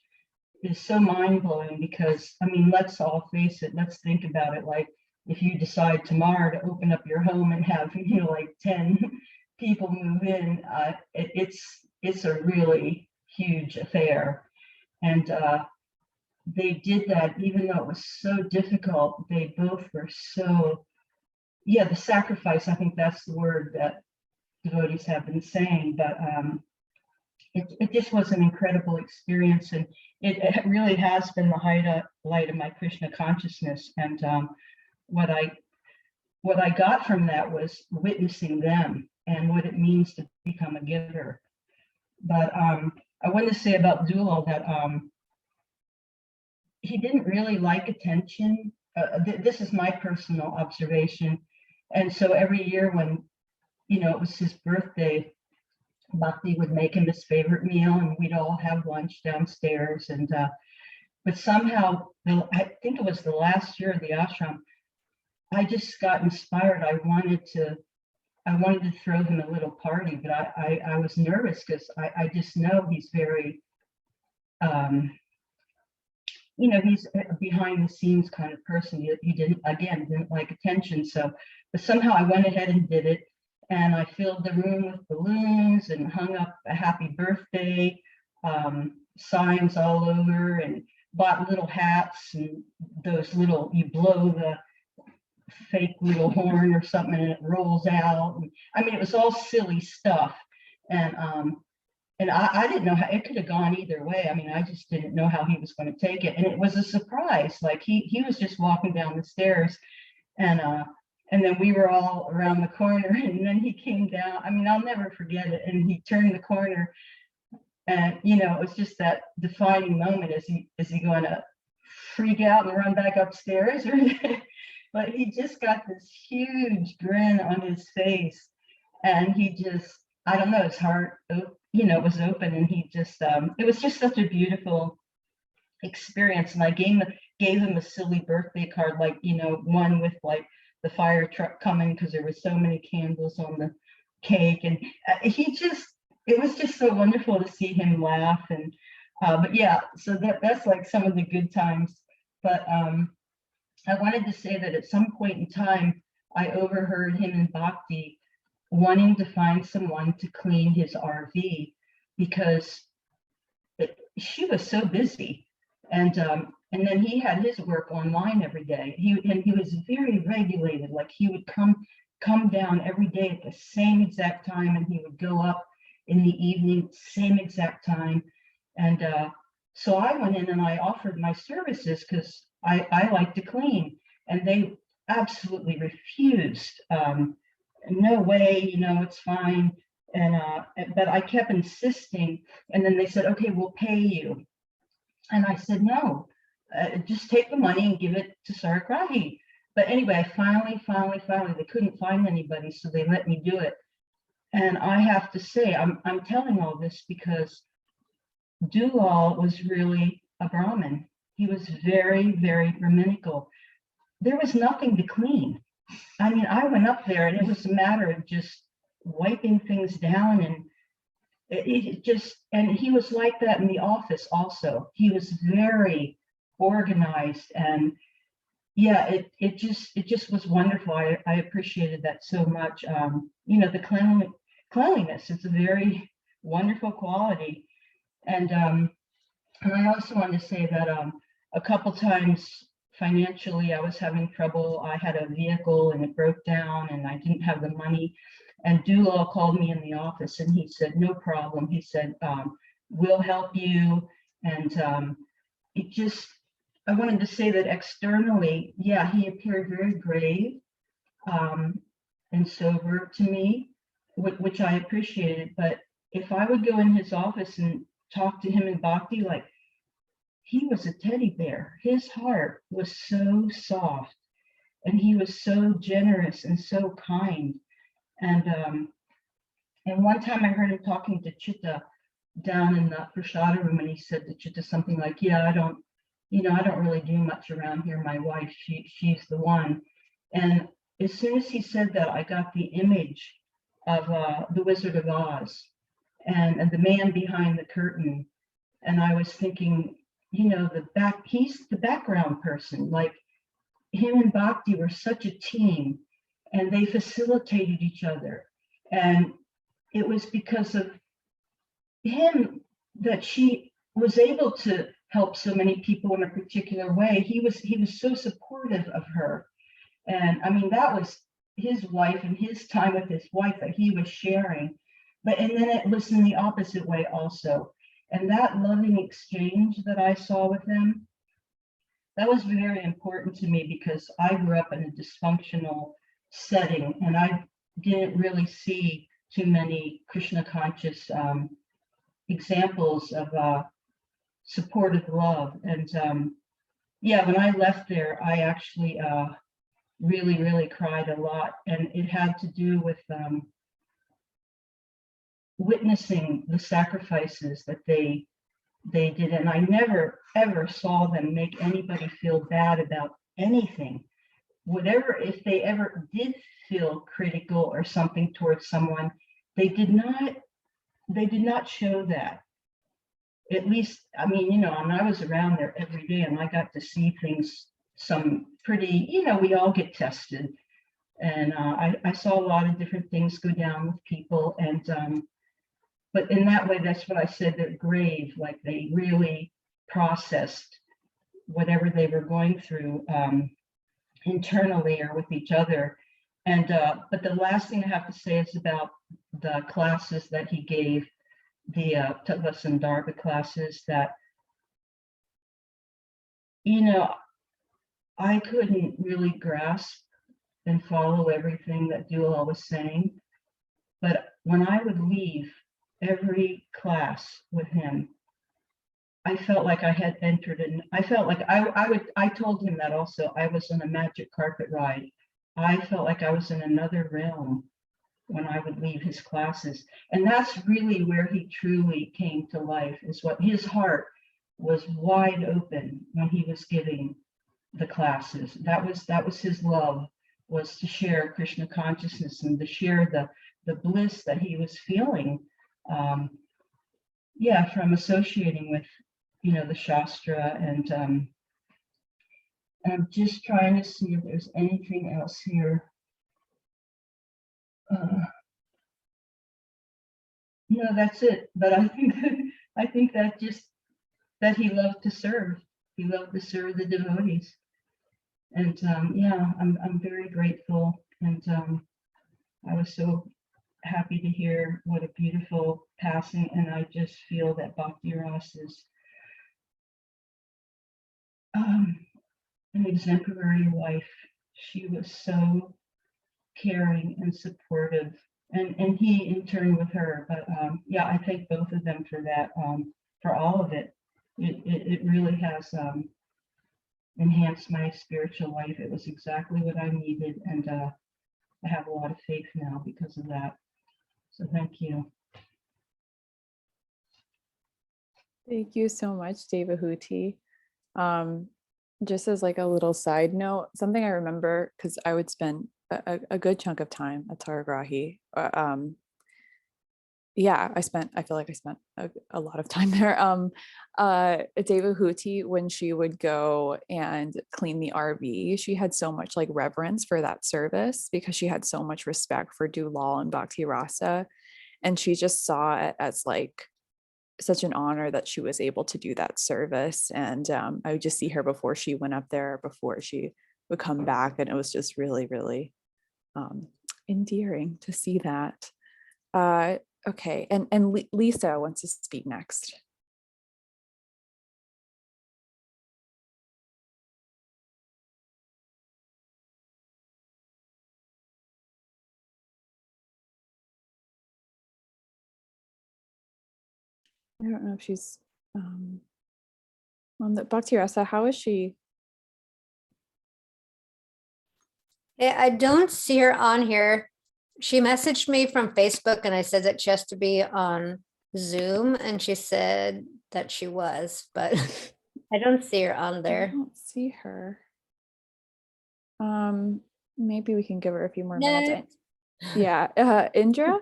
is so mind-blowing. Because let's all face it, let's think about it. Like, if you decide tomorrow to open up your home and have 10 people move in, it's a really huge affair. And they did that, even though it was so difficult. They both were so, the sacrifice, I think that's the word that devotees have been saying. But it just was an incredible experience, and it really has been the highlight of my Krishna consciousness. And what I got from that was witnessing them and what it means to become a giver. But I want to say about Dulal that he didn't really like attention. This is my personal observation. And so every year when, it was his birthday, Bhakti would make him his favorite meal, and we'd all have lunch downstairs. And but somehow, I think it was the last year of the ashram, I just got inspired. I wanted to throw him a little party, but I was nervous because I just know he's very, he's a behind the scenes kind of person. He didn't like attention. So, but somehow I went ahead and did it. And I filled the room with balloons and hung up a happy birthday signs all over, and bought little hats and those little, you blow the fake little horn or something and it rolls out. And, I mean, it was all silly stuff. And I didn't know how it could have gone either way. I mean, I just didn't know how he was going to take it. And it was a surprise. Like he was just walking down the stairs, and then we were all around the corner, and then he came down. I mean, I'll never forget it. And he turned the corner, and it was just that defining moment. Is he going to freak out and run back upstairs? Or but he just got this huge grin on his face, and he just, I don't know, his heart, was open, and he just, it was just such a beautiful experience. And I gave him a silly birthday card, like, one with like the fire truck coming because there were so many candles on the cake, and it was just so wonderful to see him laugh. And but yeah, so that's like some of the good times. But I wanted to say that at some point in time, I overheard him and Bhakti wanting to find someone to clean his RV because she was so busy. And then he had his work online every day. He was very regulated. Like he would come down every day at the same exact time, and he would go up in the evening, same exact time. And so I went in and I offered my services because I like to clean, and they absolutely refused. No way, it's fine. And but I kept insisting, and then they said, okay, we'll pay you. And I said, no, just take the money and give it to Saragrahi. But anyway, I finally, they couldn't find anybody, so they let me do it. And I have to say, I'm telling all this because Dulal was really a Brahmin. He was very, very Brahminical. There was nothing to clean. I mean, I went up there and it was a matter of just wiping things down, and and he was like that in the office also. He was very organized, and yeah, it just was wonderful. I appreciated that so much. The cleanliness, it's a very wonderful quality. And I also want to say that a couple times financially I was having trouble. I had a vehicle and it broke down and I didn't have the money. And Dulal called me in the office and he said, no problem. He said, we'll help you. And I wanted to say that externally, yeah, he appeared very grave and sober to me, which I appreciated. But if I would go in his office and talk to him in Bhakti, like, he was a teddy bear. His heart was so soft, and he was so generous and so kind. And one time I heard him talking to Chitta down in the prasada room, and he said to Chitta something like, yeah, I don't really do much around here. My wife, she's the one. And as soon as he said that, I got the image of the Wizard of Oz and the man behind the curtain. And I was thinking, he's the background person. Like, him and Bhakti were such a team, and they facilitated each other. And it was because of him that she was able to help so many people in a particular way. He was so supportive of her. And I mean, that was his wife and his time with his wife that he was sharing. And then it was in the opposite way also. And that loving exchange that I saw with them, that was very important to me because I grew up in a dysfunctional setting and I didn't really see too many Krishna conscious examples of supportive love. And yeah, when I left there, I actually really, really cried a lot. And it had to do with witnessing the sacrifices that they they did. And I never, ever saw them make anybody feel bad about anything. Whatever, if they ever did feel critical or something towards someone, they did not show that. At least, I mean, you know, and I was around there every day and I got to see things, some pretty, you know, we all get tested. And I saw a lot of different things go down with people. And, but in that way, that's what I said, they're grave, like they really processed whatever they were going through internally or with each other. And, but the last thing I have to say is about the classes that he gave, the Tutlas and Dharma classes that, you know, I couldn't really grasp and follow everything that Dulal was saying. But when I would leave every class with him, I felt like I had entered in, I felt like I told him that also, I was on a magic carpet ride. I felt like I was in another realm when I would leave his classes. And that's really where he truly came to life, is what his heart was wide open when he was giving the classes. That was his love, was to share Krishna consciousness and to share the bliss that he was feeling. Yeah, from associating with, you know, the Shastra. And I'm just trying to see if there's anything else here. No, that's it. But I think that just that he loved to serve. He loved to serve the devotees. And yeah, I'm very grateful. And I was so happy to hear what a beautiful passing. And I just feel that Bhakti Ras is an exemplary wife. She was so caring and supportive, and he in turn with her. But yeah, I thank both of them for that, for all of it. It really has enhanced my spiritual life. It was exactly what I needed, and I have a lot of faith now because of that. So thank you. Thank you so much, Devahuti. Just as like a little side note, something I remember, because I would spend a good chunk of time at Taragrahi. Yeah, I feel like I spent a lot of time there. Devahuti, when she would go and clean the RV, she had so much like reverence for that service because she had so much respect for Dulal and Bhakti Rasa. And she just saw it as like such an honor that she was able to do that service. And I would just see her before she went up there, before she would come back. And it was just really, really endearing to see that. Okay, and Lisa wants to speak next. I don't know if she's on the Bhakti Rasa. How is she? I don't see her on here. She messaged me from Facebook and I said that she has to be on Zoom, and she said that she was, but I don't see her on there. I don't see her. Maybe we can give her a few more minutes. Yeah, Indra?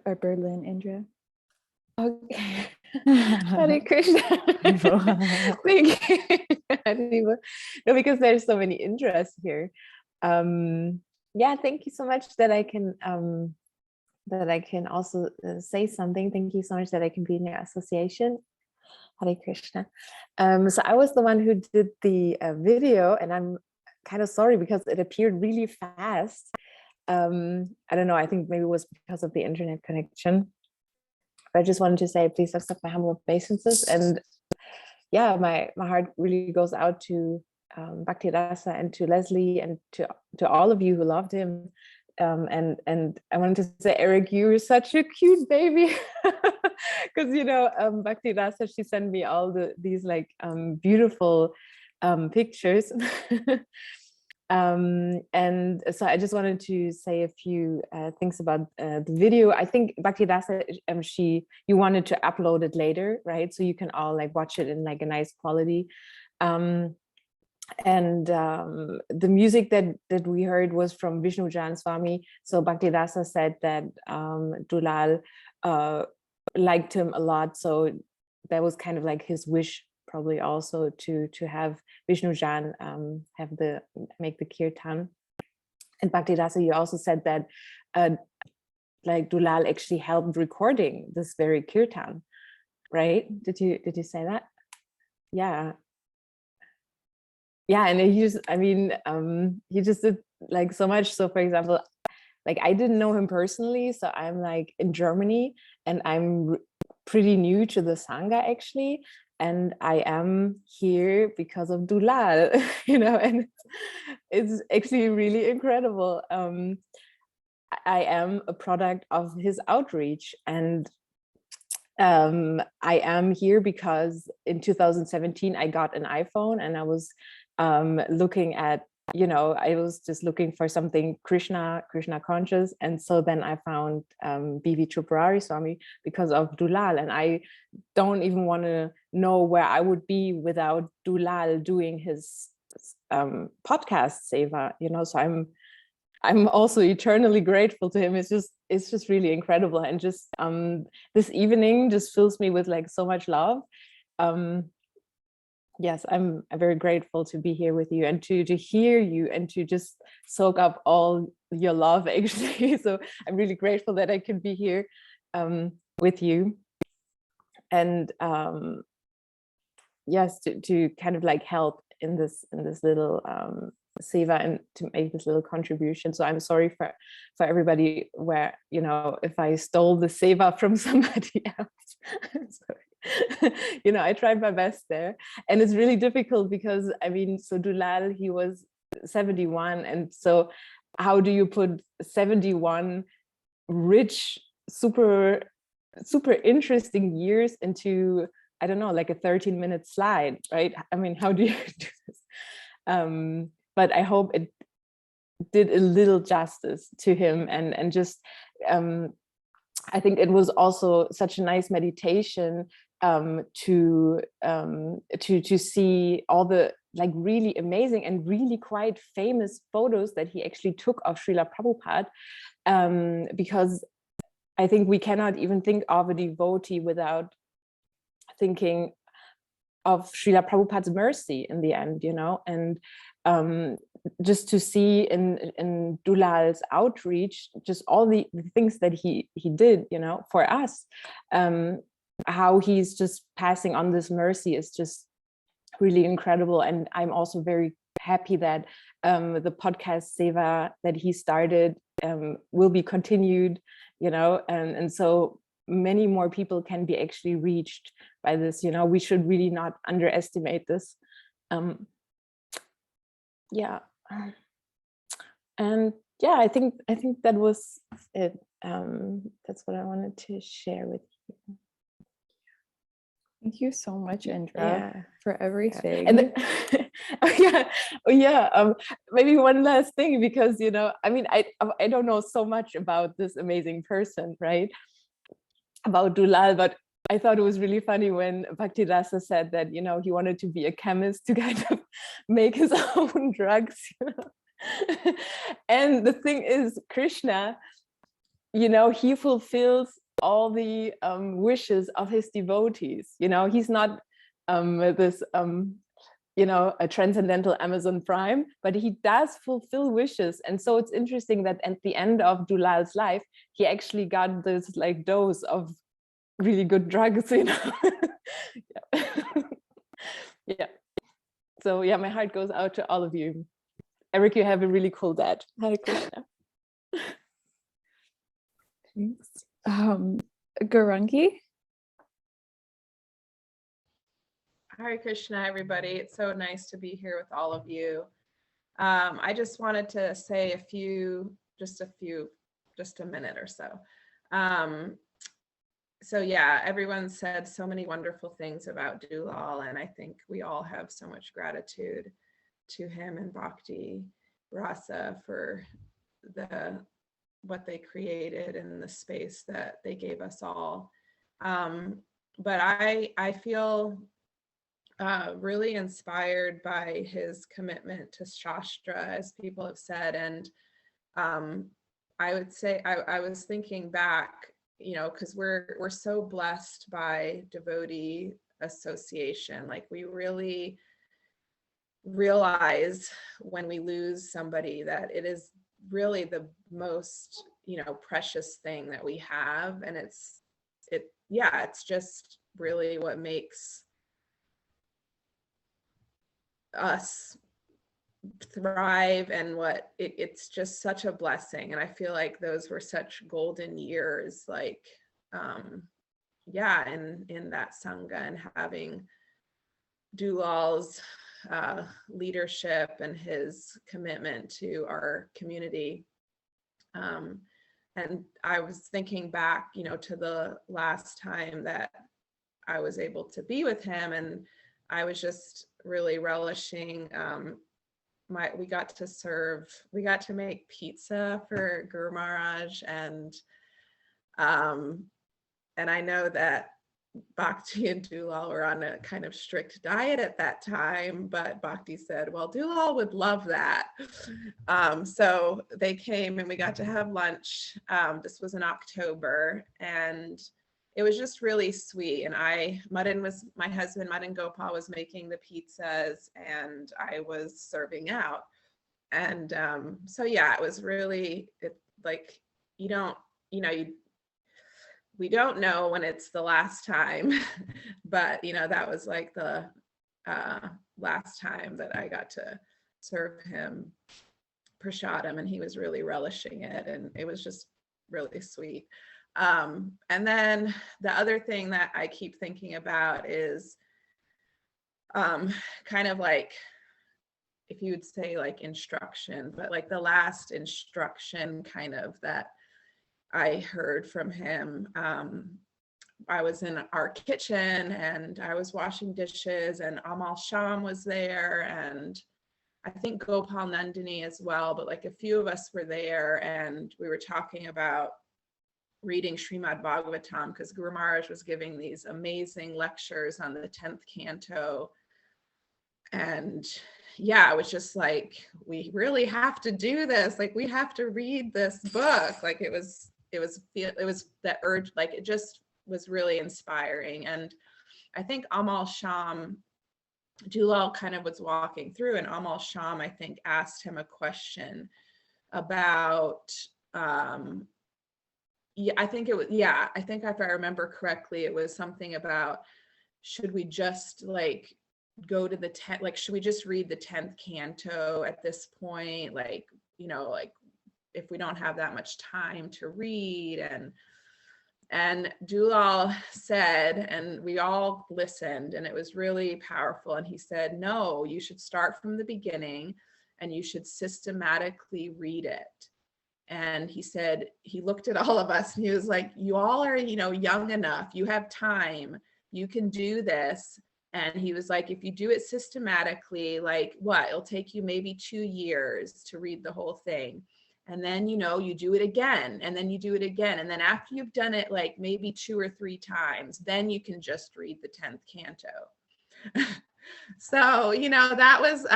Our Berlin Indra. Okay. Hare Krishna. Thank you. No, because there's so many interests here. Yeah, thank you so much that I can also say something. Thank you so much that I can be in your association. Hare Krishna. So I was the one who did the video, and I'm kind of sorry because it appeared really fast. I don't know, I think maybe it was because of the internet connection. I just wanted to say, please accept my humble obeisances. And yeah, my heart really goes out to Bhakti Rasa and to Leslie and to all of you who loved him. And I wanted to say, Eric, you're such a cute baby. Because, you know, Bhakti Rasa, she sent me all these like beautiful pictures. And so I just wanted to say a few things about the video. I think Bhaktidasa, you wanted to upload it later, right? So you can all like watch it in like a nice quality. The music that we heard was from Vishnu Jan Swami. So Bhaktidasa said that Dulal liked him a lot. So that was kind of like his wish, probably also to have Vishnu Jan make the kirtan. And Bhaktidasa, you also said that like Dulal actually helped recording this very kirtan, right? Did you say that? Yeah. Yeah, and he just did like so much. So for example, like I didn't know him personally, so I'm like in Germany and I'm pretty new to the Sangha actually. And I am here because of Dulal, and it's actually really incredible. I am a product of his outreach, and I am here because in 2017 I got an iPhone, and I was looking at, I was just looking for something Krishna conscious, and so then I found B.V. Tripurari Swami because of Dulal, and I don't even want to know where I would be without Dulal doing his podcast seva, so I'm also eternally grateful to him. It's just really incredible, and just this evening just fills me with like so much love. Yes, I'm very grateful to be here with you and to hear you and to just soak up all your love actually. So I'm really grateful that I can be here with you, and yes, to kind of like help in this little seva and to make this little contribution. So I'm sorry for everybody where, if I stole the seva from somebody else. I'm sorry. I tried my best there, and it's really difficult because so Dulal, he was 71, and so how do you put 71 rich, super interesting years into, I don't know, like a 13-minute slide, right? How do you do this? But I hope it did a little justice to him, and just I think it was also such a nice meditation to see all the like really amazing and really quite famous photos that he actually took of Srila Prabhupada, because I think we cannot even think of a devotee without thinking of Srila Prabhupada's mercy in the end, and just to see in Dulal's outreach, just all the things that he did, for us, how he's just passing on this mercy is just really incredible. And I'm also very happy that the podcast seva that he started will be continued, and so many more people can be actually reached by this. We should really not underestimate this. Yeah. And yeah, I think that was it. That's what I wanted to share with you. Thank you so much, Indra, Yeah. for everything. And maybe one last thing, because I don't know so much about this amazing person, right? About Dulal, but I thought it was really funny when Bhaktidasa said that he wanted to be a chemist to kind of make his own drugs. And the thing is, Krishna, he fulfills all the wishes of his devotees. He's not this a transcendental Amazon Prime, but he does fulfill wishes. And so it's interesting that at the end of Dulal's life, he actually got this like dose of really good drugs. Yeah. Yeah. So yeah, my heart goes out to all of you. Eric, you have a really cool dad. Hare Krishna. Thanks. Garangi? Hare Krishna, everybody. It's so nice to be here with all of you. I just wanted to say just a minute or so. So yeah, everyone said so many wonderful things about Dulal, and I think we all have so much gratitude to him and Bhakti. Rasa for what they created and the space that they gave us all. But I feel really inspired by his commitment to Shastra, as people have said. And I would say, I was thinking back, you know, because we're so blessed by devotee association. Like, we really realize when we lose somebody that it is really the most, you know, precious thing that we have. And it's just really what makes us thrive, and what it's just such a blessing. And I feel like those were such golden years, like in that Sangha, and having Dulal's leadership and his commitment to our community. And I was thinking back, you know, to the last time that I was able to be with him, and I was just really relishing we got to make pizza for Guru Maharaj, and I know that Bhakti and Dulal were on a kind of strict diet at that time, but Bhakti said, well, Dulal would love that. So they came and we got to have lunch. This was in October, and it was just really sweet. And my husband, Madan Gopal, was making the pizzas and I was serving out. And so yeah, it was really, like, we don't know when it's the last time, but you know, that was like the last time that I got to serve him prasadam, and he was really relishing it, and it was just really sweet. And then the other thing that I keep thinking about is kind of like, if you would say like instruction, but like the last instruction kind of that I heard from him. I was in our kitchen and I was washing dishes, and Amal Sham was there, and I think Gopal Nandini as well, but like a few of us were there, and we were talking about reading Srimad Bhagavatam, because Guru Maharaj was giving these amazing lectures on the 10th canto. And yeah, it was just like, we really have to do this. Like, we have to read this book. Like, it was that urge, like, it just was really inspiring. And I think Amal Sham, Dulal kind of was walking through, and Amal Sham, I think, asked him a question about, I think if I remember correctly, it was something about, should we just like go to the 10th, like, should we just read the 10th canto at this point? Like, you know, like, if we don't have that much time to read. And Dulal said, and we all listened, and it was really powerful. And he said, no, you should start from the beginning and you should systematically read it. And he said, he looked at all of us and he was like, you all are, you know, young enough, you have time, you can do this. And he was like, if you do it systematically, like, what, it'll take you maybe 2 years to read the whole thing. And then, you know, you do it again, and then you do it again. And then after you've done it like maybe 2 or 3 times, then you can just read the 10th canto. So, you know, that was,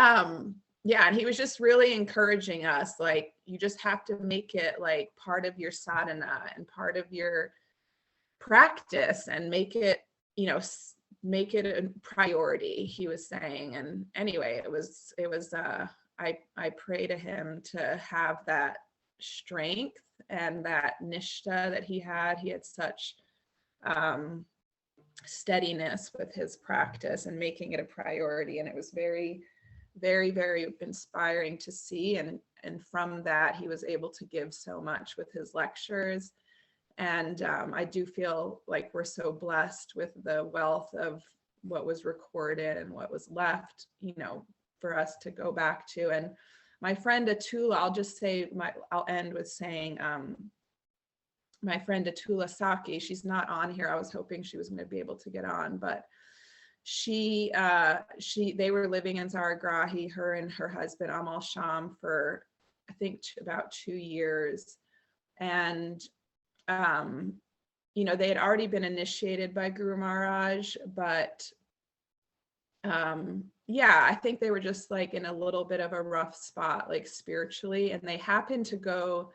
yeah, and he was just really encouraging us, like, you just have to make it like part of your sadhana and part of your practice, and make it, you know, make it a priority, he was saying. And anyway, it was I pray to him to have that strength and that nishta that he had. He had such steadiness with his practice and making it a priority. And it was very, very, very inspiring to see. And from that, he was able to give so much with his lectures. And I do feel like we're so blessed with the wealth of what was recorded and what was left, you know, for us to go back to. And my friend Atula, I'll end with saying, my friend Atula Saki, she's not on here. I was hoping she was going to be able to get on, but they were living in Zaragrahi, her and her husband Amal Sham, for I think about 2 years. And you know, they had already been initiated by Guru Maharaj, but yeah, I think they were just like in a little bit of a rough spot, like spiritually, and they happened to go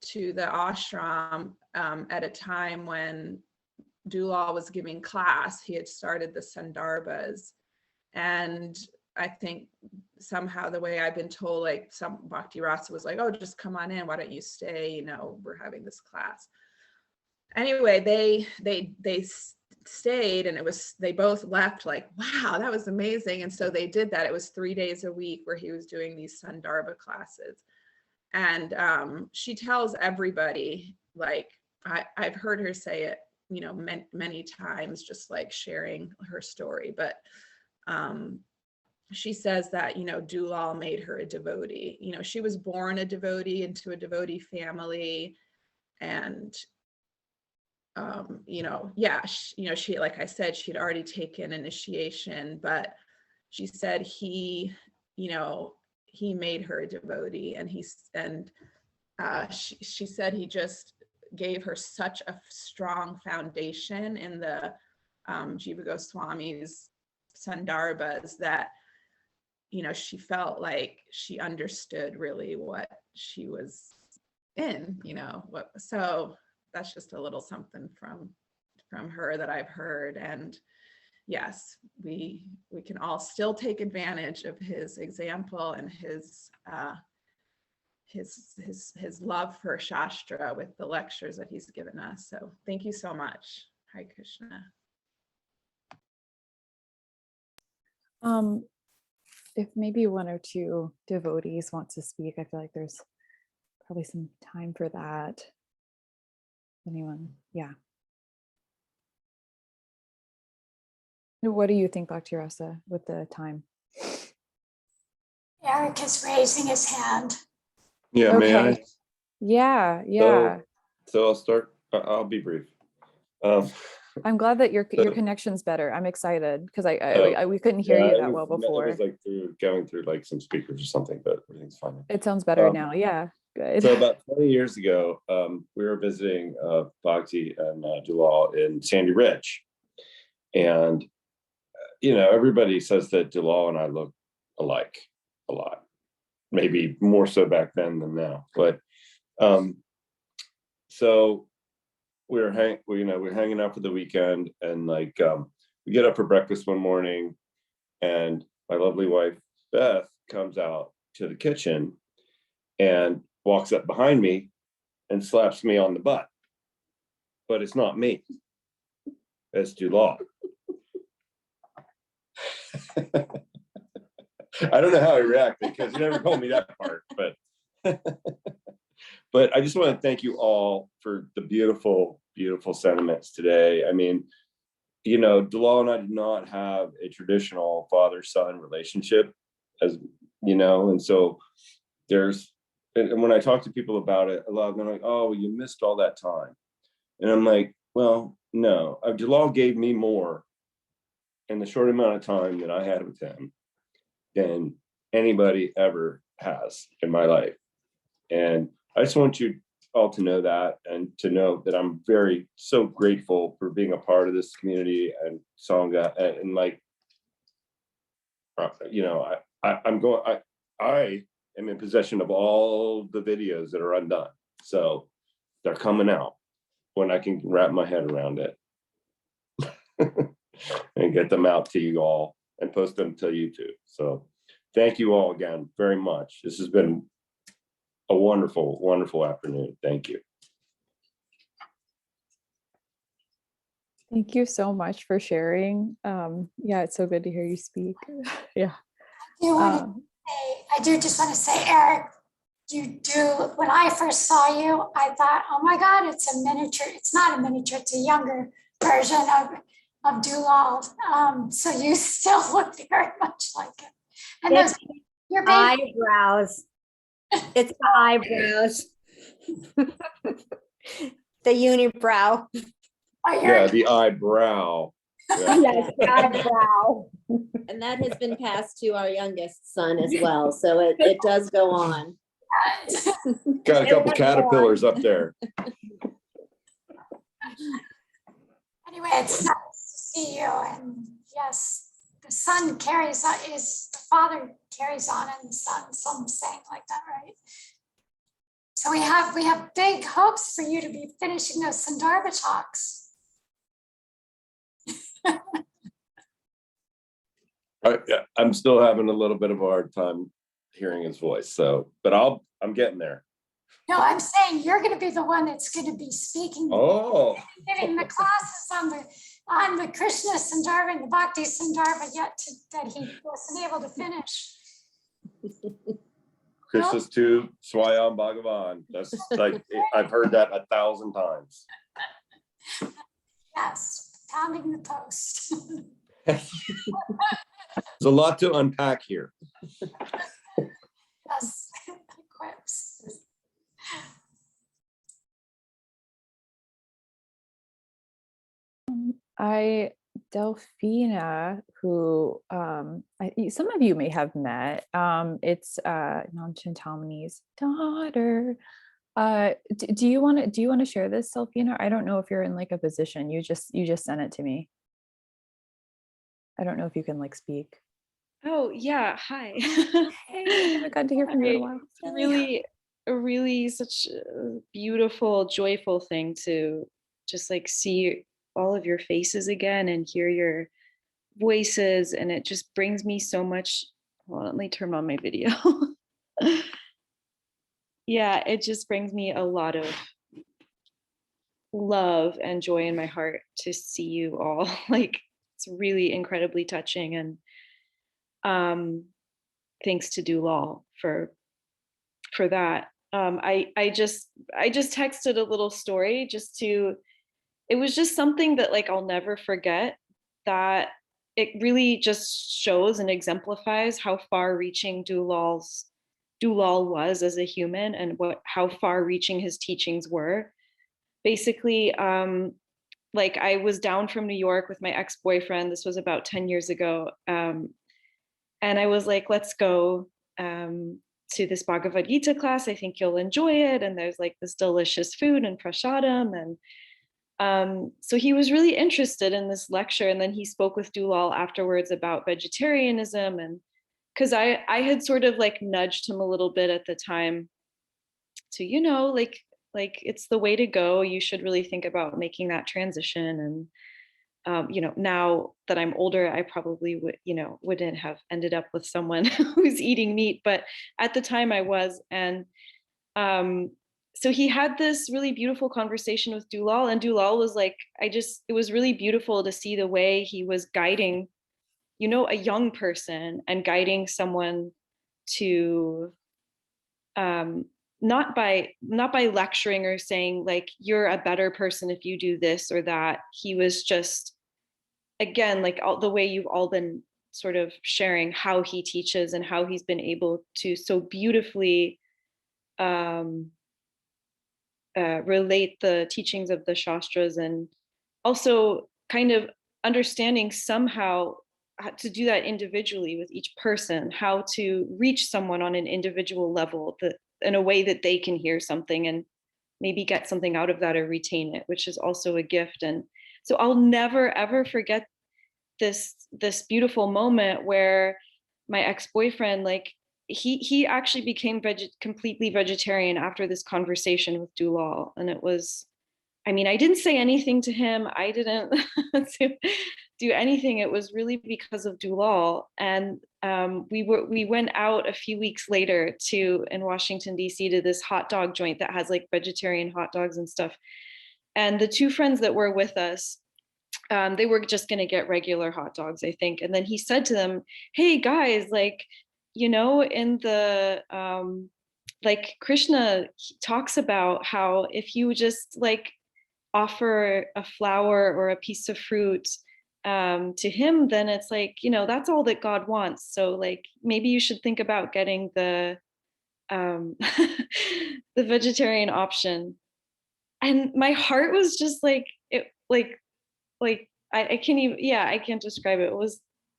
to the ashram at a time when Dulal was giving class. He had started the Sandarbhas, and I think somehow, the way I've been told, like some Bhakti Rasa was like, oh, just come on in, why don't you stay, you know, we're having this class. Anyway, they stayed, and they both left like, wow, that was amazing. And so they did that. It was 3 days a week where he was doing these Sandarbha classes. And she tells everybody, like, I've heard her say it, you know, many times, just like sharing her story, but she says that, you know, Dulal made her a devotee. You know, she was born a devotee into a devotee family, and you know, yeah, she, like I said, she'd already taken initiation, but she said he, you know, he made her a devotee, and she said he just gave her such a strong foundation in the Jiva Goswami's Sandarbhas that, you know, she felt like she understood really what she was in, you know, so that's just a little something from her that I've heard. And yes, we can all still take advantage of his example and his love for Shastra with the lectures that he's given us. So thank you so much. Hare Krishna. If maybe one or two devotees want to speak, I feel like there's probably some time for that. Anyone? Yeah. What do you think, Bhakti Rasa, with the time? Eric is raising his hand. Yeah, Okay. may I? Yeah. So I'll start. I'll be brief. I'm glad that your connection's better. I'm excited because we couldn't hear yeah, you that well before. It was like going through like some speakers or something, but everything's fine. It sounds better now. Yeah, good. So about 20 years ago, we were visiting Bhakti and Dulal in Sandy Ridge, and you know, everybody says that Dulal and I look alike a lot, maybe more so back then than now. But so we're hanging out for the weekend, and like we get up for breakfast one morning, and my lovely wife Beth comes out to the kitchen and walks up behind me and slaps me on the butt. But it's not me, it's Dulal. I don't know how he reacted because he never told me that part, but but I just want to thank you all for the beautiful, beautiful sentiments today. I mean, you know, Dulal and I did not have a traditional father-son relationship, as you know, and so and when I talk to people about it, a lot of them are like, oh, well, you missed all that time. And I'm like, well, no, Dulal gave me more in the short amount of time that I had with him than anybody ever has in my life. And I just want you all to know that, and to know that I'm so grateful for being a part of this community and Sangha, and like, you know, I am in possession of all the videos that are undone. So they're coming out when I can wrap my head around it and get them out to you all and post them to YouTube. So thank you all again very much. This has been a wonderful, wonderful afternoon. Thank you. Thank you so much for sharing. Yeah, it's so good to hear you speak. Yeah. I do just want to say, Eric, when I first saw you, I thought, oh my God, it's a miniature. It's not a miniature, it's a younger version of Dulal. So you still look very much like it. And It's your eyebrows. It's the eyebrows. The unibrow. Yeah, the eyebrow. Yeah. Yes, the eyebrow. And that has been passed to our youngest son as well. So it does go on. Got a couple caterpillars up there. Anyway, it's nice to see you. And yes, the son carries on, the father carries on and the son, some saying like that, right? So we have big hopes for you to be finishing those Sandarbha talks. Yeah, I'm still having a little bit of a hard time hearing his voice. So, but I'm getting there. No, I'm saying you're going to be the one that's going to be speaking, giving the classes on the Krishna Sandarbha and the Bhakti Sandarbha that he wasn't able to finish. Krishna's to Swayam Bhagavan. That's like, I've heard that 1,000 times. Yes, pounding the post. There's a lot to unpack here. Yes, quips. Delphina, who some of you may have met. It's Nam Chintamani's daughter. Do you want to share this, Delphina? I don't know if you're in like a position. You just sent it to me. I don't know if you can like speak. Oh yeah, hi. Hey, I haven't gotten to hear from you in a while. Really such a beautiful, joyful thing to just like see all of your faces again and hear your voices, and it just brings me so much. Well, let me turn on my video. Yeah, it just brings me a lot of love and joy in my heart to see you all. Like, it's really incredibly touching, and thanks to Dulal for that. I just texted a little story it was just something that like I'll never forget, that it really just shows and exemplifies how far reaching Dulal was as a human, and how far reaching his teachings were. Basically, like I was down from New York with my ex-boyfriend. This was about 10 years ago. And I was like, let's go to this Bhagavad Gita class. I think you'll enjoy it. And there's like this delicious food and prasadam. And so he was really interested in this lecture. And then he spoke with Dulal afterwards about vegetarianism. And because I had sort of like nudged him a little bit at the time to, like it's the way to go. You should really think about making that transition. And now that I'm older, I probably wouldn't have ended up with someone who's eating meat, but at the time I was. And so he had this really beautiful conversation with Dulal, and Dulal was like, it was really beautiful to see the way he was guiding, a young person, and guiding someone to, not by lecturing or saying like, you're a better person if you do this or that. He was just, again, like the way you've all been sort of sharing how he teaches and how he's been able to so beautifully relate the teachings of the Shastras, and also kind of understanding somehow how to do that individually with each person, how to reach someone on an individual level, that in a way that they can hear something and maybe get something out of that or retain it, which is also a gift. And so I'll never ever forget this beautiful moment where my ex-boyfriend, like he actually became completely vegetarian after this conversation with Dulal. And it was, I mean, I didn't say anything to him. I didn't do anything. It was really because of Dulal. And we went out a few weeks later in Washington, D.C. to this hot dog joint that has like vegetarian hot dogs and stuff. And the two friends that were with us, they were just going to get regular hot dogs, I think. And then he said to them, hey guys, like, in the, like Krishna talks about how if you just like offer a flower or a piece of fruit to him, then it's like, that's all that God wants. So like, maybe you should think about getting the the vegetarian option. And my heart was just like, I can't even, yeah, I can't describe it.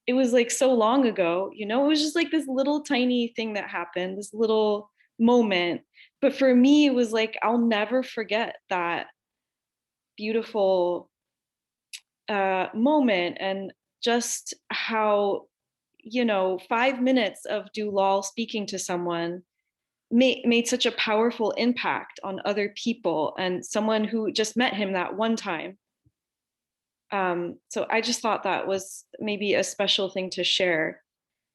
It was like so long ago, you know, it was just like this little tiny thing that happened, this little moment. But for me, it was like, I'll never forget that beautiful moment, and just how, you know, 5 minutes of Dulal speaking to someone made such a powerful impact on other people, and someone who just met him that one time. So I just thought that was maybe a special thing to share,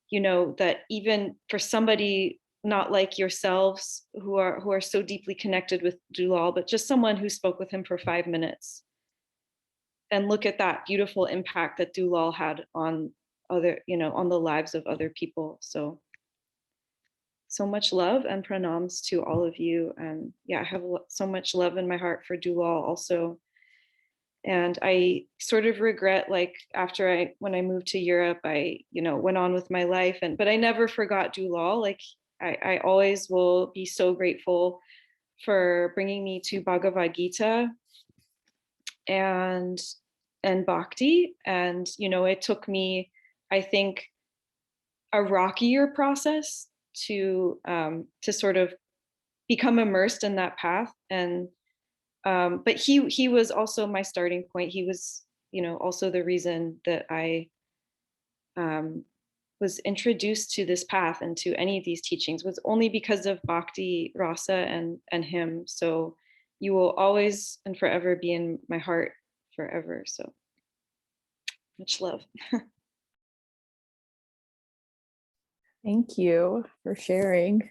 you know, that even for somebody not like yourselves who are so deeply connected with Dulal, but just someone who spoke with him for 5 minutes, and look at that beautiful impact that Dulal had on other, you know, on the lives of other people. So much love and pranams to all of you. And yeah, I have so much love in my heart for Dulal also. And I sort of regret, like, when I moved to Europe, I, you know, went on with my life, but I never forgot Dulal. Like, I always will be so grateful for bringing me to Bhagavad Gita and Bhakti. And, you know, it took me, I think, a rockier process to sort of become immersed in that path. And but he was also my starting point. He was, you know, also the reason that I was introduced to this path and to any of these teachings, was only because of Bhakti Rasa and him. So you will always and forever be in my heart forever. So much love. Thank you for sharing.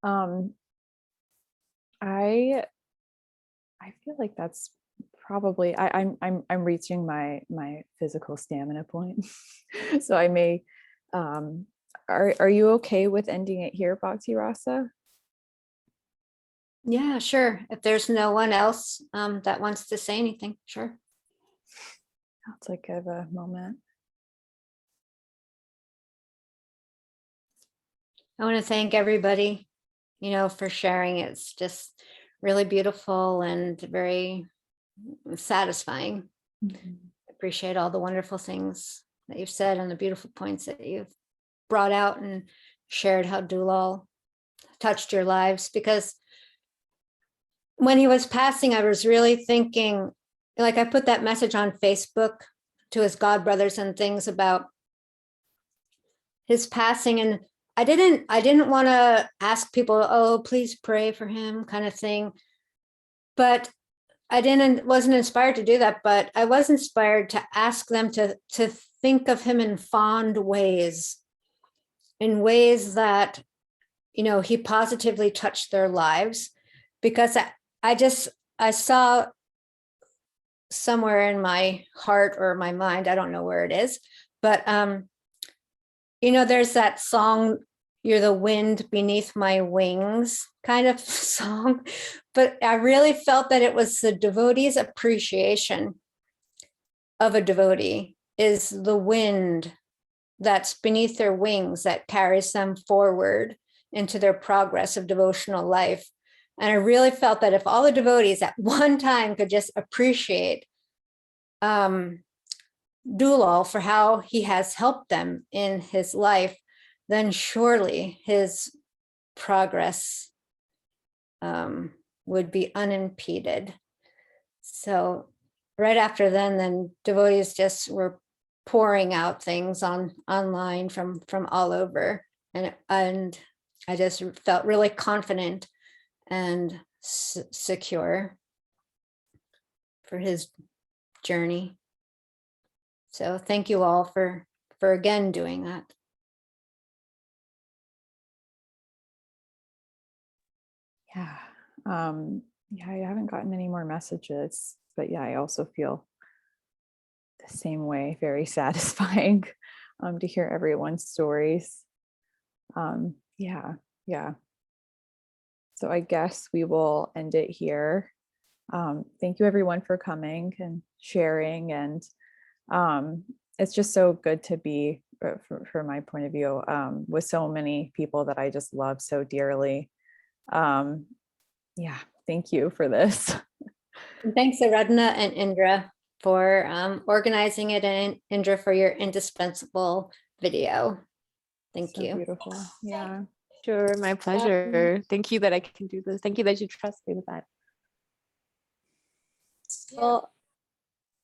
I feel like that's probably, I'm reaching my physical stamina point. So I may, are you okay with ending it here, Bhakti Rasa? Yeah, sure. If there's no one else that wants to say anything, sure. It's like I have a moment. I want to thank everybody, you know, for sharing. It's just really beautiful and very satisfying. Appreciate all the wonderful things that you've said and the beautiful points that you've brought out and shared, how Dulal touched your lives. Because when he was passing, I was really thinking, like, I put that message on Facebook to his god brothers and things about his passing, and I didn't want to ask people, oh, please pray for him, kind of thing. But wasn't inspired to do that, but I was inspired to ask them to think of him in fond ways, in ways that, you know, he positively touched their lives. Because I saw somewhere in my heart or my mind, I don't know where it is, but you know, there's that song, "You're the wind beneath my wings," kind of song. But I really felt that it was the devotee's appreciation of a devotee is the wind that's beneath their wings that carries them forward into their progress of devotional life. And I really felt that if all the devotees at one time could just appreciate Dulal for how he has helped them in his life, then surely his progress would be unimpeded. So right after then devotees just were pouring out things online from all over, and I just felt really confident and secure for his journey. So thank you all for again doing that. Yeah. Yeah, I haven't gotten any more messages, but yeah, I also feel the same way, very satisfying to hear everyone's stories. Yeah. So I guess we will end it here. Thank you everyone for coming and sharing, and it's just so good to be, from my point of view, with so many people that I just love so dearly. Yeah, thank you for this. And thanks, Aradhana and Indra. for organizing it, and Indra for your indispensable video. Thank So you. beautiful. Yeah, sure. My pleasure. Thank you that I can do this. Thank you that you trust me with that. Well,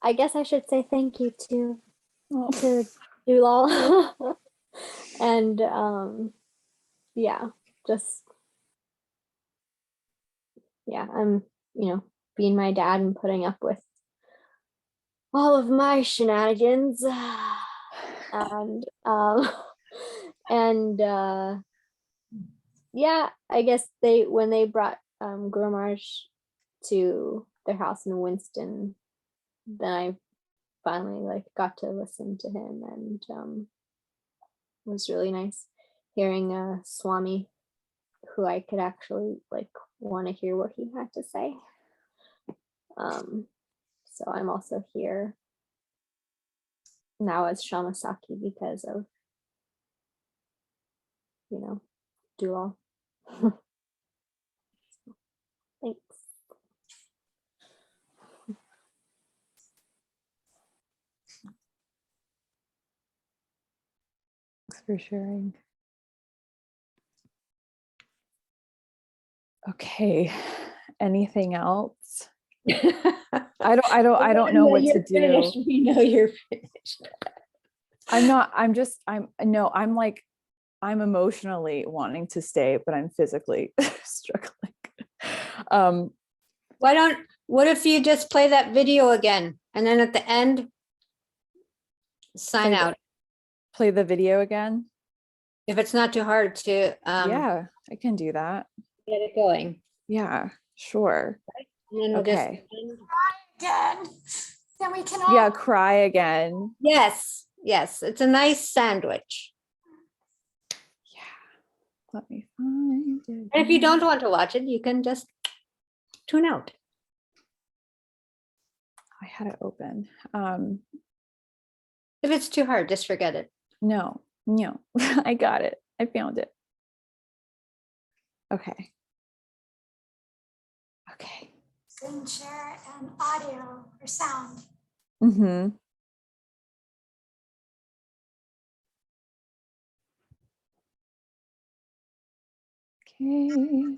I guess I should say thank you to Dulal. And yeah, just I'm being my dad and putting up with all of my shenanigans. And and yeah, I guess when they brought Gurmarj to their house in Winston, then I finally got to listen to him, and it was really nice hearing Swami, who I could actually want to hear what he had to say. So I'm also here now as Shamasaki because of Dulal. Thanks. Thanks for sharing. Okay, anything else? I don't know what to do. We know you're finished. I'm emotionally wanting to stay, but I'm physically struggling. What if you just play that video again, and then at the end, sign out? Play the video again? If it's not too hard to yeah, I can do that. Get it going. Yeah, sure. And then we'll Okay. Again, then we can all. Yeah, cry again. Yes, it's a nice sandwich. Let me find it. And if you don't want to watch it, you can just tune out. I had it open. If it's too hard, just forget it. No, I got it. I found it. Okay. Screen share and audio or sound. Mm-hmm. Okay.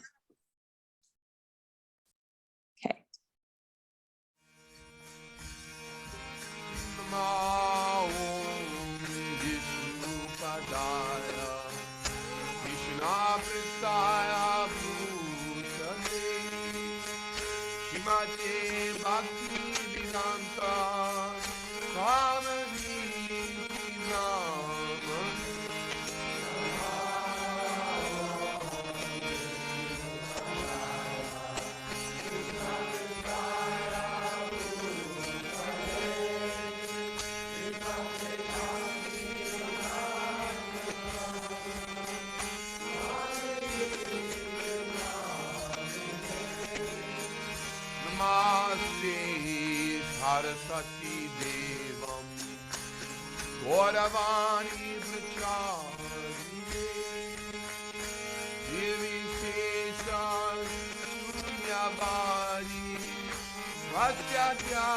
Saraswati Devam Gauravani Pracharine Devi Shesha Sunyabari Vasyatya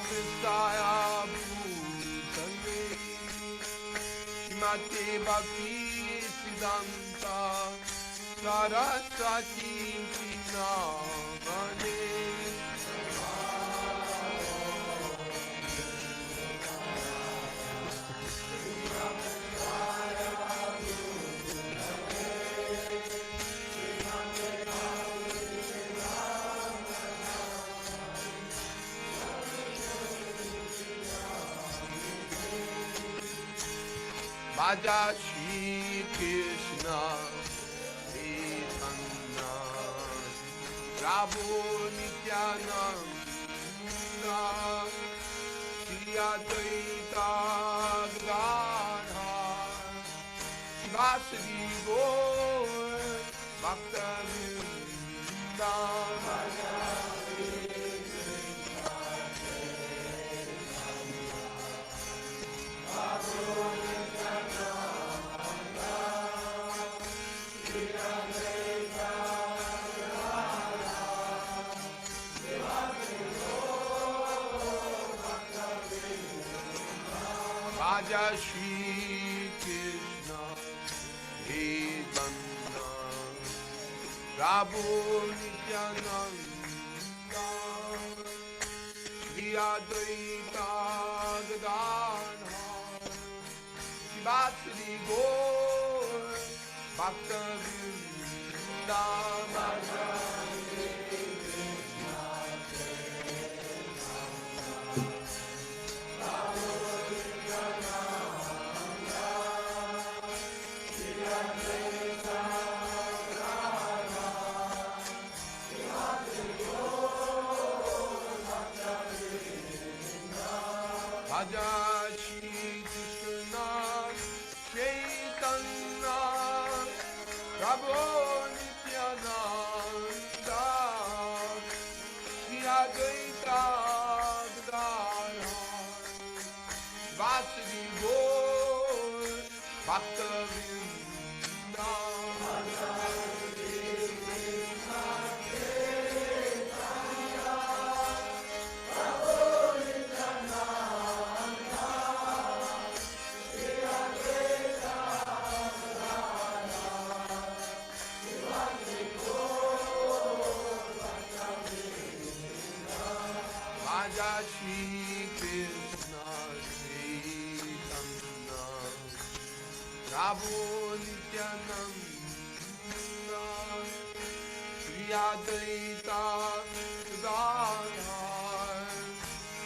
Pristaya Bhutale Shimati Bhakti Siddhanta Saraswati Namane Bhaja Shri Krishna Chaitanya Prabhu Nityananda Shri Advaita Gadadhar Shivasadi Gaur Bhakta Vrinda Raja Shri Krishna Chaitanya Prabhu Nityananda Shri Advaita Gadadhar Shivasadi Gaur Bhakta Vrinda Raja Shri Krishna Chaitanya Prabhu Nityananda Shri Advaita Gadadhar Vasudi Gaur Bhakta Vrinda Raja Shri Krishna Chaitanya Prabhu Nityananda Shri Advaita Gadadhar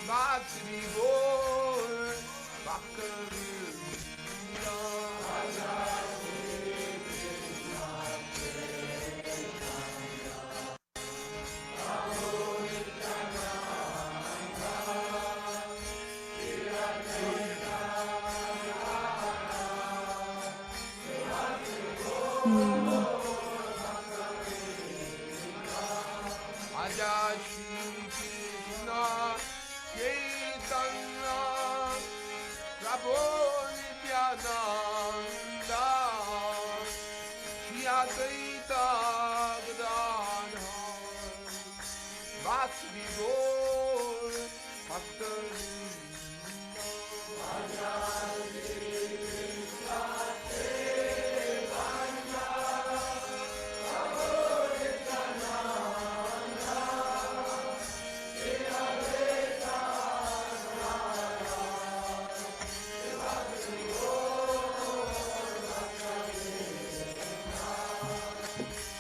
Vasudi Gaur Bhakta Vrinda Raja Shri Krishna Chaitanya Prabhu Nityananda Shri Advaita Gadadhar Vasudi Gaur Bhakta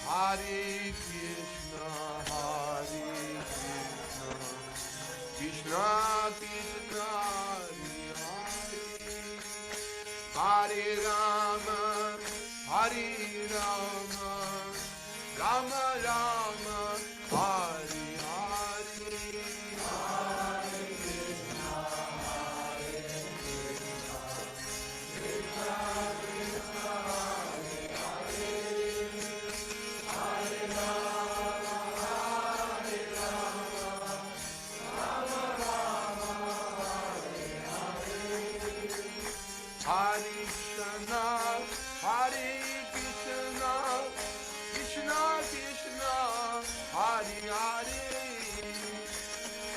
Hare Krishna, Krishna Krishna, Hare Rama, Hare Rama, Rama Rama, Hare Hare. Hare Krishna, Hare Krishna, Krishna Krishna, Hare Hare,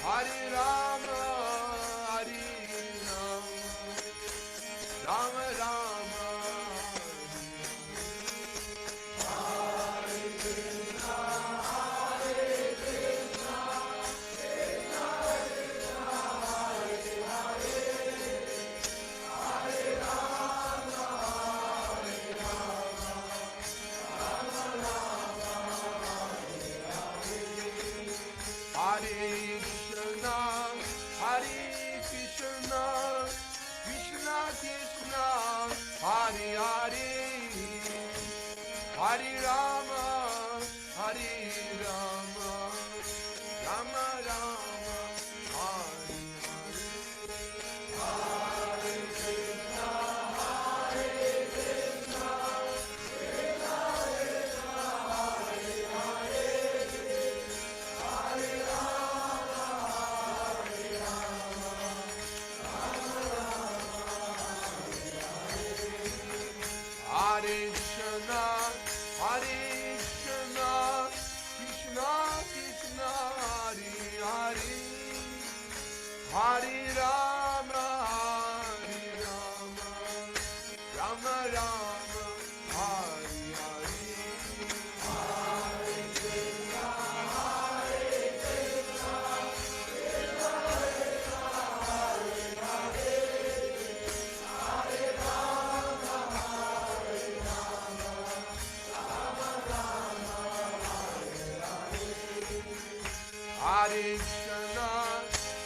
Hare Rama, Hare Rama, Rama Rama. Hare Krishna, Hare Krishna, Krishna Krishna, Hare Hare, Hare Rama, Hare Rama, Rama Rama, Hare Hare. Hare Rama, Rama Rama, Hare Hare. Hare Krishna,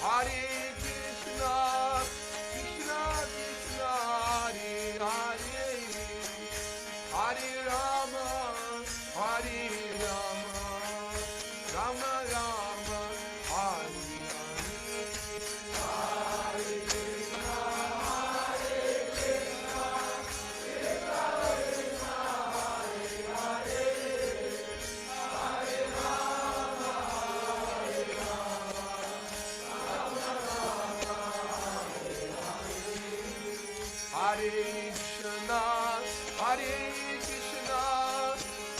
Hare Krishna, Krishna Krishna, Hare Hare. Hare Rama, Hare Rama, Rama Rama, Hare Hare. Hare Krishna, Hare Krishna,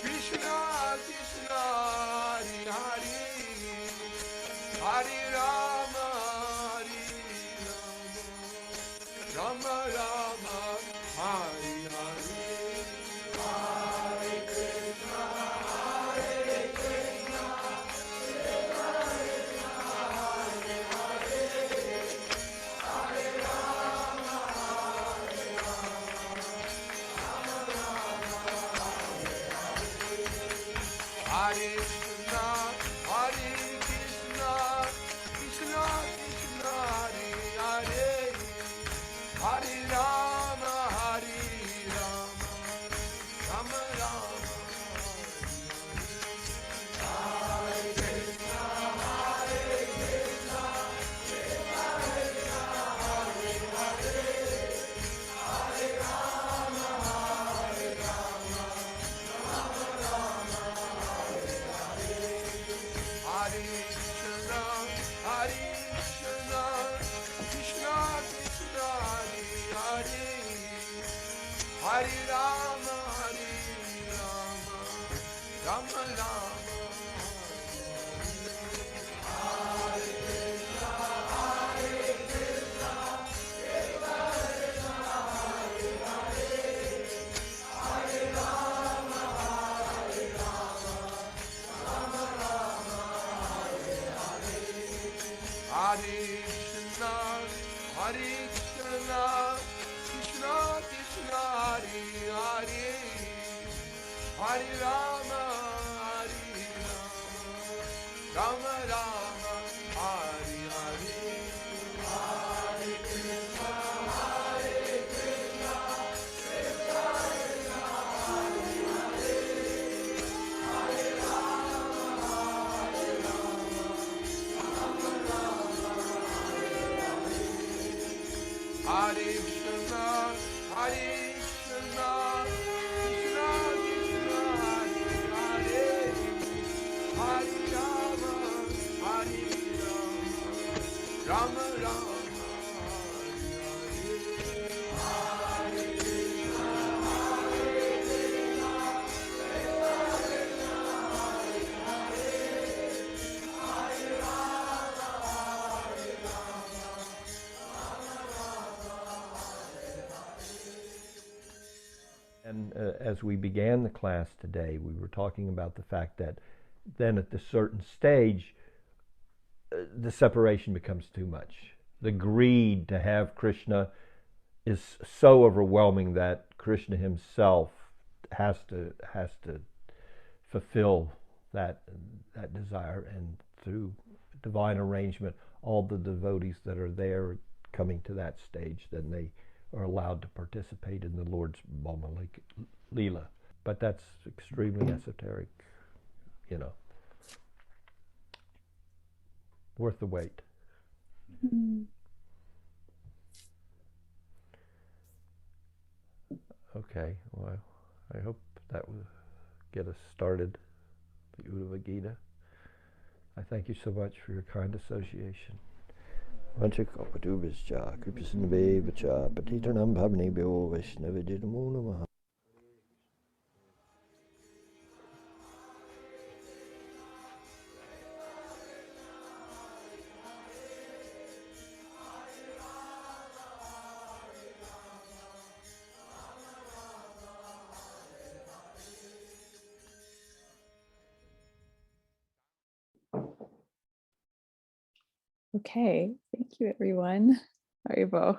Krishna Krishna, Hare Hare. Hare Rama, Hare Rama, Rama Rama, Hare Hare. Hare Krishna, Hare Krishna, Krishna Krishna, Hare Hare. Hare Rama, Hare Rama, Rama Rama, Hare Hare. Hare Krishna, Hare Krishna, Krishna Krishna, Hare Hare. Hare Rama, Hare Rama, Rama Rama, Hare Hare. Hare Krishna, Hare Krishna, Krishna Krishna, Hare Hare. Hare Rama, Hare Rama, Rama Rama, Hare Hare. Hare Krishna, Hare Krishna, Krishna Krishna, Hare Hare. Hare Rama, Hare Rama, Rama Rama, Hare Krishna, Hare Krishna, Krishna Krishna, Hare Hare. Hare Rama, Hare Rama, Rama Rama, Hare Hare. Hare Krishna, Hare Krishna, Krishna Krishna, Hare Hare. Hare Rama, Hare Rama, Rama Rama, Hare Krishna, Hare Krishna, Krishna Krishna, Hare Hare. Hare Rama, Hare Rama, Rama Rama, Hare Hare. Hare Krishna, Hare Krishna, Krishna Krishna, Hare Hare. Hare Rama, Hare Rama, Rama Rama, Hare Hare. Hare Krishna, Hare Krishna, Krishna Krishna, Hare Hare. Hare Rama, Hare Rama, Rama Rama, Hare Hare. Hare Krishna, Hare Krishna, Krishna Krishna, Hare Hare. Hare Rama, Hare Rama, Rama Rama, Hare Hare. Hare Krishna, Hare Krishna, Krishna Krishna, Hare Hare. Hare Rama, Hare Rama, Rama Rama, Hare Hare. And as we began the class today, we were talking about the fact that then at a certain stage, the separation becomes too much. The greed to have Krishna is so overwhelming that Krishna himself has to fulfill that desire, and through divine arrangement, all the devotees that are there coming to that stage, then they are allowed to participate in the Lord's Bhoma Leela. But that's extremely esoteric, you know. Worth the wait. Okay, well, I hope that will get us started, the Uddhava Gita. I thank you so much for your kind association. Vanchakapatubhischa, Kripasinvacha, Patitanam Bhavnebhyo Vaishnavijitamo Namaha. Okay, thank you everyone. Aribo.